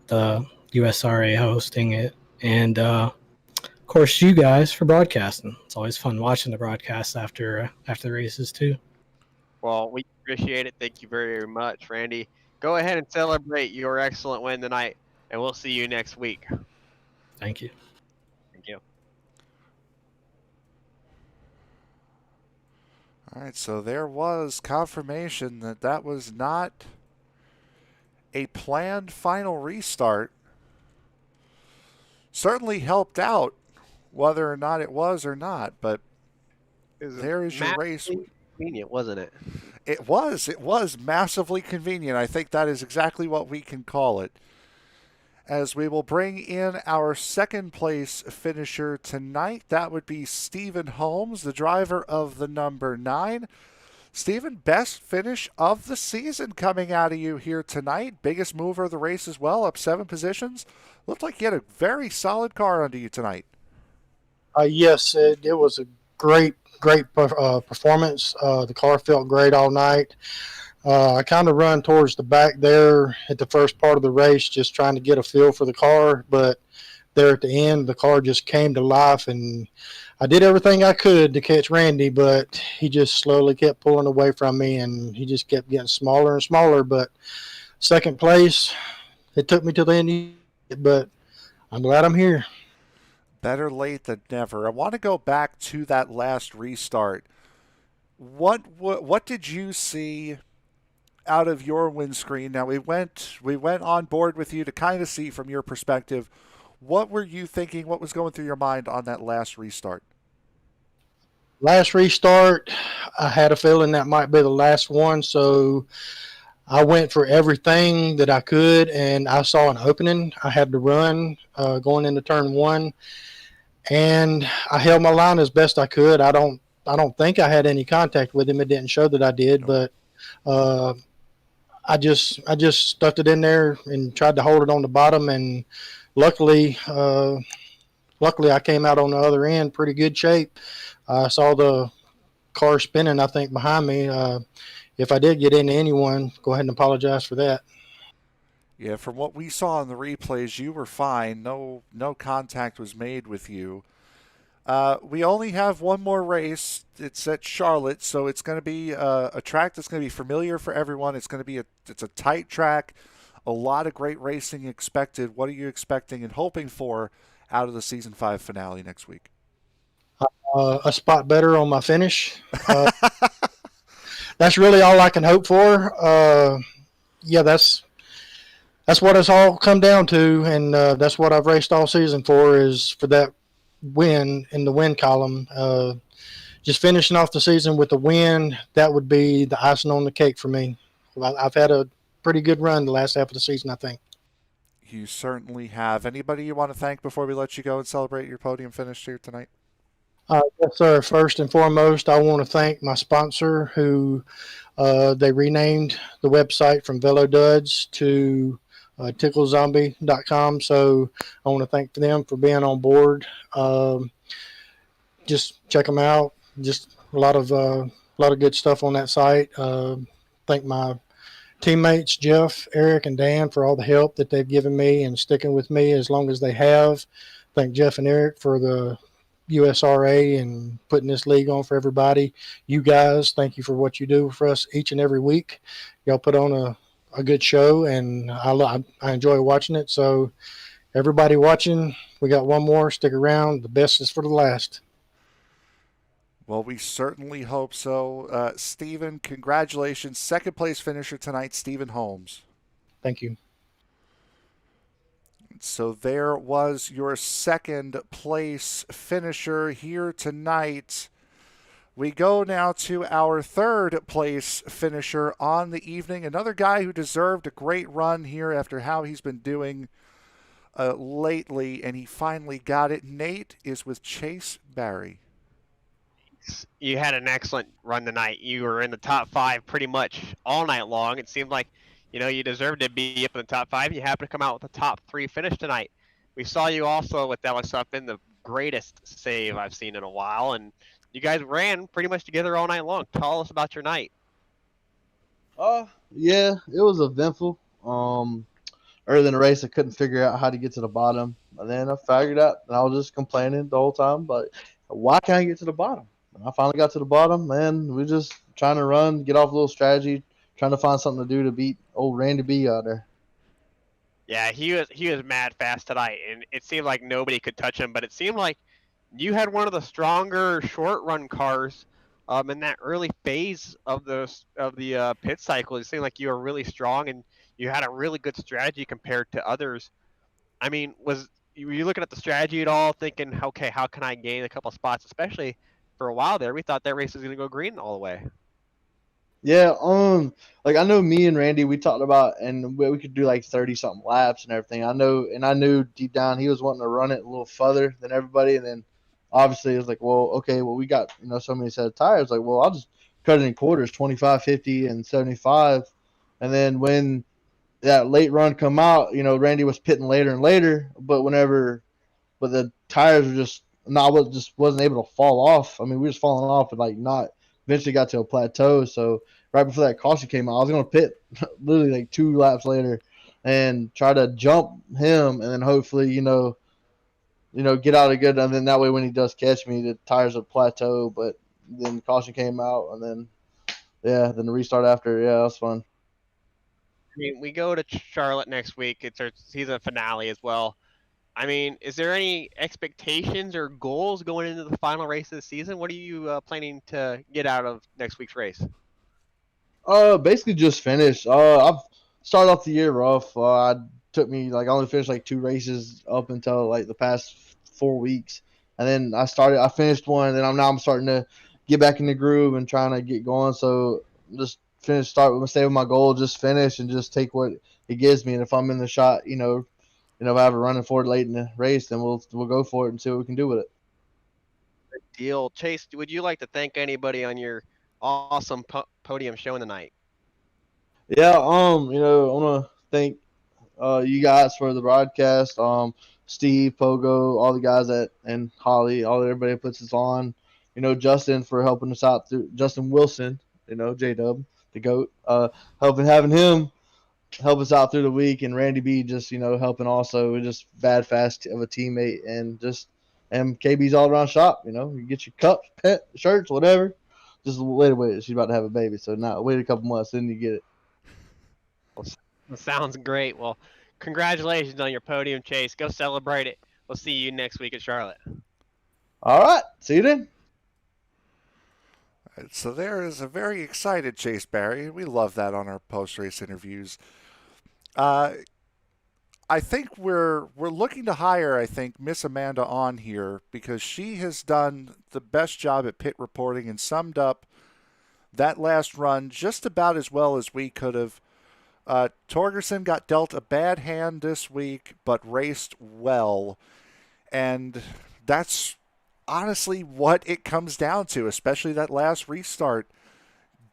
Speaker 5: the USRA hosting it. And of course, you guys for broadcasting. It's always fun watching the broadcast after the races too.
Speaker 3: Well, we appreciate it. Thank you very, very much, Randy. Go ahead and celebrate your excellent win tonight, and we'll see you next week.
Speaker 5: Thank you.
Speaker 3: Thank you.
Speaker 1: All right, so there was confirmation that that was not a planned final restart. Certainly helped out, whether or not it was or not, but there is your race.
Speaker 3: Convenient, wasn't it?
Speaker 1: It was massively convenient. I think that is exactly what we can call it. As we will bring in our second place finisher tonight. That would be Stephen Holmes, the driver of the number 9. Stephen, best finish of the season coming out of you here tonight. Biggest mover of the race as well, up 7 positions. Looked like you had a very solid car under you tonight.
Speaker 6: Yes, it was a great performance. The car felt great all night. I kind of run towards the back there at the first part of the race, just trying to get a feel for the car. But there at the end, the car just came to life, and I did everything I could to catch Randy, but he just slowly kept pulling away from me, and he just kept getting smaller and smaller. But second place, it took me to the end, but I'm glad I'm here.
Speaker 1: Better late than never. I want to go back to that last restart. What did you see out of your windscreen? Now we went on board with you to kind of see from your perspective. What were you thinking? What was going through your mind on that last restart?
Speaker 6: Last restart, I had a feeling that might be the last one, so I went for everything that I could, and I saw an opening. I had to run going into turn 1, and I held my line as best I could. I don't think I had any contact with him. It didn't show that I did, but I just stuffed it in there and tried to hold it on the bottom, and luckily I came out on the other end pretty good shape. I saw the car spinning, I think, behind me. If I did get into anyone, go ahead and apologize for that.
Speaker 1: Yeah, from what we saw in the replays, you were fine. No contact was made with you. We only have one more race. It's at Charlotte, so it's going to be a track that's going to be familiar for everyone. It's going to be it's a tight track, a lot of great racing expected. What are you expecting and hoping for out of the Season 5 finale next week?
Speaker 6: A spot better on my finish. That's really all I can hope for. Yeah, that's what it's all come down to, and that's what I've raced all season for, is for that win in the win column. Just finishing off the season with a win, that would be the icing on the cake for me. I've had a pretty good run the last half of the season, I think.
Speaker 1: You certainly have. Anybody you want to thank before we let you go and celebrate your podium finish here tonight?
Speaker 6: Yes, sir. First and foremost, I want to thank my sponsor, who they renamed the website from VeloDuds to ticklezombie.com. So I want to thank them for being on board. Just check them out. Just a lot of good stuff on that site. Thank my teammates, Jeff, Eric, and Dan, for all the help that they've given me and sticking with me as long as they have. Thank Jeff and Eric for the USRA and putting this league on for everybody. You guys, thank you for what you do for us each and every week. Y'all put on a good show, and I enjoy watching it. So everybody watching, we got one more. Stick around. The best is for the last.
Speaker 1: Well, we certainly hope so. Stephen, congratulations. Second place finisher tonight, Stephen Holmes.
Speaker 6: Thank you.
Speaker 1: So there was your second place finisher here tonight. We go now to our third place finisher on the evening. Another guy who deserved a great run here after how he's been doing lately, and he finally got it. Nate is with Chase Barry.
Speaker 3: You had an excellent run tonight. You were in the top 5 pretty much all night long. It seemed like, you deserved to be up in the top 5. You happened to come out with a top 3 finish tonight. We saw you also with Alex Uppin, the greatest save I've seen in a while, and you guys ran pretty much together all night long. Tell us about your night.
Speaker 7: Yeah, it was eventful. Early in the race, I couldn't figure out how to get to the bottom, and then I figured out, and I was just complaining the whole time, but why can't I get to the bottom? And I finally got to the bottom, and we're just trying to run, get off a little strategy, trying to find something to do to beat old Randy B out there.
Speaker 3: Yeah, he was mad fast tonight, and it seemed like nobody could touch him. But it seemed like you had one of the stronger short run cars in that early phase of the pit cycle. It seemed like you were really strong, and you had a really good strategy compared to others. I mean, were you looking at the strategy at all, thinking, okay, how can I gain a couple spots? Especially for a while there, we thought that race was going to go green all the way.
Speaker 7: Yeah, like I know me and Randy, we talked about, and we could do like 30 something laps and everything. I know, and I knew deep down he was wanting to run it a little further than everybody. And then obviously it was like, well, okay, well, we got, so many set of tires. Like, well, I'll just cut it in quarters, 25, 50, and 75. And then when that late run come out, Randy was pitting later and later, but the tires were just, no, I just wasn't able to fall off. I mean, we were just falling off and like not eventually got to a plateau. So right before that caution came out, I was going to pit literally like 2 laps later and try to jump him, and then hopefully, get out of good. And then that way, when he does catch me, the tires will plateau. But then the caution came out, and then then the restart after. Yeah, that was fun.
Speaker 3: I mean, we go to Charlotte next week. It's our season finale as well. I mean, is there any expectations or goals going into the final race of the season? What are you planning to get out of next week's race?
Speaker 7: Basically just finished. I've started off the year rough. I took me like I only finished like 2 races up until like the past 4 weeks, and then I finished one, and then I'm starting to get back in the groove and trying to get going. So just stay with my goal, just finish and just take what it gives me. And if I'm in the shot, if I have a running for it late in the race, then we'll go for it and see what we can do with it.
Speaker 3: Deal. Chase, would you like to thank anybody on your awesome podium showing tonight?
Speaker 7: Yeah, I want to thank you guys for the broadcast. Steve, Pogo, all the guys and Holly, everybody that puts us on. Justin for helping us out through Justin Wilson, J Dub, the GOAT, having him help us out through the week, and Randy B just, helping also. We're just fast of a teammate, and KB's all around shop, you get your cups, pet, shirts, whatever. Just wait. She's about to have a baby, so now wait a couple months, then you get it.
Speaker 3: Sounds great. Well, congratulations on your podium, Chase. Go celebrate it. We'll see you next week at Charlotte.
Speaker 7: All right. See you then.
Speaker 1: So there is a very excited Chase Barry. We love that on our post-race interviews. I think we're looking to hire, Miss Amanda on here because she has done the best job at pit reporting and summed up that last run just about as well as we could have. Torgerson got dealt a bad hand this week, but raced well. And that's honestly what it comes down to, especially that last restart.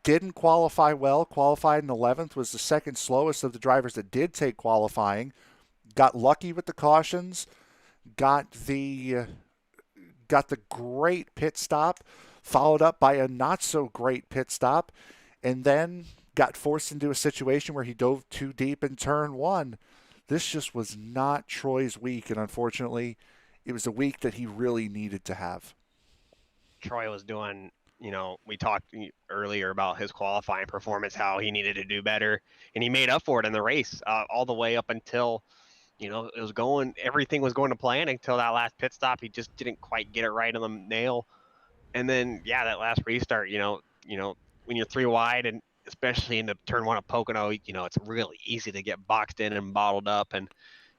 Speaker 1: Didn't qualify well. Qualified in 11th, was the second slowest of the drivers that did take qualifying. Got lucky with the cautions. Got the great pit stop, followed up by a not so great pit stop, and then got forced into a situation where he dove too deep in turn 1. This just was not Troy's week, and unfortunately, it was a week that he really needed to have.
Speaker 3: Troy was doing, we talked earlier about his qualifying performance, how he needed to do better, and he made up for it in the race all the way up until, everything was going to plan until that last pit stop. He just didn't quite get it right on the nail. And then, that last restart, when you're 3 wide and especially in the turn 1 of Pocono, it's really easy to get boxed in and bottled up. And,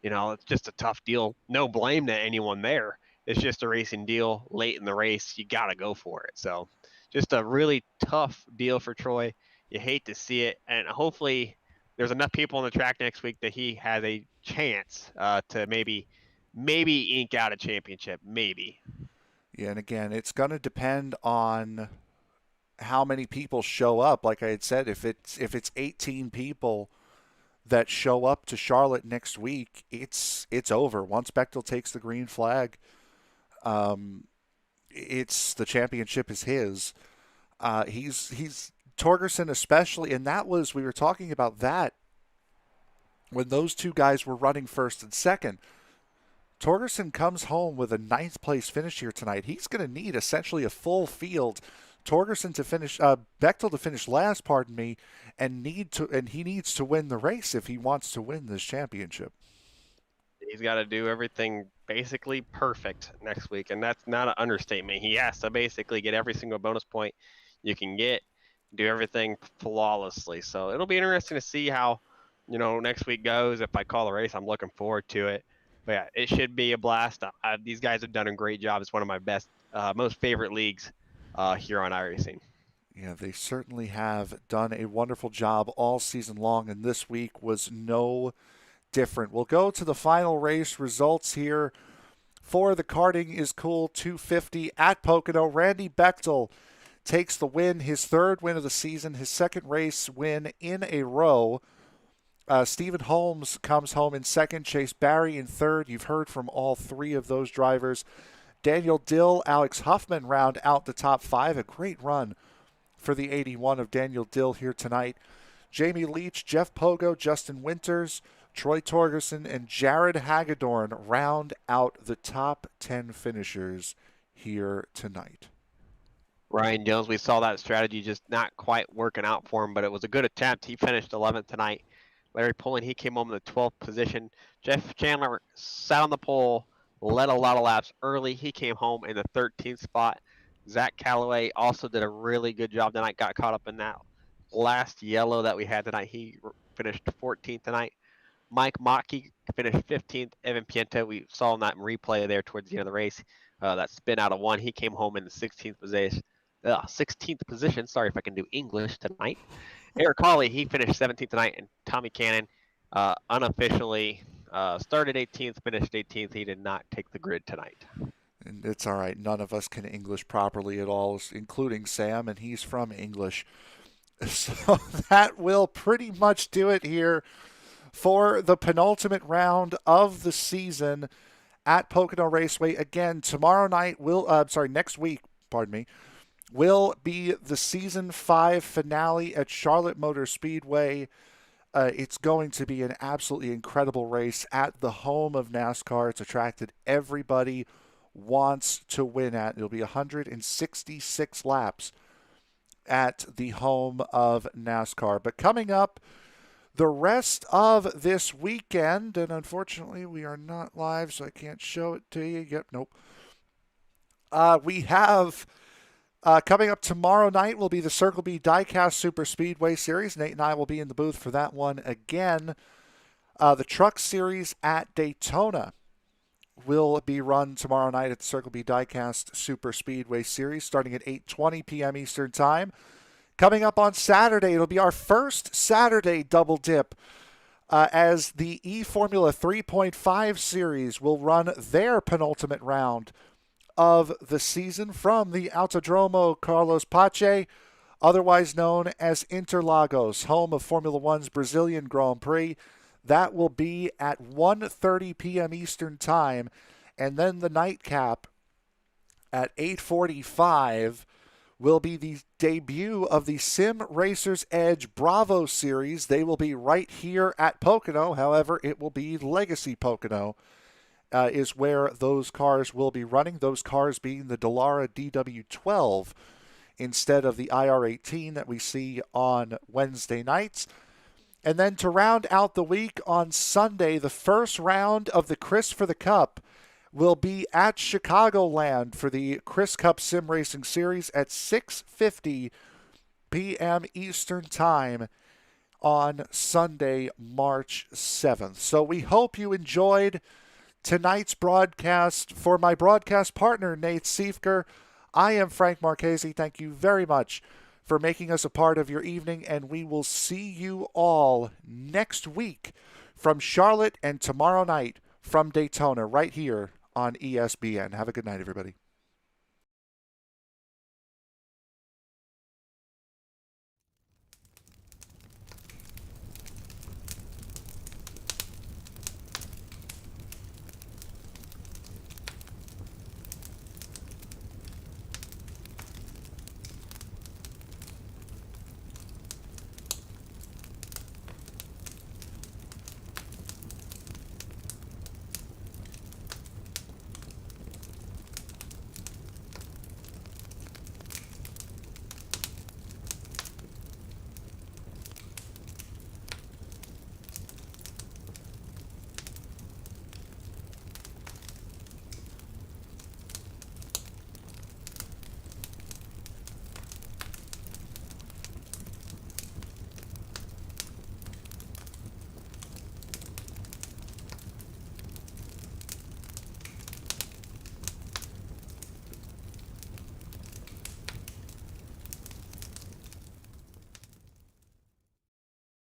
Speaker 3: it's just a tough deal. No blame to anyone there. It's just a racing deal late in the race. You got to go for it. So just a really tough deal for Troy. You hate to see it. And hopefully there's enough people on the track next week that he has a chance to maybe ink out a championship, maybe.
Speaker 1: Yeah, and again, it's going to depend on how many people show up. Like I had said, if it's 18 people that show up to Charlotte next week, it's over. Once Bechtel takes the green flag, it's the championship is his. He's Torgerson especially, and we were talking about that when those two guys were running first and second. Torgerson comes home with a 9th place finish here tonight. He's going to need essentially a full field. Torgerson to finish, Bechtel to finish last, pardon me, and he needs to win the race if he wants to win this championship.
Speaker 3: He's got to do everything basically perfect next week, and that's not an understatement. He has to basically get every single bonus point you can get, do everything flawlessly. So it'll be interesting to see how, next week goes. If I call the race, I'm looking forward to it. But yeah, it should be a blast. These guys have done a great job. It's one of my best, most favorite leagues here on iRacing.
Speaker 1: Yeah, they certainly have done a wonderful job all season long, and this week was no different. We'll go to the final race results here. For the Karting is Kool 250 at Pocono. Randy Bechtel takes the win, his 3rd win of the season, his 2nd race win in a row. Stephen Holmes comes home in 2nd, Chase Barry in 3rd. You've heard from all 3 of those drivers. Daniel Dill, Alex Huffman round out the top 5. A great run for the 81 of Daniel Dill here tonight. Jamie Leach, Jeff Pogo, Justin Winters, Troy Torgerson, and Jared Hagedorn round out the top 10 finishers here tonight.
Speaker 3: Ryan Jones, we saw that strategy just not quite working out for him, but it was a good attempt. He finished 11th tonight. Larry Pullen, he came home in the 12th position. Jeff Chandler sat on the pole, led a lot of laps early. He came home in the 13th spot. Zach Calloway also did a really good job tonight, got caught up in that last yellow that we had tonight. He finished 14th tonight. Mike Mottke finished 15th. Evan Pienta, we saw in that replay there towards the end of the race, that spin out of 1. He came home in the 16th position. 16th position. Sorry if I can do English tonight. Eric Hawley, he finished 17th tonight, and Tommy Cannon unofficially started 18th, finished 18th. He did not take the grid tonight.
Speaker 1: And it's all right. None of us can English properly at all, including Sam, and he's from English. So that will pretty much do it here for the penultimate round of the season at Pocono Raceway. Again, next week, will be the Season 5 finale at Charlotte Motor Speedway. It's going to be an absolutely incredible race at the home of NASCAR. It's attracted everybody wants to win at. It'll be 166 laps at the home of NASCAR. But coming up, the rest of this weekend, and unfortunately we are not live, so I can't show it to you. Yep, nope. We have coming up tomorrow night will be the Circle B Diecast Super Speedway Series. Nate and I will be in the booth for that one again. The Truck Series at Daytona will be run tomorrow night at the Circle B Diecast Super Speedway Series starting at 8:20 p.m. Eastern Time. Coming up on Saturday, it'll be our first Saturday double dip as the eFormula 3.5 Series will run their penultimate round of the season from the Autodromo Carlos Pache, otherwise known as Interlagos, home of Formula One's Brazilian Grand Prix. That will be at 1:30 p.m. Eastern Time, and then the nightcap at 8:45 will be the debut of the Sim Racers Edge Bravo Series. They will be right here at Pocono. However, it will be Legacy Pocono is where those cars will be running, those cars being the Dallara DW12 instead of the IR18 that we see on Wednesday nights. And then to round out the week on Sunday, the first round of the Chris for the Cup will be at Chicagoland for the Chris Cup Sim Racing Series at 6:50 p.m. Eastern Time on Sunday, March 7th. So we hope you enjoyed tonight's broadcast. For my broadcast partner, Nate Siefker, I am Frank Marchese. Thank you very much for making us a part of your evening, and we will see you all next week from Charlotte and tomorrow night from Daytona right here on ESPN. Have a good night, everybody.